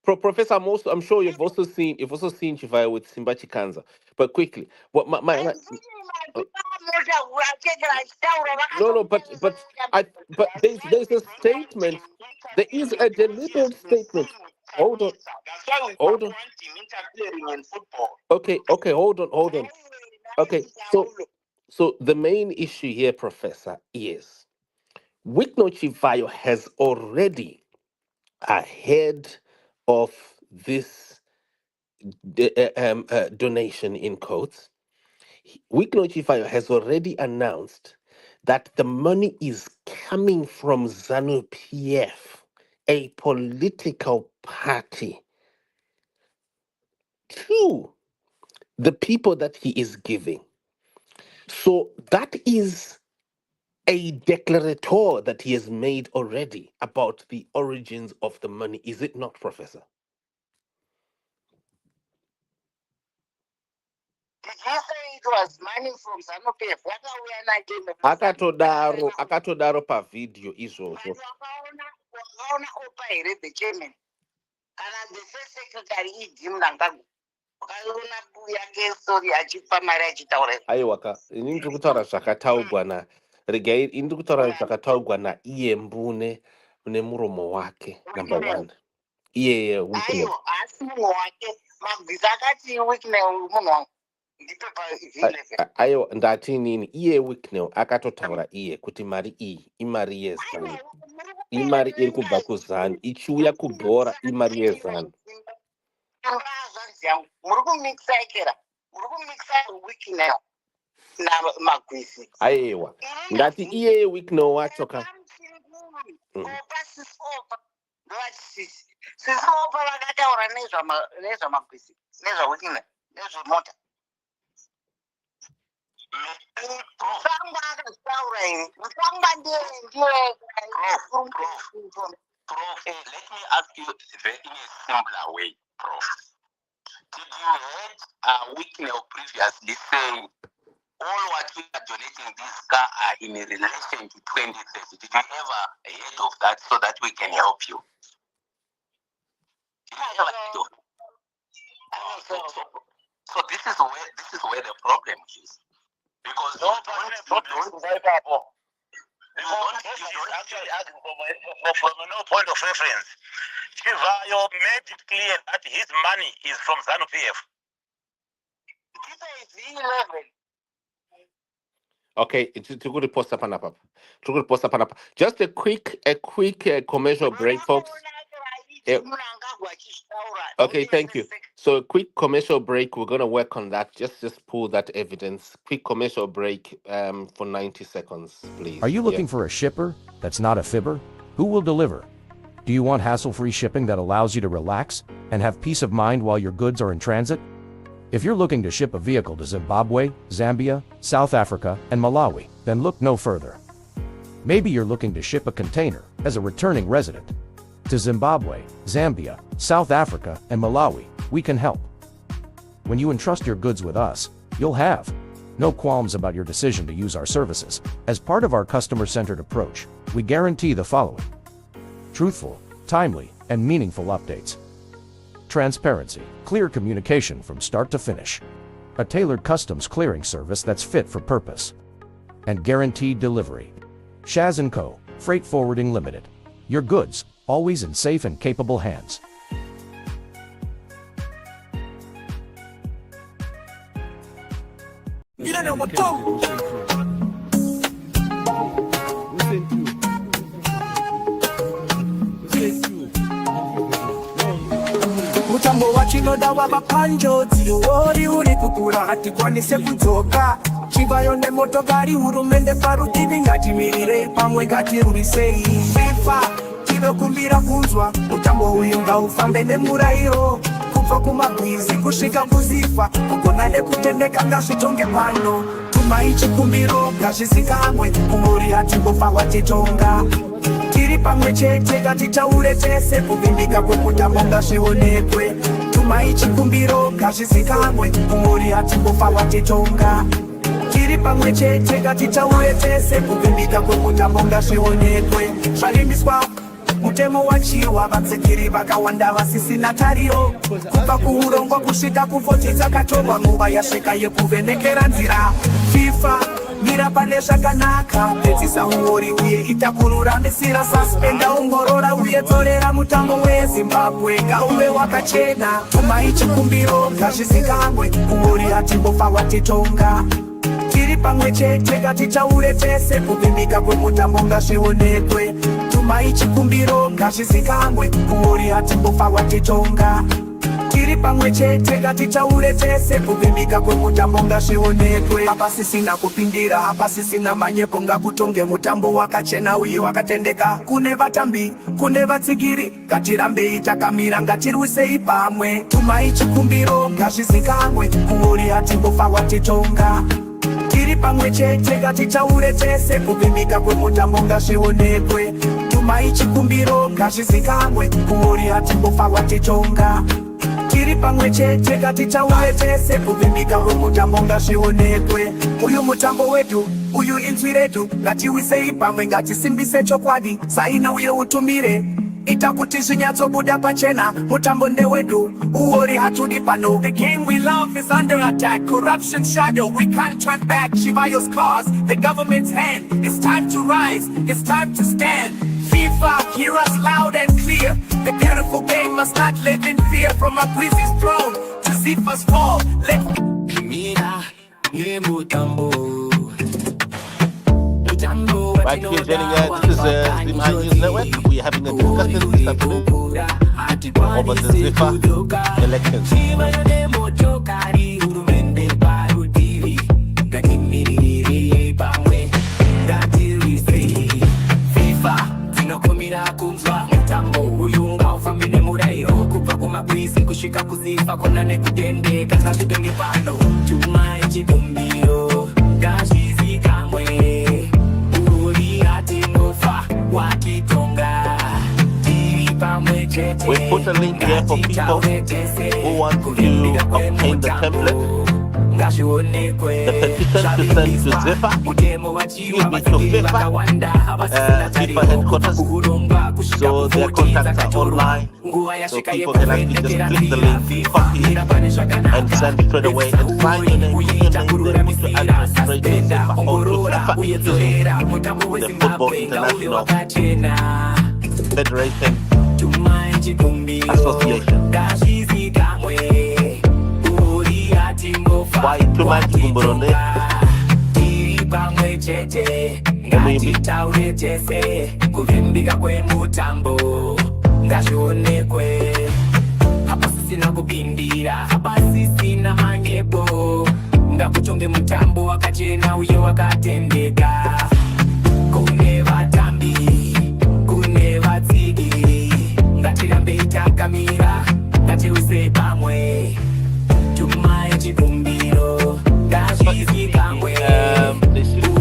Professor, I'm sure you've also seen Chivayo with Simba Chikanza. But quickly, what my no, but there's a statement. There is a deliberate statement. Hold on. That's why we Hold don't on. want him interfering in football. Okay, hold on. Okay, so the main issue here, Professor, is Wickno Chivayo has already, ahead of this donation in quotes, Wickno Chivayo has already announced that the money is coming from ZANU-PF, a political party, to the people that he is giving. So that is a declarator that he has made already about the origins of the money, is it not, Professor? Did you say it was money from ZANU-PF? What are we again? Akatodaro pa video izvozvo. Wakaona opa here the chairman. Kana the first secretary Jim Nangagu. Wakaona buya story achipa mari achitaura. Aiwaka, ini ndiri kutaura zvakataurwa na regai, ini ndiri kutaura zvakataurwa iye mbune nemuromo wake number 1. Iye Wickno. Aiwa, asi munhu wake Magwizi akati Wickno munhu wangu. Aiwa, ndati inini iye Wickno akatotaura iye kuti mari iyi imari yezanu. Imari iri kubva kuzanu ichiuya kubhora imari yezanu. Muri kumixa ekera. Muri kumixa Wickno na Magwizi. Aiwa, ndati iye Wickno wacho ka. Sisopa vakataura nezvamagwizi nezvaWickno nezvemota. Musangwa akazitaura ini. Musangwa ndiye Prof, let me ask you in a simpler way, Prof. Did you heard Wickno previously saying all what we are donating this car are in relation to 2030? Did you ever heard of that so that we can help you? Did you ever heard of it? So this is where the problem is. Because you don't from no point of reference. Chivayo made it clear that his money is from ZANU-PF. Okay, tukuri posta panapa. Just a quick commercial break, folks. Okay, thank you. So a quick commercial break. We're going to work on that. Just pull that evidence. Quick commercial break for 90 seconds, please. Are you looking for a shipper that's not a fibber? Who will deliver? Do you want hassle-free shipping that allows you to relax and have peace of mind while your goods are in transit? If you're looking to ship a vehicle to Zimbabwe, Zambia, South Africa, and Malawi, then look no further. Maybe you're looking to ship a container as a returning resident. To Zimbabwe, Zambia, South Africa, and Malawi, we can help. When you entrust your goods with us, you'll have no qualms about your decision to use our services. As part of our customer-centered approach, we guarantee the following: truthful, timely, and meaningful updates. Transparency, clear communication from start to finish. A tailored customs clearing service that's fit for purpose. And guaranteed delivery. Shaz & Co., Freight Forwarding Limited. Your goods, always in safe and capable hands. Mutambo wachinoda wavapanjodzi uri kukura hatikwanise kudzoka. Chivayo nemotokari hurumende parutivi ngatimirire pamwe ngatirwisei. Fifa tinokumbira kunzwa mutambo uyu ngaufambe nemurayiro kubva kumagwizi kusvika kuzifa kugona nekutendeka ngazvitonge pano. Tumai chikumbiro ngazvizikamwe kumuri hatingofangwa titonga. Tiri pamwe chete ngatitaure tese kuvimbika kwekutambo ngazvionekwe. Tumai chikumbiro ngazvizikamwe kumuri hatingofangwa titonga. Tiri pamwe chete ngatitaure tese kuvimbika kwekutambo ngazvionekwe. Zvarimbiswa mutemo wachiwa vatsikiri vakawanda vasisina tariro kubva kuurongwa kusvika kuvhoti dzakatorwa nguva yasvika yekuvhenekera nzira. FIFA mira pane zvakanaka, pedzisa uori uye ita kururamisira, suspenda ongorora uye dzorera mutambo weZimbabwe ngauve wakachena. Tumai chikumbiro ngazvizikanwe, uori hatimbofa watitonga, tiri pamwe chete ngatitaure tese, kuvimbika kwemutambo ngazvionekwe. Tumai chikumbiro ngazvizikanwe, uori hatimbofa watitonga, tiri pamwe chete ngatitaure tese, kuvimbika kwemutambo ngazvionekwe. Hapasisina kupindira, hapasisina manyepo, ngakutonge mutambo wakachena uye wakatendeka. Kune vatambi, kune vatsigiri, ngatirambei takamira, ngatirwisei pamwe. Tumai chikumbiro ngazvizikanwe, uori hatimbofa watitonga, tiri pamwe chete ngatitaure tese, kuvimbika kwemutambo ngazvionekwe. Tumai chikumbiro ngazvizikanwe, uori hatimbofa watitonga, tiri pamwe chete ngatitaure tese, kuvimbika kwemutambo ngazvionekwe. Uyu mutambo wedu, uyu inzwi redu, ngatiwisei pamwe, ngatisimbise chokwadi, saina uye utumire, ita kuti zvinyatsobuda pachena. Mutambo ndewedu, uori hatudi pano. The game we love is under attack, corruption shadow, we can't turn back. Chivayo's cause, the government's hand, it's time to rise, it's time to stand. FIFA, hear us loud and clear, the beautiful game must not live in fear. From Magwizi's throne to Zifa's fall, Right here, Jenny, this is the News Network. We're having a discussion this afternoon over the Zifa elections. kushika kuzifa kona nekutendeka ngazvidonge pano. Tumai chikumbiro ngazvizikamwe, uori hatimbofa watitonga, tiri pamwe chete. We put a link here for people who want to obtain the template. The petition to send to Zifa, excuse me, to FIFA, FIFA headquarters, so their contacts are online, so people can actually just click the link, copy it, and send it straight away, and sign your name, put your name there, put your address straight to Zifa, or to FIFA, the Football International Federation Association. Why too much Gumburone? Ngatitaure tese, kuvimbika kwemutambo ngazvionekwe. Hapasisina kupindira, hapasisina manyepo, ngakutonge mutambo wakachena uye wakatendeka. Kune vatambi, kune vatsigiri, ngatirambei takamira, ngatiwise pamwe. Tumai chikumbiro ngazvizikamwe,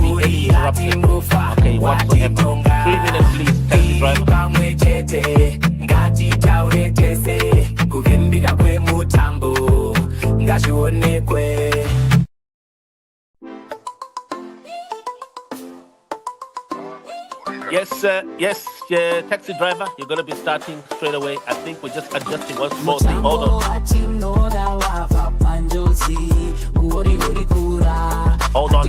uori hatimbofa watitonga, 3 minutes please, taxi driver. pamwe chete ngatitaure tese, kuvimbika kwemutambo ngazvionekwe. Yes, taxi driver, you're going to be starting straight away. I think we're just adjusting one small thing. Hold on. Hold on.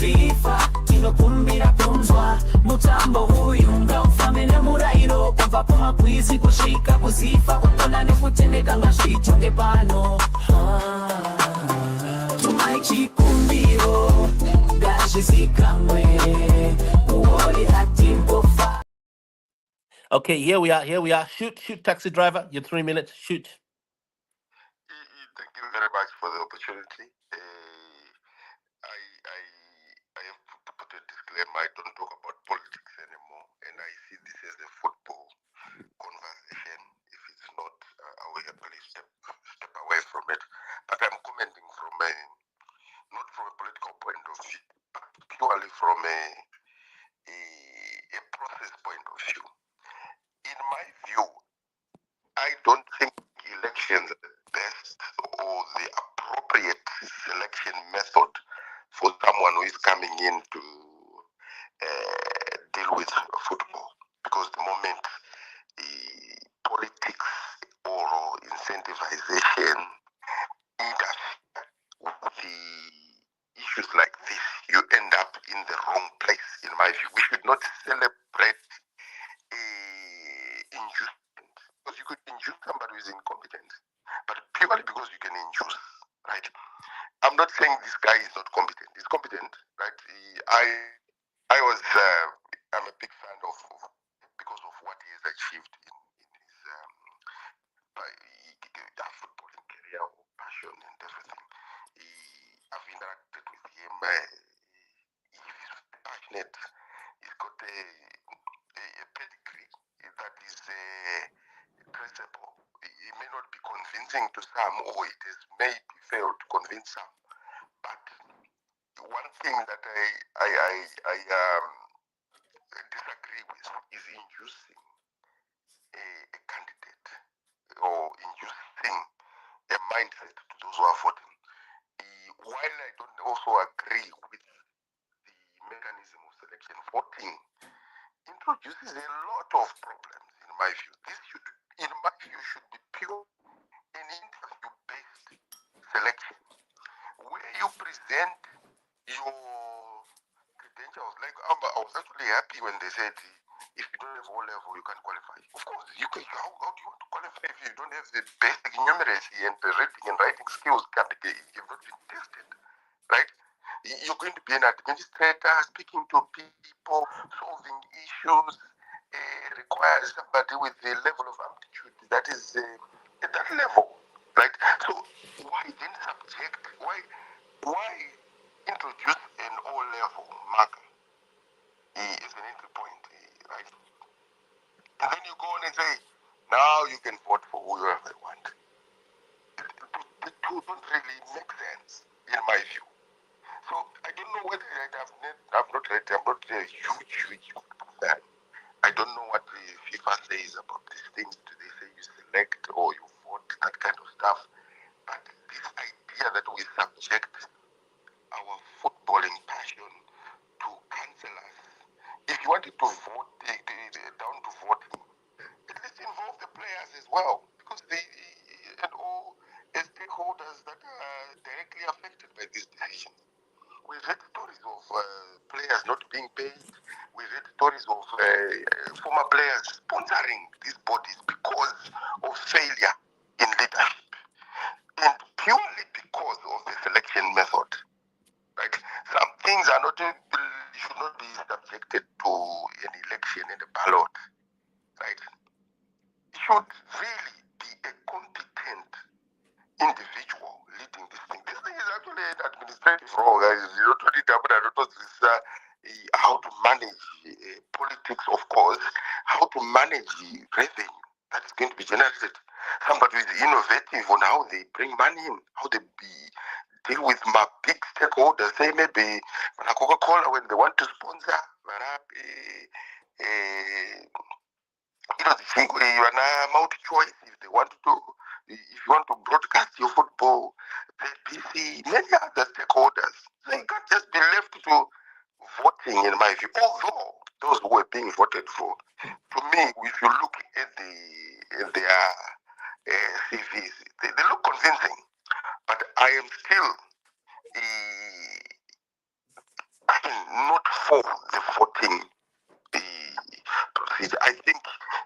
FIFA tinokumbira kunzwa mutambo huyu ngaufamene murayiro kubva kumagwizi kusvika kuzifa kukona nekutendeka ngazvitonge pano. Tumai chikumbiro ngazvizikamwe, uori hatimbofa. Okay, here we are. Shoot, taxi driver. Your 3 minutes. Shoot. Thank you very much for the opportunity. I have to put a disclaimer. I don't talk about politics anymore, and I see this as a football conversation. If it's not, I will happily step away from it. But I'm commenting from not from a political point of view, but purely from a process point of view. In my view, I don't think elections are the best or the appropriate deal with football, because the moment politics or incentivization interfere with the issues like this, you end up in the wrong place, in my view. We should not celebrate inducement, because you could induce somebody who is incompetent, but purely because you can induce, right? I'm not saying this guy is not competent. He's competent, right? I'm a big fan of because of what he has achieved in his footballing career, or passion and everything. I've interacted with him. He's passionate. He's got a pedigree that is traceable. It may not be convincing to some, or it has maybe failed to convince some. But one thing that I disagree with is inducing a candidate, or inducing a mindset to those who are voting. While I don't also agree with the mechanism of selection, voting introduces a lot of problems, in my view. This should, in my view, should be pure an interview-based selection, where you present your credentials. Like, I was actually happy when they said, if you don't have O level, you can't qualify. Of course, you can. How do you want to qualify if you don't have the basic numeracy and the reading and writing skills? You've not been tested, right? You're going to be an administrator, speaking to people, solving issues. Requires somebody with the level of aptitude that is at that level, right? So why then subject? Why introduce an O level marker as an entry point, right? And then you go on and say, now you can vote for whoever you want. The two don't really make sense, in my view. So I don't know whether I'm not a huge fan. I don't know what the FIFA says about these things. Do they say you select or you vote, that kind of stuff? But this idea that we subject our footballing passion to cancel us. If you wanted to vote down to voting, at least involve the players as well, because they and all as stakeholders that are directly affected by these decisions. We've heard stories of players not being paid. We've heard stories of former players sponsoring these bodies because of failure in leadership, and purely because of the selection method. Right? Some things are not should not be subjected to an election and a ballot. Right? It should really be a competent individual leading this thing. This thing is actually an administrative role, guys. You don't really how to manage politics, of course, how to manage revenue that is going to be generated. Somebody who is innovative on how they bring money in, how they deal with my big stakeholders. Say maybe Coca-Cola, when they want to sponsor, the multi-choice, if they want to, if you want to broadcast your football, the PC, many other stakeholders. So you can't just be left to voting, in my view. Although those who were being voted for, to me, if you look at their CVs, they look convincing. But I am still not for the voting procedure. I think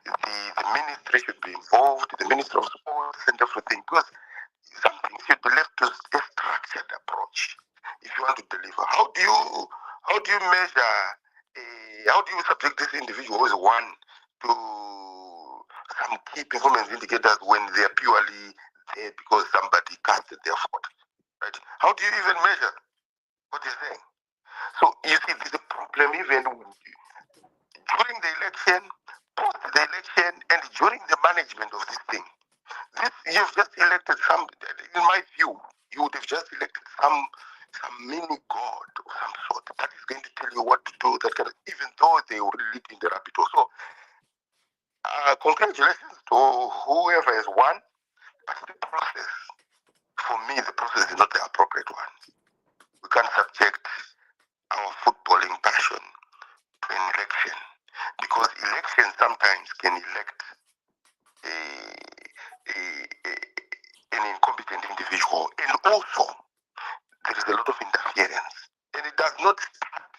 the ministry should be involved, the Minister of Sports and everything, because something should be left to a structured approach. If you want to deliver, how do you measure? How do you subject this individual who is one to some key performance indicators when they are purely there because somebody casted their vote? Right? How do you even measure what they're saying? So you see, there's a problem even during the election, post the election, and during the management of this thing. You've just elected some, in my view, you would have just elected some mini god of some sort that is going to tell you what to do, that kind of, even though they will lead in the rabbit hole. So, congratulations to whoever has won, but the process, for me, the process is not the appropriate one. We can't subject our footballing passion to an election because elections sometimes can elect an incompetent individual, and also there is a lot of interference, and it does not start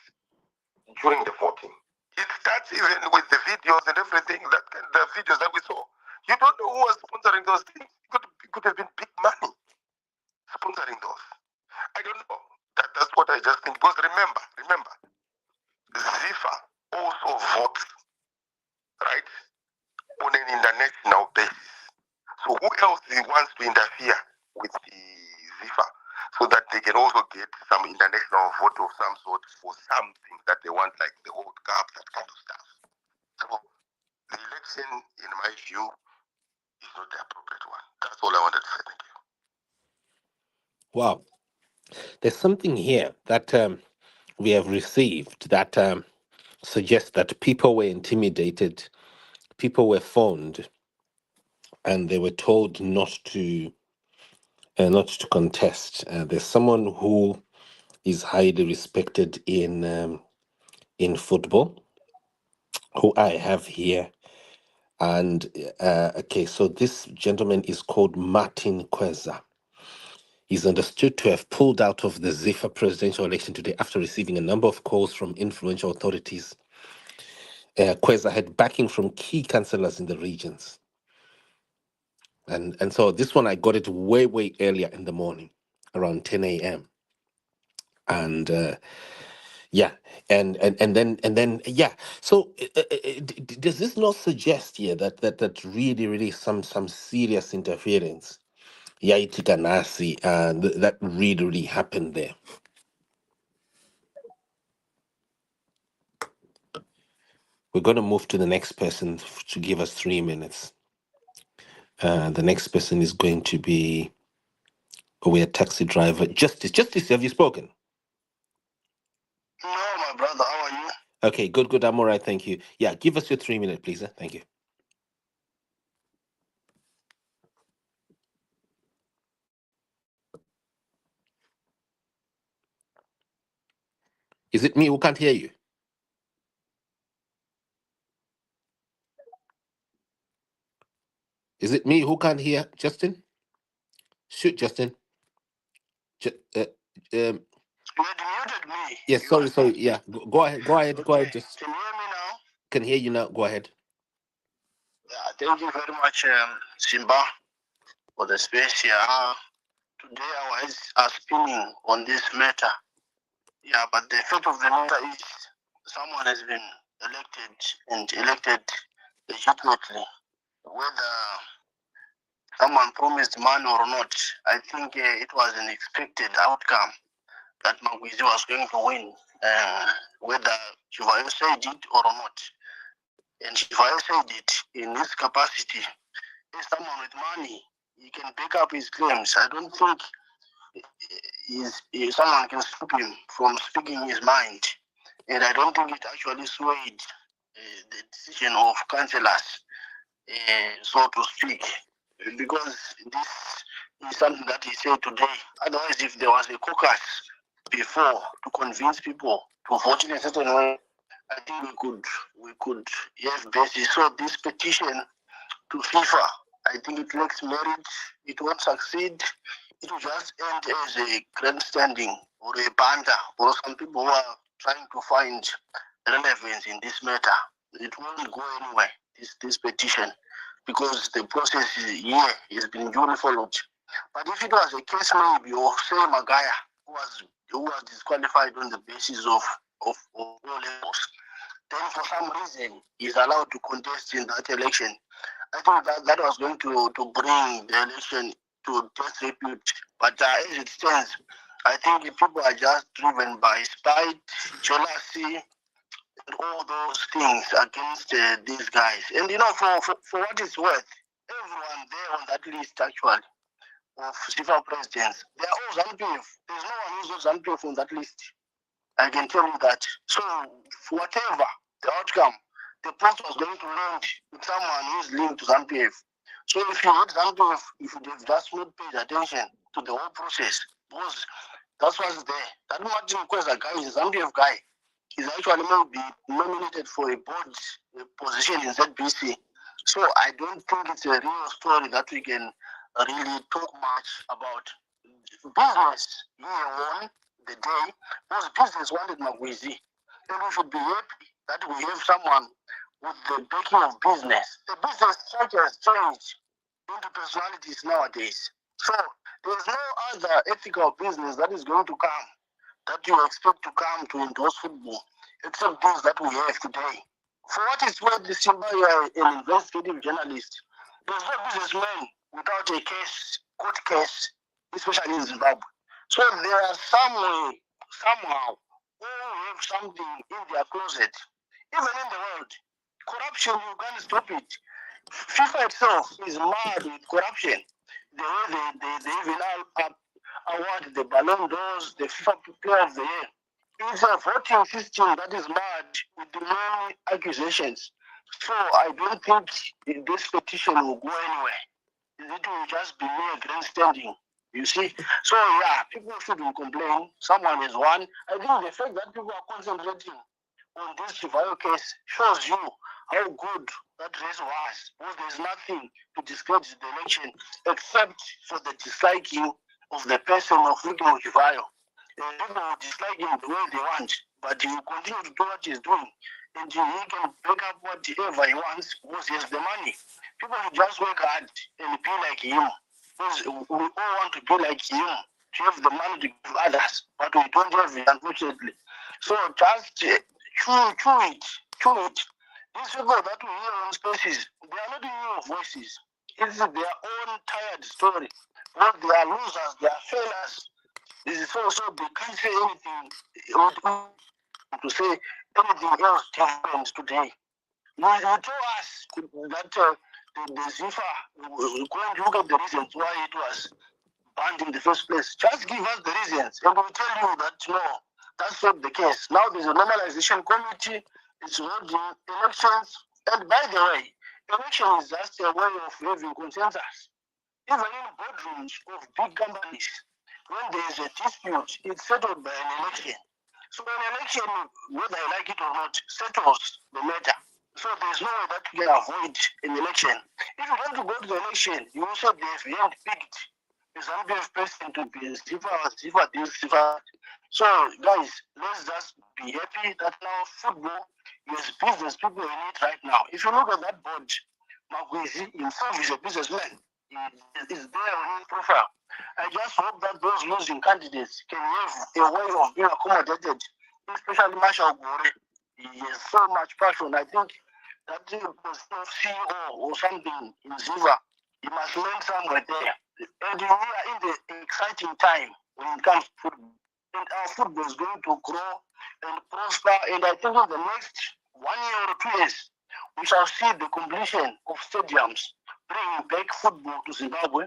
during the voting. It starts even with the videos and everything, the videos that we saw. You don't know who was sponsoring those things. It could have been big money sponsoring those. I don't know. That's what I just think. Because remember, Zifa also votes, right, on an international basis. So who else wants to interfere with the Zifa so that they can also get some international vote of some sort for something that they want, like the World Cup, that kind of stuff. So the election, in my view, is not the appropriate one. That's all I wanted to say. Thank you. Wow. There's something here that we have received that suggests that people were intimidated, people were phoned, and they were told not to contest. There's someone who is highly respected in football, who I have here. And okay, so this gentleman is called Martin Kweza. He's understood to have pulled out of the Zifa presidential election today after receiving a number of calls from influential authorities. Kweza had backing from key councillors in the regions. And so this one, I got it way, way earlier in the morning, around 10 a.m. And yeah, and then yeah. So does this not suggest here that really, really some serious interference, Yaitika and that really happened there? We're going to move to the next person to give us 3 minutes. The next person is going to be a taxi driver. Justice, have you spoken? No, my brother, how are you? Okay, good. I'm all right, thank you. Yeah, give us your 3 minute, please. Thank you. Is it me who can't hear you? Is it me who can't hear Justin? Shoot, Justin. You had muted me. Yes, sorry. Yeah, go ahead. Just Can you hear me now? can hear you now. Go ahead. Yeah, thank you very much, Simba, for the space here. Today our eyes are spinning on this matter. Yeah, but the fact of the matter is someone has been elected legitimately. Whether someone promised money or not, I think it was an expected outcome that Magwizi was going to win, whether Chivayo said it or not. And Chivayo said it in his capacity. As someone with money, he can back up his claims. I don't think someone can stop him from speaking his mind. And I don't think it actually swayed the decision of councillors, so to speak, because this is something that he said today. Otherwise, if there was a caucus before to convince people to vote in a certain way, I think we could have basis. So this petition to FIFA, I think it lacks merit. It won't succeed. It will just end as a grandstanding or a banter or some people who are trying to find relevance in this matter. It won't go anywhere, this petition, because the process here has been duly followed. But if it was a case maybe of, say, Magaya, who was disqualified on the basis of all levels, then for some reason he's allowed to contest in that election. I think that was going to bring the election to disrepute. But as it stands, I think people are just driven by spite, jealousy, and all those things against these guys. And for what it's worth, everyone there on that list actually of FIFA presidents, they are all ZANU-PF. There's no one who's not ZANU-PF on that list. I can tell you that. So whatever the outcome, the post was going to land with someone who's linked to ZANU-PF. So if you had ZANU-PF, if you have just not paid attention to the whole process, because that's what's there. That Martin Kweza guy is a ZANU-PF guy. is actually maybe nominated for a board position in ZBC. So I don't think it's a real story that we can really talk much about. Business, he won the day, because business wanted Magwizi. And we should be happy that we have someone with the backing of business. The business structure has changed into personalities nowadays. So there's no other ethical business that is going to come that you expect to come to endorse football, except those that we have today. For what it's worth, the Chivayo, an investigative journalist, there's no businessman without a case, court case, especially in Zimbabwe. So there are somehow, who have something in their closet. Even in the world, corruption, you can't stop it. FIFA itself is mad with corruption. The way they even award the Ballon d'Ors, the FIFA Player of the Year. It's a voting system that is mad with the many accusations. So I don't think this petition will go anywhere. It will just be mere grandstanding. You see? So yeah, people shouldn't complain. Someone is one. I think the fact that people are concentrating on this Chivayo case shows you how good that race was. Because there's nothing to discredit the election except for the disliking of the person of Chivayo. People will dislike him the way they want, but he will continue to do what he's doing. And he can pick up whatever he wants because he has the money. People will just work hard and be like him. Because we all want to be like him, to have the money to give others, but we don't have it, unfortunately. So just chew it. These people that we hear on spaces, they are not hearing voices. It's their own tired story. But they are losers, they are failures. This is also they can't say anything to say anything else different today. You told us that the Zifa, we're going to look at the reasons why it was banned in the first place. Just give us the reasons, and we'll tell you that no, that's not the case. Now there's a normalization committee, it's holding elections, and by the way, election is just a way of having consensus. Even in boardrooms of big companies, when there is a dispute, it's settled by an election. So an election, whether I like it or not, settles the matter. So there's no way that you can avoid an election. If you want to go to the election, you also have handpicked a Zambian person to be Zifa this, Zifa. So guys, let's just be happy that now football is business people in it right now. If you look at that board, Magwizi himself is a businessman. He is there on his profile. I just hope that those losing candidates can have a way of being accommodated, especially Marshall Gore. He has so much passion. I think that he was CEO or something in Ziva. He must learn somewhere there. And we are in the exciting time when it comes to football. And our football is going to grow and prosper. And I think in the next 1 year or 2 years, we shall see the completion of stadiums, bringing back football to Zimbabwe.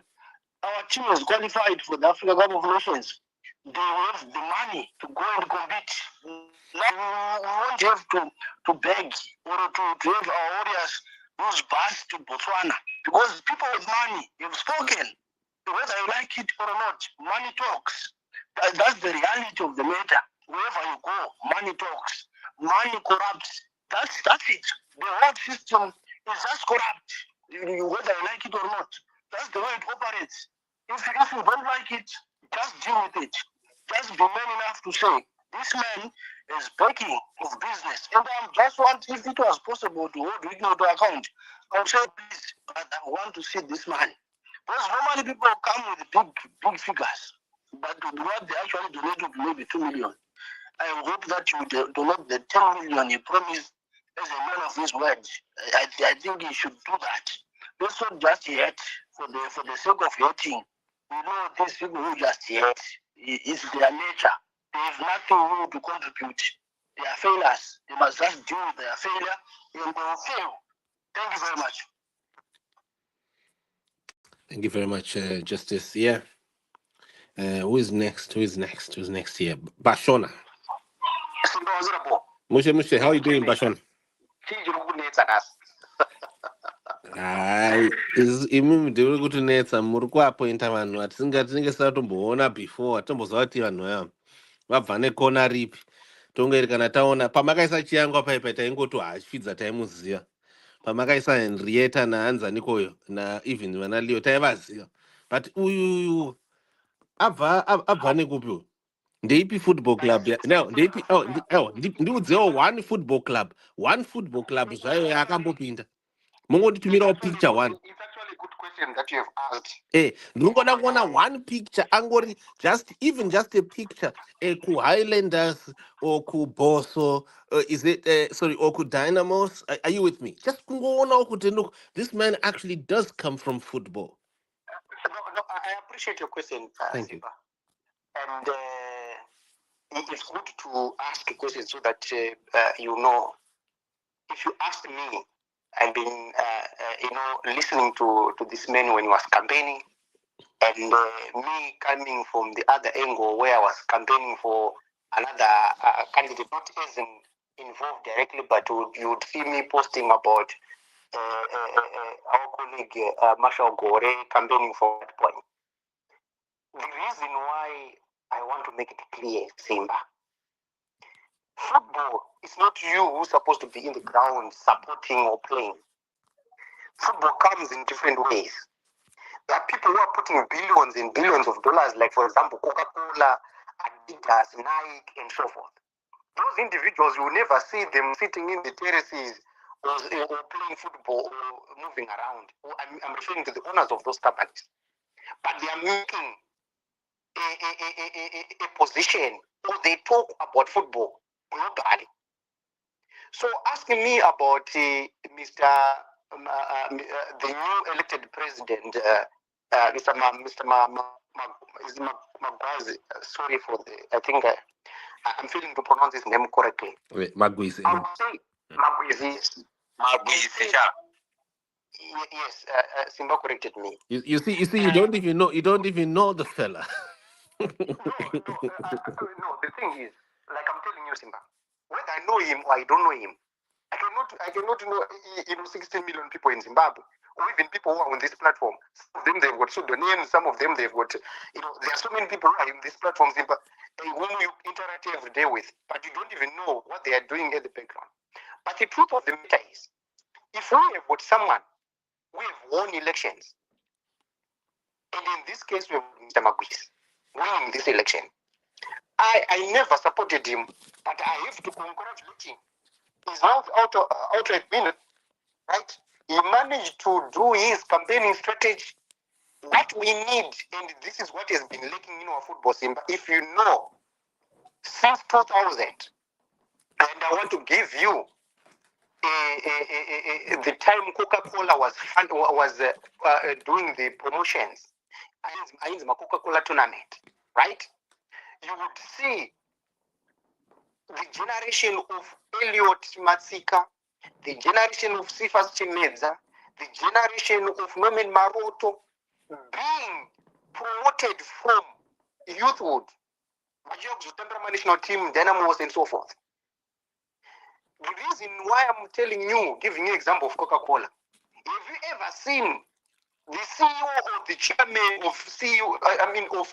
Our team is qualified for the Africa Cup of Nations. They have the money to go and compete. Now we won't have to beg or to have our warriors use bus to Botswana because people with money have spoken. Whether you like it or not, money talks. That's the reality of the matter. Wherever you go, money talks. Money corrupts. That's it. The whole system is just corrupt. Whether you like it or not. That's the way it operates. If you don't like it, just deal with it. Just be man enough to say, this man is backing of business. And I just want, if it was possible to hold Wigno to account, I would say, please, but I want to see this man. Because normally people come with big figures, but what they actually donate would be maybe 2 million. I hope that you donate the 10 million you promised as a man of his word. I think you should do that. Let's not just hate for the sake of hating. You know, these people who just hate, it's their nature. They have nothing new to contribute. They are failures. They must just deal with their failure and they will fail. Thank you very much. Thank you very much, Justice. Yeah. Who is next? Who's next here? Bashona. Mushe, how are you doing, Bashona? Imimi ndiri kutinetsa muri kuapointa vanhu vatinenge tisati tomboona before tombozva kuti vanhu ava vabva nekona ripi tongeri kana taona pamakaisa chiyangwa paipa taingoti hashidza taimuziva. Pamakaisa Henrietta naanzanikoyo even vana Leo taivaziva. But uyu abva nekupiwo. Ndeipi football club no ndeipi ndiudzewo one football club zvayo yakambopinda. Mungonditumirawo picture one. It's actually a good question that you have asked. Ndingoda kuona one picture angori just a picture ku Highlanders or ku Boso is it sorry or ku Dynamos. Are you with me? Just kungoona kuti look, this man actually does come from football. No, I appreciate your question, Thank you. and it's good to ask a question so that you know. If you ask me, I've been listening to this man when he was campaigning, and me coming from the other angle where I was campaigning for another candidate, not as involved directly, but you would see me posting about our colleague Marshall Gore campaigning for that point. The reason why I want to make it clear, Simba, football is not you who's supposed to be in the ground supporting or playing. Football comes in different ways. There are people who are putting billions and billions of dollars, like, for example, Coca-Cola, Adidas, Nike, and so forth. Those individuals, you will never see them sitting in the terraces or playing football or moving around. I'm referring to the owners of those companies. But they are making a position, or they talk about football globally. So asking me about Mr. The new elected president, Mr. Magwazi, sorry for the, I think I'm failing to pronounce his name correctly. Wait, Magwizi. I would say Magwizi. Magwizi. Yes, Simba corrected me. You see, you don't even know the fella. No, the thing is, like I'm telling you, Simba, whether I know him or I don't know him, I cannot know 16 million people in Zimbabwe, or even people who are on this platform. Some of them they've got pseudonyms, some of them they've got, there are so many people who are in this platform, Zimba, whom you interact every day with, but you don't even know what they are doing at the background. But the truth of the matter is, if we have got someone who have won elections, and in this case we have Mr. Magwis winning this election, I never supported him, but I have to congratulate him. He's out of minute, right? He managed to do his campaigning strategy. What we need, and this is what has been lacking in our football, Simba, if you know, since 2000, and I want to give you the time Coca-Cola was doing the promotions, in the Coca-Cola tournament, right? You would see the generation of Elliot Matsika, the generation of Sifas Chimedza, the generation of Norman Maroto being promoted from youthhood, Major national team, Dynamos, and so forth. The reason why I'm telling you, giving you an example of Coca-Cola, have you ever seen the CEO or the chairman of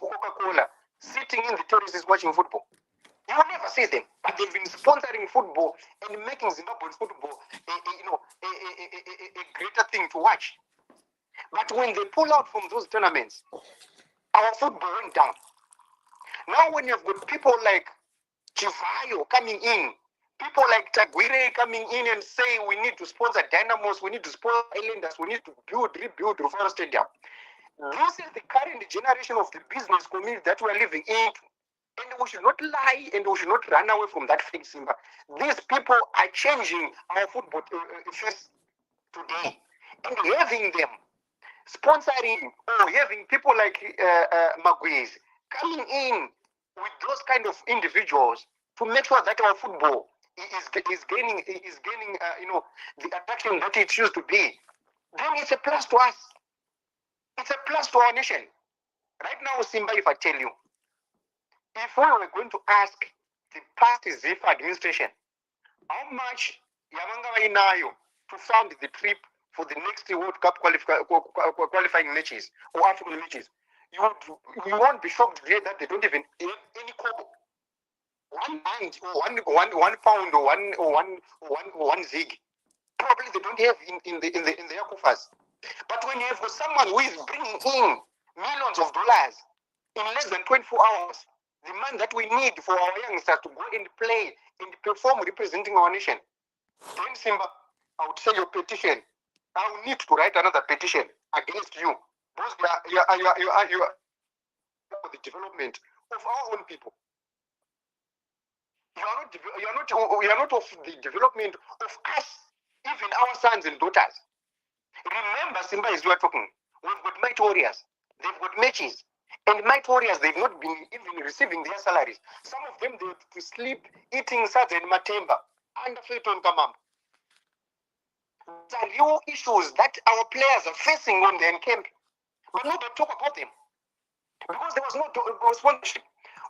Coca-Cola sitting in the terraces watching football? You will never see them, but they've been sponsoring football and making Zimbabwean football a greater thing to watch. But when they pull out from those tournaments, our football went down. Now when you've got people like Chivayo coming in, people like Taguire coming in and saying we need to sponsor Dynamos, we need to sponsor Islanders, we need to rebuild Rufaro Stadium. This is the current generation of the business community that we're living in. And we should not lie and we should not run away from that fact, Simba. These people are changing our football face today. And having them sponsoring or having people like Magwiz coming in with those kind of individuals to make sure that our football is gaining the attraction that it used to be, then it's a plus to us. It's a plus to our nation. Right now, Simba, if I tell you, if we were going to ask the past Zifa administration how much Yamanga Inayo to fund the trip for the next World Cup qualifying matches or African matches, you won't be shocked to hear that they don't even have any kobo. 1 1 pound or one zig. Probably they don't have in their coffers. But when you have someone who is bringing in millions of dollars in less than 24 hours, the man that we need for our youngsters to go and play and perform representing our nation, then Simba, I would say your petition, I will need to write another petition against you. Because you are for the development of our own people. You are not of the development of us, even our sons and daughters. Remember, Simba, as you are talking, we've got might warriors, they've got matches, and might warriors, they've not been even receiving their salaries. Some of them, they have to sleep eating Sads and Matemba under Fayton Kamam. The real issues that our players are facing when they're in camp, but nobody talk about them because there was no sponsorship.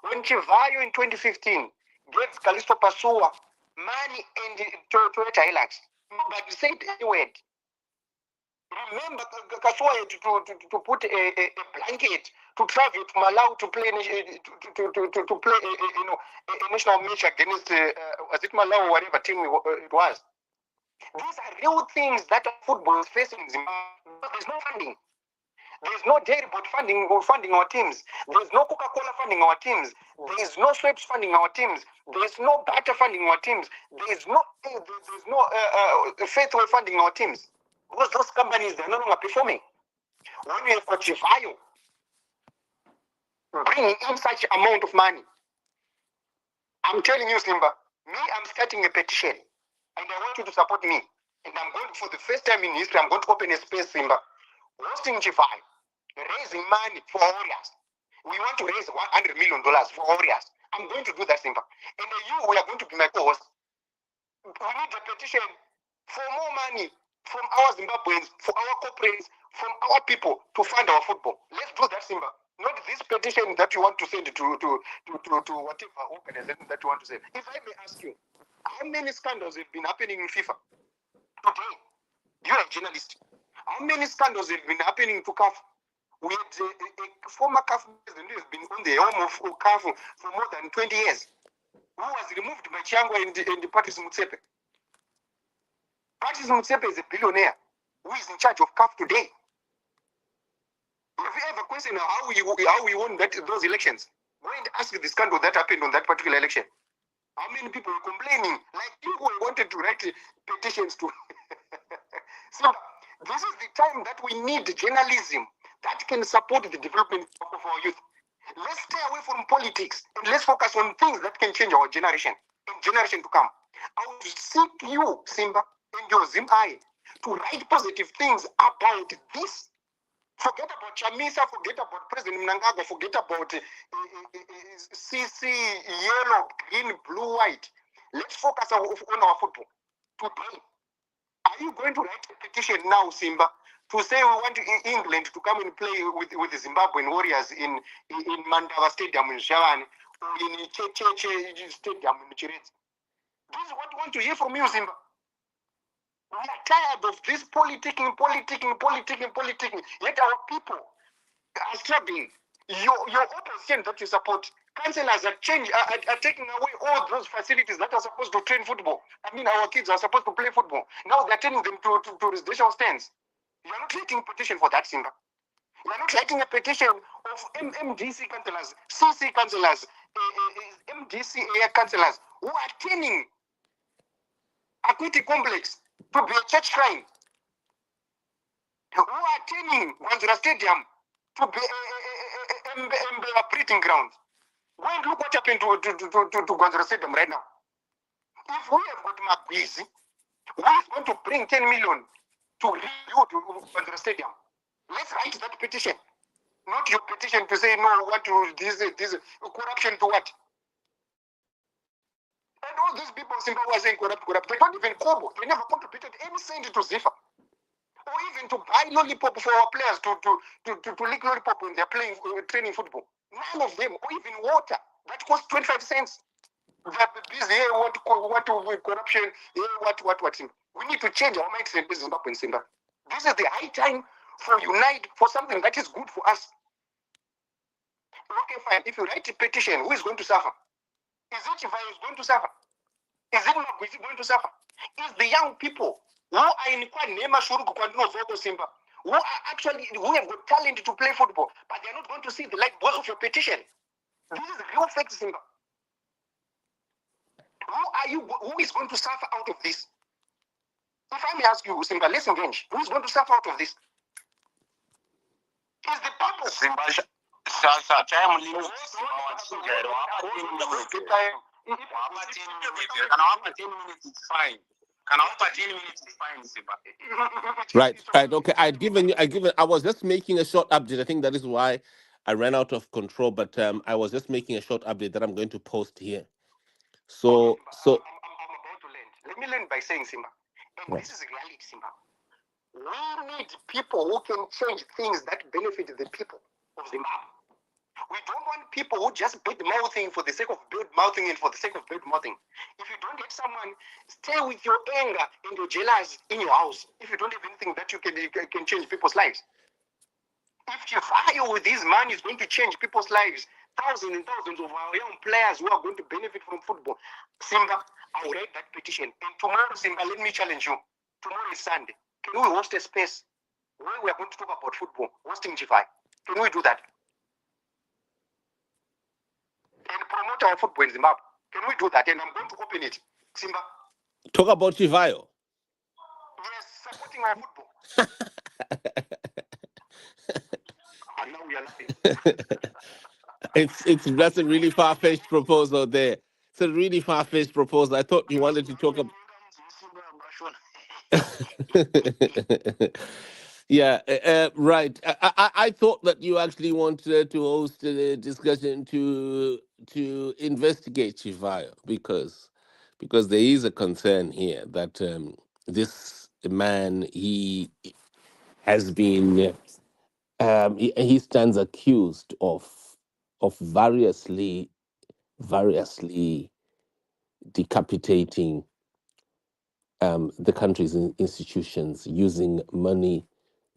When Chivayo in 2015 gave Callisto Pasua money and Toyota Hilux, nobody said any word. Remember, Kasua to put a blanket to travel to Malawi to play to play a national match against was it Malawi or whatever team it was. These are real things that football is facing in Zimbabwe. There's no funding. There's no dairy board funding our teams. There's no Coca-Cola funding our teams. There's no Schweppes funding our teams. There's no butter funding our teams. There's no Faithway funding our teams. Because those companies, they're no longer performing. When you have got Chivayo bringing in such amount of money, I'm telling you, Simba, I'm starting a petition, and I want you to support me. And I'm going, for the first time in history, I'm going to open a space, Simba, hosting Chivayo, raising money for Warriors. We want to raise $100 million for Warriors. I'm going to do that, Simba. And we are going to be my co-host. We need a petition for more money from our Zimbabweans, for our corporates, from our people to fund our football. Let's do that, Simba. Not this petition that you want to send to whatever organization that you want to send. If I may ask you, how many scandals have been happening in FIFA today? You are a journalist. How many scandals have been happening to CAF? We had a former CAF president who has been on the helm of CAF for more than 20 years, who was removed by Chiangwa and Patrice Motsepe. Patrice Motsepe is a billionaire who is in charge of CAF today. Have you ever questioned how we won those elections? Go and ask the scandal that happened on that particular election. How many people were complaining? Like people wanted to write petitions to. So this is the time that we need journalism that can support the development of our youth. Let's stay away from politics and let's focus on things that can change our generation and generation to come. I will seek you, Simba, and your Zimbabwe to write positive things about this. Forget about Chamisa, forget about President Mnangagwa, forget about CC, yellow, green, blue, white. Let's focus on our football today. Are you going to write a petition now, Simba, to say we want England to come and play with the Zimbabwean Warriors in Mandava Stadium in Shavani or in Cheche Stadium in Chirezi? This is what we want to hear from you, Simba. We are tired of this politicking. Yet our people are struggling. Your opposition that you support, councillors are taking away all those facilities that are supposed to train football. I mean, our kids are supposed to play football. Now they're turning them to residential stands. You are not writing a petition for that, Simba. You are not writing a petition of MDC councillors, CC councillors, MDC councillors who are turning Akwiti complex to be a church shrine, who are turning Wanzura Stadium to be a breeding ground. Go and look what happened to Wanzura Stadium right now. If we have got Magwizi, who is going to bring 10 million to rebuild Wanzura Stadium? Let's write that petition. Not your petition to say, no, what to this corruption to what? And all these people Simba were saying corrupt. They don't even kobo. They never contributed any cent to Zifa. Or even to buy lollipop for our players to lick lollipop when they're playing training football. None of them, or even water. That costs 25 cents. They're busy here, what corruption, what Simba. We need to change our mindset in Zimbabwe and Simba. This is the high time for unite for something that is good for us. Okay, fine. If you write a petition, who is going to suffer? Is it Chivayo is going to suffer? Is it Magwisi going to suffer? Is the young people who are in Kwanema Shuruku Kwandino Simba, who are actually who have got talent to play football, but they are not going to see the light because of your petition. This is real fact, Simba. Who is going to suffer out of this? If I may ask you, Simba, let's engage. Who is going to suffer out of this? Is the people Simba time limit it's fine. Right. Okay. I was just making a short update. I think that is why I ran out of control. But I was just making a short update that I'm going to post here. So I'm about to land. Let me land by saying, Simba, and this is reality, Simba. We need people who can change things that benefit the people of Zimbabwe. We don't want people who just bad mouthing for the sake of bad mouthing and for the sake of bad mouthing. If you don't get someone, stay with your anger and your jealousy in your house. If you don't have anything that you can change people's lives. If Chivayo with his money is going to change people's lives, thousands and thousands of our young players who are going to benefit from football, Simba, I will read that petition. And tomorrow, Simba, let me challenge you. Tomorrow is Sunday. Can we host a space where we are going to talk about football, hosting Chivayo? Can we do that? And promote our football in Zimbabwe. Can we do that? And I'm going to open it. Simba. Talk about Chivayo. Yes, supporting our football. And now we are laughing. That's a really far-fetched proposal there. It's a really far-fetched proposal. I thought you wanted to talk about. Yeah, right. I thought that you actually wanted to host a discussion to investigate Chivayo because there is a concern here that this man he has been he stands accused of variously decapitating the country's institutions using money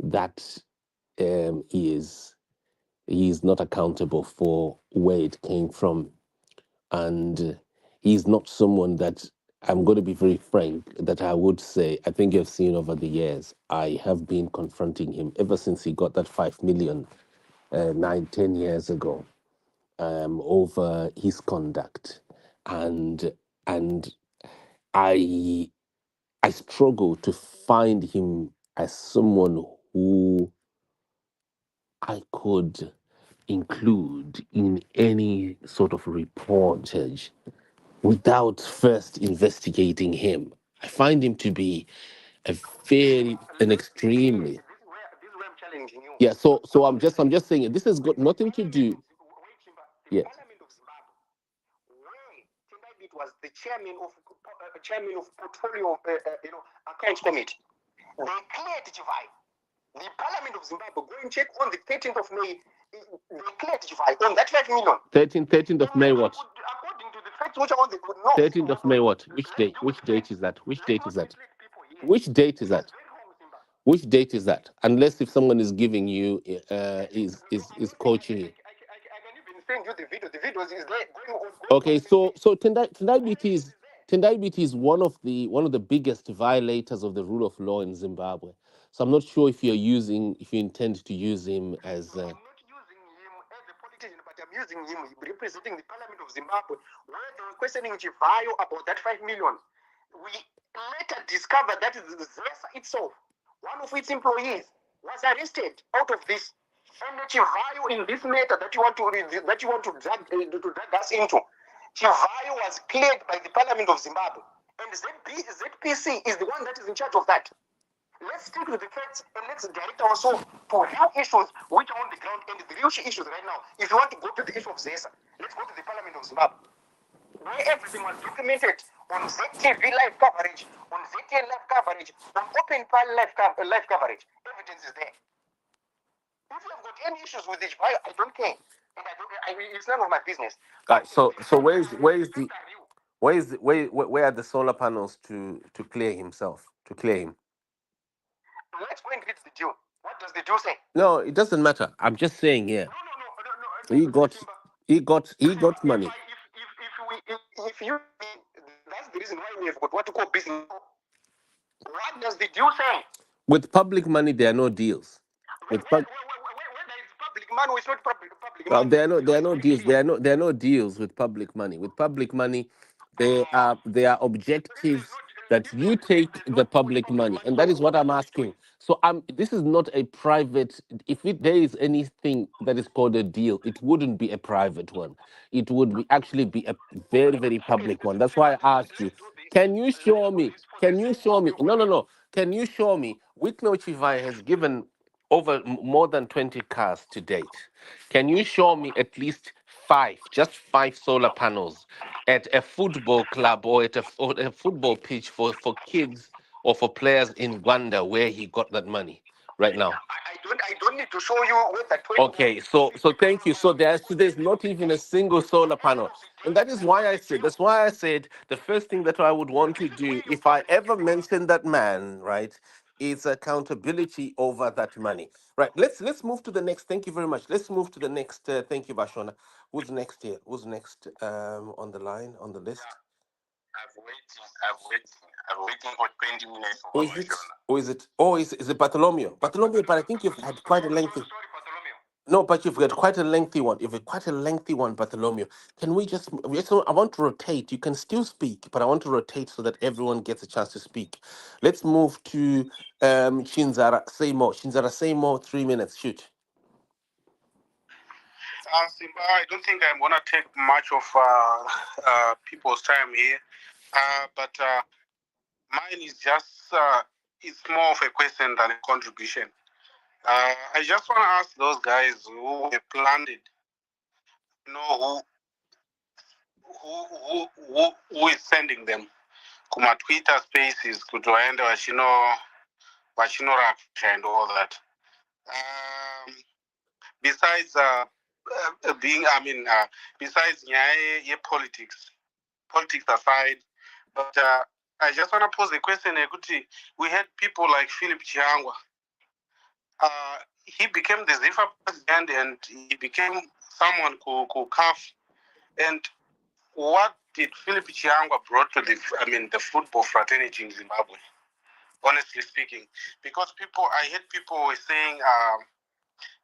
that he is not accountable for where it came from, and he's not someone that I'm going to be very frank that I would say I think you've seen over the years. I have been confronting him ever since he got that 5 million 9-10 years ago over his conduct, and I struggle to find him as someone who I could include in any sort of reportage without first investigating him. I find him to be an extremely. Yeah, so I'm just saying it. This has got nothing to do. Yeah. It was the chairman of portfolio accounts committee. They cleared Chivayo. The Parliament of Zimbabwe go and check on the 13th of May. They cleared Chivayo on that 5 million. 13th of May what? According to the facts which are on the good no. 13th of May what? Which date? Which date is that? Which date is that? Which date is that? Which date is that? Unless if someone is giving you is coaching you. I can even send you the video. The video is there. Okay, so Tendai Biti is one of the biggest violators of the rule of law in Zimbabwe. So I'm not sure if you intend to use him as. I'm not using him as a politician, but I'm using him representing the Parliament of Zimbabwe, where they were questioning Chivayo about that 5 million. We later discovered that Zesa itself, one of its employees, was arrested out of this. And Chivayo in this matter that you want to drag us into, Chivayo was cleared by the Parliament of Zimbabwe, and ZPC is the one that is in charge of that. Let's stick to the facts and let's direct ourselves to real issues which are on the ground. And the real issues right now, if you want to go to the issue of Zesa, let's go to the Parliament of Zimbabwe, where everything was documented on ZTV live coverage, on ZTN live coverage, on Open Pal live coverage. Evidence is there. If you have got any issues with this, I don't care, and it's none of my business. So where are the solar panels to clear himself? To clear him? Let's go and read the deal. What does the deal say? No, it doesn't matter. I'm just saying here. No. He got money. if you, that's the reason why we have got what you call business. What does the deal say? With public money, there are no deals. With Whether it's public money or it's not public money. there are no deals. There are no deals with public money. With public money, there are objectives that you take the public money, and that is what I'm asking. So this is not a private. There is anything that is called a deal, it wouldn't be a private one. It would actually be a very, very public one. That's why I asked you. Can you show me? Can you show me? No, no, no. Can you show me? Wikno Chivai has given over more than 20 cars to date. Can you show me at least just five solar panels at a football club or at a football pitch for kids or for players in Rwanda where he got that money right now? I don't need to show you where that. Okay, so thank you. So there's not even a single solar panel. And that's why I said the first thing that I would want to do if I ever mention that man, right, is accountability over that money. Right. Let's move to the next. Thank you very much. Let's move to the next. Thank you, Bashona. Who's next here? Who's next on the line, on the list? I'm waiting for 20 minutes. Or is it? Is it Bartholomew? Bartholomew, but I think you've had quite a lengthy. No, but you've got quite a lengthy one. You've got quite a lengthy one, Bartholomew. Can we just? I want to rotate. You can still speak, but I want to rotate so that everyone gets a chance to speak. Let's move to Shinzara. Say more. Shinzara, say more. 3 minutes. Shoot. Simba, I don't think I'm gonna take much of people's time here, but mine is just it's more of a question than a contribution. I just want to ask those guys who have planned it, you know, who is sending them? Kuma Twitter spaces, kutoenda wachino raksha and all that. Besides besides politics aside, but I just want to pose the question, we had people like Philip Chiangwa. He became the Zifa president and he became someone who cough. And what did Philip Chiangwa brought to the football fraternity in Zimbabwe? Honestly speaking, because I heard people were saying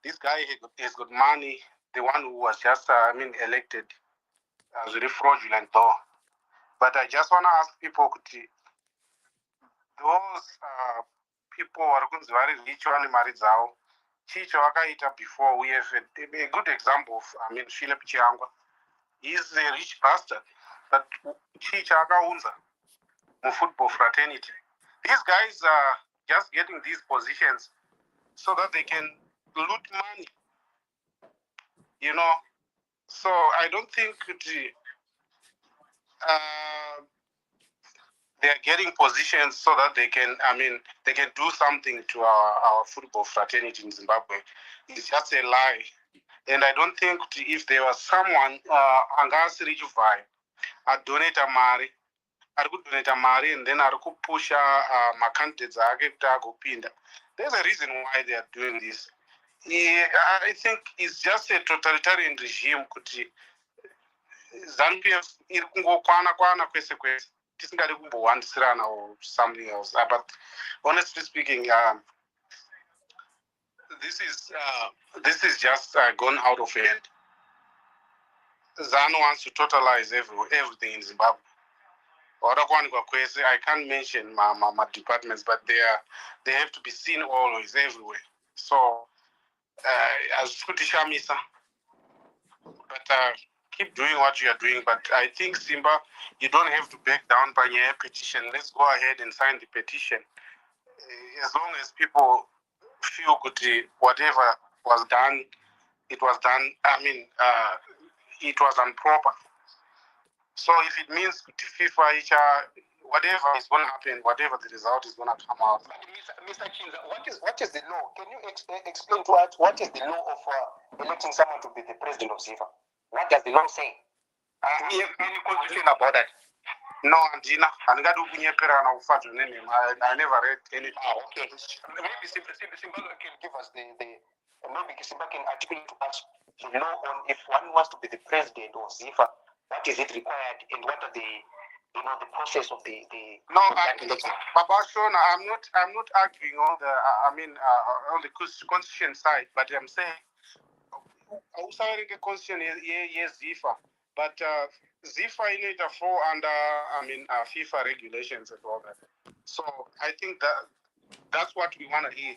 this guy has got money. The one who was just elected as really fraudulent though. But I just want to ask people, those people who are going to rich one maridzao, Chicho Wakaita before, we have a good example of Philip Chiangwa. He's a rich bastard, but Chicho Wakaunza, football fraternity. These guys are just getting these positions so that they can loot money, So I don't think they are getting positions so that they can do something to our football fraternity in Zimbabwe. It's just a lie. And I don't think if there was someone, Angasiri Juvai, a donate a mari, and then I could push my candidates. There's a reason why they are doing this. I think it's just a totalitarian regime. Zambia iri kwana kwese kwese tisingadi kumbohandisirana or something else. But honestly speaking, this is just gone out of hand. ZANU wants to totalize everything in Zimbabwe. I can't mention my departments, but they have to be seen always, everywhere. So, as Shamisa, but keep doing what you are doing. But I think, Simba, you don't have to back down by your petition. Let's go ahead and sign the petition. As long as people feel good, whatever was done, it was done. It was improper. So if it means FIFA, whatever is going to happen, whatever the result is going to come out. Mr. Chinza, what is the law? Can you explain to us what is the law of electing someone to be the president of Zifa? What does the law say? Do you have any constitution about that? No, Andina. I never read anything. Okay. Maybe Simba can give us maybe Simba can articulate to us the law on if one wants to be the president of Zifa, What is it required, and what are the process of the No, that election? Baba Shona, I'm not arguing on the on the constitution side, but I'm saying also the constitution is Zifa, but Zifa in it fall under FIFA regulations and all that. So I think that's what we want to hear.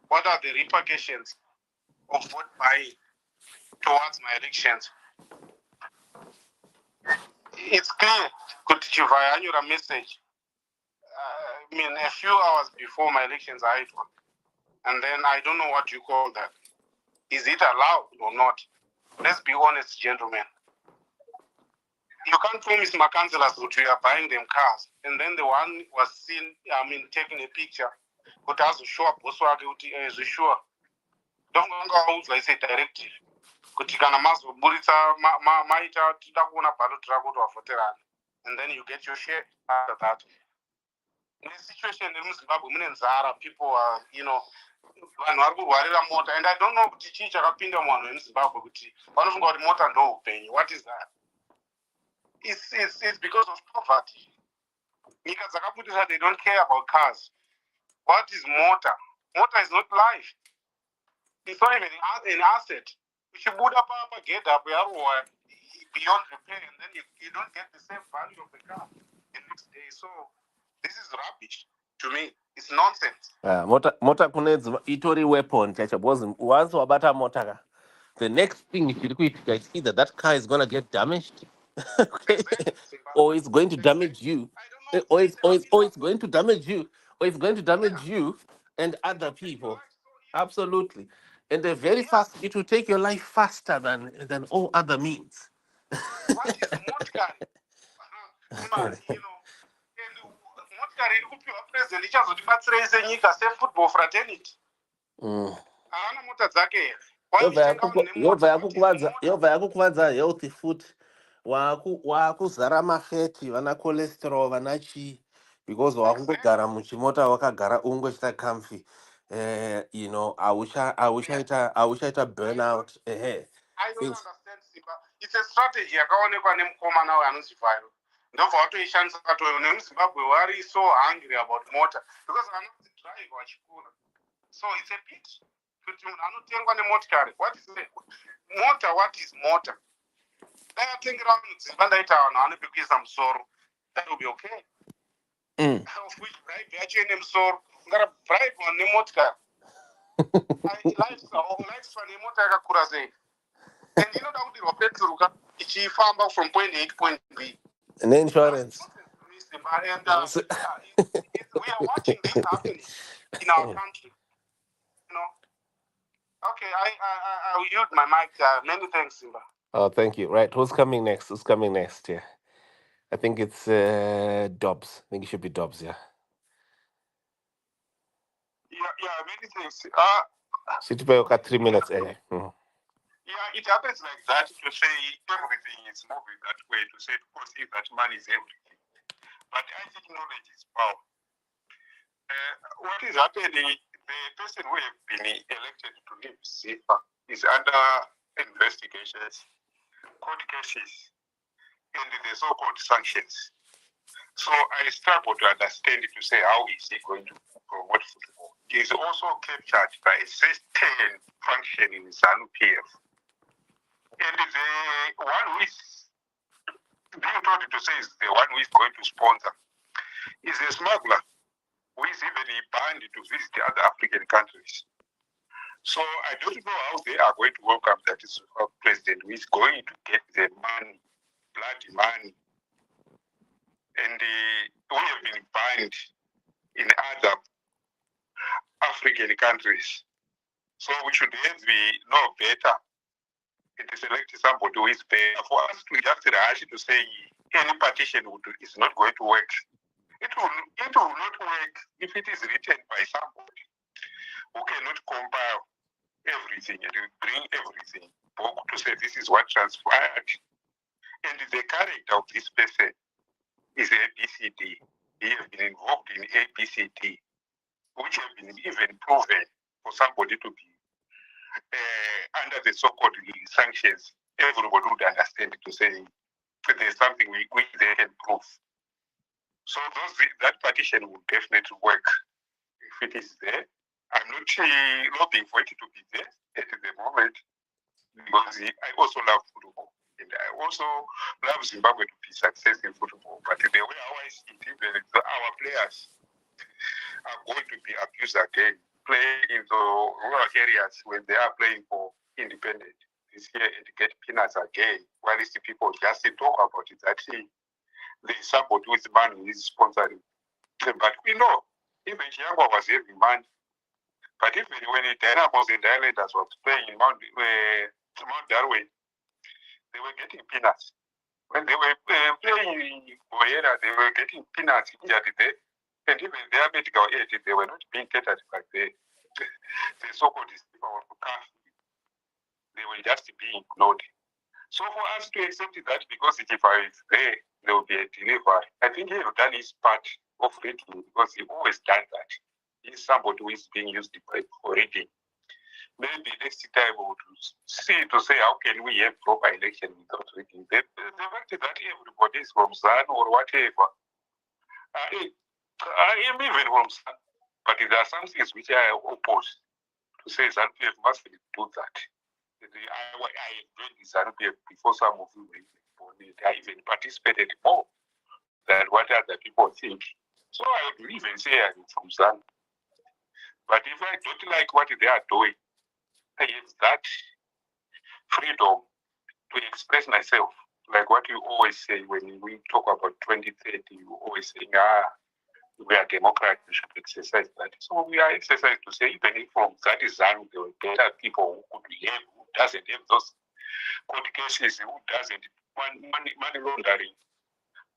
What are the repercussions of vote buying towards my elections? It's clear. Could Chivayo a message? A few hours before my elections, and then I don't know what you call that. Is it allowed or not? Let's be honest, gentlemen. You can't promise my councillors that we are buying them cars, and then the one was seen, taking a picture, but has to show up, also is sure. Don't go out, like say, directive. Kuti kana mazoburitsa maita tida kuona ballot rako wafoterana, and then you get your share after that. In a situation in Zimbabwe, people are, vanhu vari kurwarira mota, and I don't know kuti chii chakapinda munhu wemuzimbabwe kuti vanofunga kuti mota ndoupenyu. What is that? It's because of poverty. Nyika dzakabudirira, they don't care about cars. What is motor? Motor is not life. It's not even an asset. Uchibuda pagedha apo yarohwa beyond repair, and then you don't get the same value of the car the next day. So this is rubbish to me. It's nonsense. Mota kunedzi itori weapon chacho, because once wabata mota, the next thing if you is either that car is going to get damaged, okay, or it's going to damage you, or it's going to damage you, or it's going to damage you and other people. Absolutely. And they're very fast. It will take your life faster than all other means. What is motkari? Motkari iri kupiwa president ichazotibatsira senyika sefootball fraternity. Haana mota dzake here. Yobva yakukuvadza healthy food, wakuzara mafeti, vana cholesterol, vana chii, because wakungogara muchimota wakagara ungochita comfy. Aushaita burnout. I don't understand, Sipa. It's a strategy yakaonekwa nemukomana anonzi Chivayo. Ndobva watoishandisa katoyo nemuZimbabwe wari so angry about motor because anonzi drive wachikura. So it's a pity. Kuti munhu anotengwa nemotikari. What is it? Motor, what is motor? Dai atengera vanhu dzimba ndaita vanhu vane pekuisa musoro. That will be okay. Of which bribe yacho ine musoro. Ungara bribe vanhu nemotikari. Lifespan yemota yakakura sei. And inoda kudirwa peturuka ichifamba from point A to point B. And insurance. And we are watching this happening in our country. Okay, I will yield my mic. Many thanks, Simba. Oh, thank you. Right, who's coming next? Yeah, I think it's Dobbs. I think it should be Dobbs. Yeah, many thanks. Chivayo got 3 minutes. Yeah, it happens like that to say everything is moving that way, to say, of course, if that money is everything. But I think knowledge is power. What is happening, the person who has been elected to leave Zifa is under investigations, court cases, and the so-called sanctions. So I struggle to understand to say how is he going to promote football. He is also captured by a certain function in ZANU-PF. And the one who is being told to say is the one who is going to sponsor is a smuggler who is even banned to visit other African countries. So I don't know how they are going to welcome that president who is going to get the money, bloody money. And we have been banned in other African countries. So we should know better and select somebody who is better. For us to just rush to say any petition is not going to work. It will not work if it is written by somebody who cannot compile everything and bring everything to say this is what transpired. And the character of this person is ABCD. He has been involved in ABCD, which have been even proven for somebody to be under the so-called sanctions everybody would understand to say there's something which they can prove. So that petition will definitely work if it is there. I'm not lobbying for it to be there at the moment because I also love football and I also love Zimbabwe to be successful in football. But the way I see it, even our players are going to be abused again, playing in the rural areas when they are playing for independent this year and get peanuts again. While these people just talk about it, that there's somebody with money who is sponsoring them. But we know, even Chivayo was having money. But even when the Dynamos and the Islanders was playing in Mount Darwin, they were getting peanuts. When they were playing in Boyera, they were getting peanuts here there. And even their medical aid, they were not being catered by the so-called people of country. They were just being ignored. So for us to accept that because Chivayo is there, there will be a delivery. I think he has done his part of reading because he always done that. He's somebody who is being used for reading. Maybe next time we would see to say how can we have proper election without reading. The fact that everybody is from Zan or whatever. I am even from Zan, but there are some things which I oppose to say ZANU-PF must do that. I joined the ZANU-PF before some of you were born. I even participated more than what other people think. So I would even say I'm from Zan. But if I don't like what they are doing, I have that freedom to express myself. Like what you always say when we talk about 2030, you always say, we are democrats, we should exercise that. So we are exercising to say, even if from that is Zanu, there were better people who could behave, who doesn't have those court cases, who doesn't money laundering,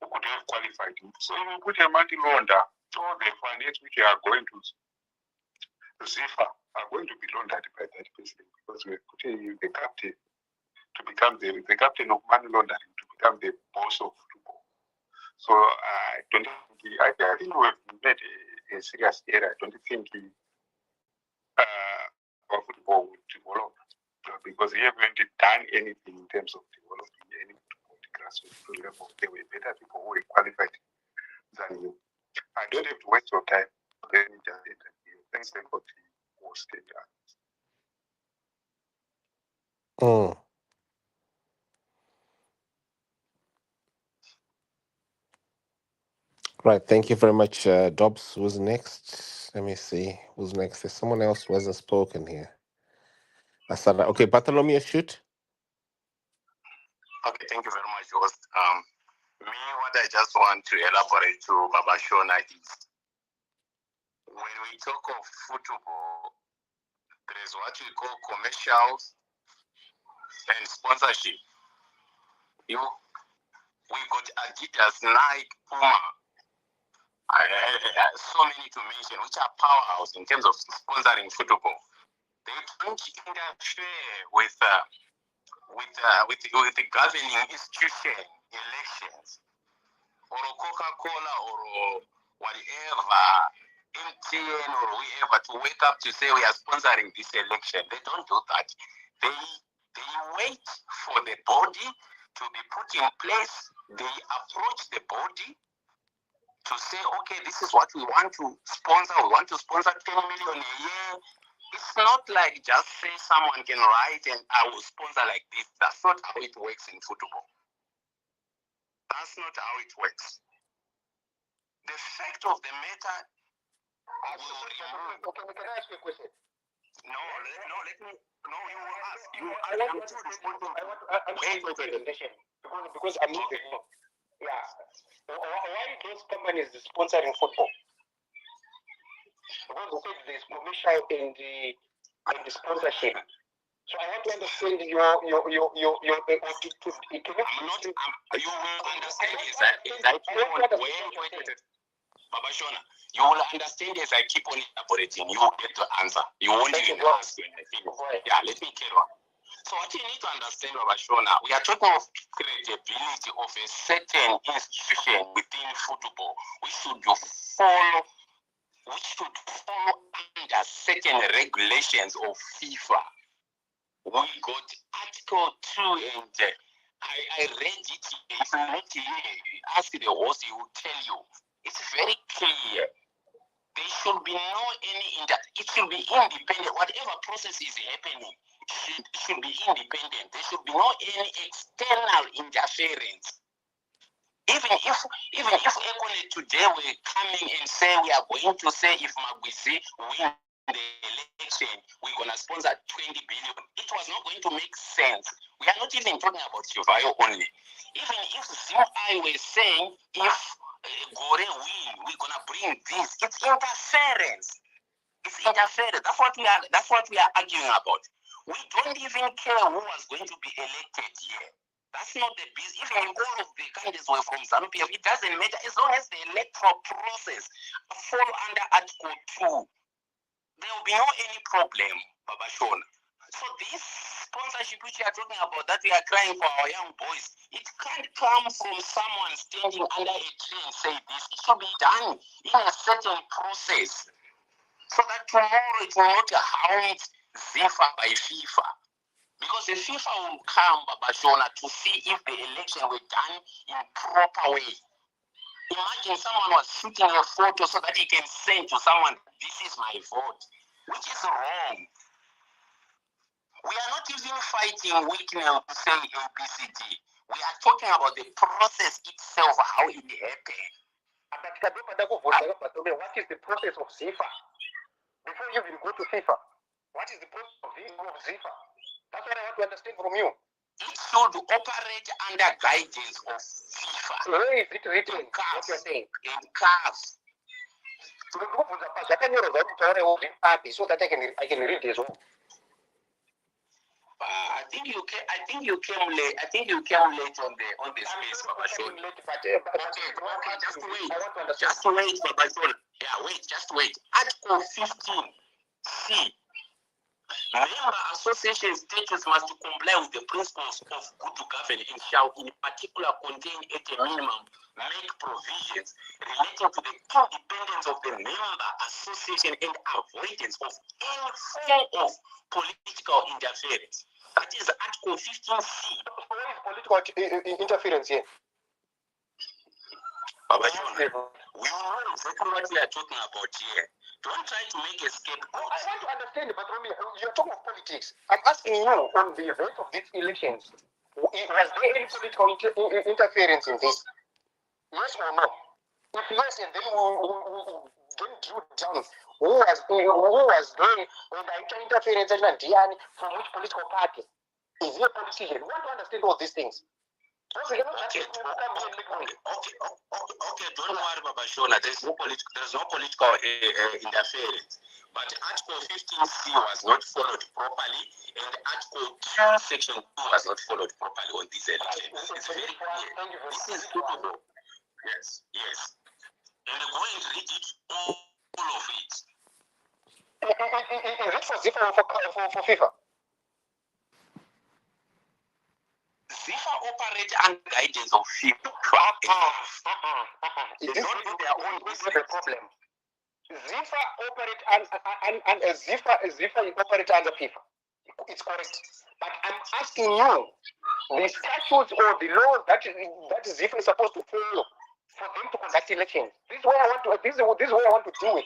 who could have qualified. So if we put a money launder, all the finance which are going to Zifa are going to be laundered by that person because we're putting the captain to become the captain of money laundering, to become the boss of football. So I don't think, I think we've made a serious error. I don't think our football will develop because we haven't done anything in terms of developing any football at the grassroots level. There were better people who were qualified than you. I don't have to waste your time. Let me just interview. Thanks for the most Right. Thank you very much, Dobbs. Who's next? Let me see. Who's next? There's someone else who hasn't spoken here. Asada. Okay, Bartholomew, shoot. Okay, thank you very much, host. What I just want to elaborate to Baba Shona is when we talk of football, there is what we call commercials and sponsorship. We got Adidas, Nike, Puma, so many to mention, which are powerhouse in terms of sponsoring football. They don't interfere with the governing institution elections, or Coca-Cola or whatever, MTN or whoever, to wake up to say we are sponsoring this election. They don't do that. They wait for the body to be put in place. They approach the body to say, okay, this is what we want to sponsor. We want to sponsor 10 million a year. It's not like just say someone can write and I will sponsor like this. That's not how it works in football. That's not how it works. The fact of the matter will remove. Okay, can I ask you a question? No, you will ask. Because I'm not why those companies sponsoring football? Because there's commercial in the sponsorship. So I want to understand your attitude. You will understand Baba Shona, you will understand as I keep on elaborating. You will get the answer. You won't even ask when I finish. Yeah, let me carry on. So what you need to understand, Baba Shona, we are talking of credibility of a certain institution within football, which should follow under certain regulations of FIFA. We got Article 2, and I read it. If you look here, ask the host, he will tell you. It's very clear. There should be no it should be independent. Whatever process is happening should be independent. There should be no any external interference. Even if Econet today were coming and say we are going to say if Magwisi win the election, we're gonna sponsor 20 billion. It was not going to make sense. We are not even talking about Chivayo only. Even if Zimbabwe were saying if Gore win, we're gonna bring this. It's interference. It's interference. That's what we are arguing about. We don't even care who was going to be elected here. That's not the business. Even all of the candidates were from ZANU-PF, it doesn't matter as long as the electoral process fall under Article 2. There will be no any problem, Baba Shona. So this sponsorship which you are talking about, that we are crying for our young boys, it can't come from someone standing under a tree and say this. It should be done in a certain process, so that tomorrow it will not haunt Zifa by FIFA. Because the FIFA will come, Baba Shona, to see if the election were done in proper way. Imagine someone was shooting a photo so that he can send to someone, this is my vote, which is wrong. We are not even fighting weakness to say ABCD. We are talking about the process itself, how it happened. What is the process of Zifa? Before you even go to FIFA, what is the process of Zifa? That's what I want to understand from you. It should operate under guidance of FIFA. Where is it written? What you're saying? In CAS. So that I can read this one. I think you came late. I think you came late on the space, Baba Shona. Okay, just wait, Baba Shona. Yeah, just wait. Article 15C. Member association status must comply with the principles of good governance and shall in particular contain at a minimum make provisions relating to the independence of the member association and avoidance of any form of political interference. That is Article 15C. Where is political interference here? Baba Shona, we know exactly what we are talking about here. Don't try to make a scapegoat. I want to understand, but you're talking of politics. I'm asking you on the event of these elections, was there any political interference in this? Yes or no? If yes, and then we'll drill down who was there when the interference from which political party? Is he a politician? We want to understand all these things. Okay, don't worry, Baba Shona. There's no political interference. But Article 15C was not followed properly, and Article 2, Section 2 was not followed properly on this election. It's very clear. This is suitable. Yes. And go and read it, all of it. Is it for Zifa or for FIFA? Zifa operate under guidance of FIFA. This is their own problem. Zifa operate and Zifa operate under FIFA. It's correct. But I'm asking you, the statutes or the laws that Zifa is supposed to follow for them to conduct elections. This is where I want to deal with.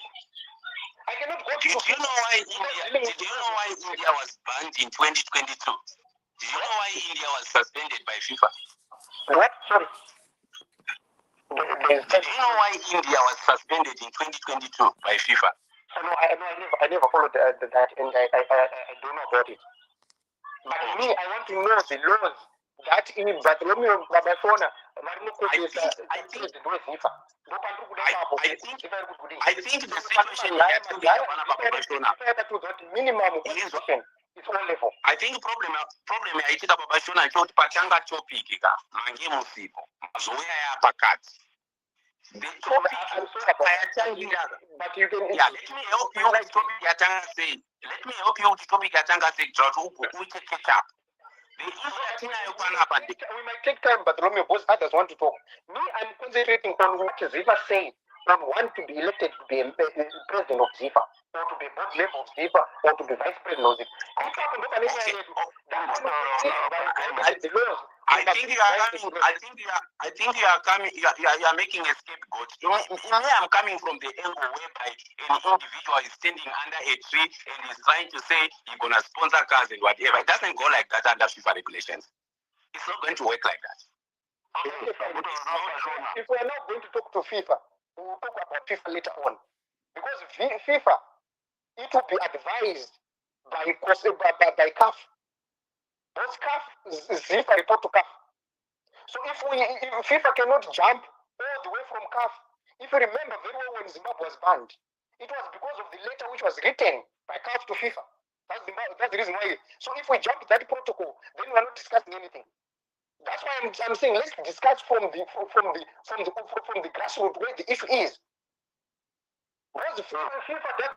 I cannot go to. Did you know why India was banned in 2022? Do you know why India was suspended by FIFA? What? Sorry. Do you know why India was suspended in 2022 by FIFA? No, I never followed that, and I don't know about it. But me, I want to know the laws that in Bartholomew Babafona, I think the situation minimum it's all level. I think problem yaitika Baba Shona nchoti patanga topic ka mange musipo mazoea ya pakati. The topic but you can let me help you with topic yatanga say. Let me help you with topic yatanga say we take it up. We might take time, but Romeo, both others want to talk. Me, I'm concentrating on what Zifa saying. I want to be elected to be president of Zifa, or to be board member of Zifa, or to be vice president of Zifa. You are making a scapegoat. Me, I'm coming from the angle whereby an individual is standing under a tree and is trying to say you're gonna sponsor cars and whatever. It doesn't go like that under FIFA regulations. It's not going to work like that. If we are not going to talk to FIFA, we will talk about FIFA later on. Because FIFA, it will be advised by CAF. Those CAF, Zifa report to CAF. So if FIFA cannot jump all the way from CAF, if you remember very well when Zimbabwe was banned, it was because of the letter which was written by CAF to FIFA. That's the reason why. So if we jump that protocol, then we are not discussing anything. That's why I'm saying let's discuss from the grassroots where the issue is. Because FIFA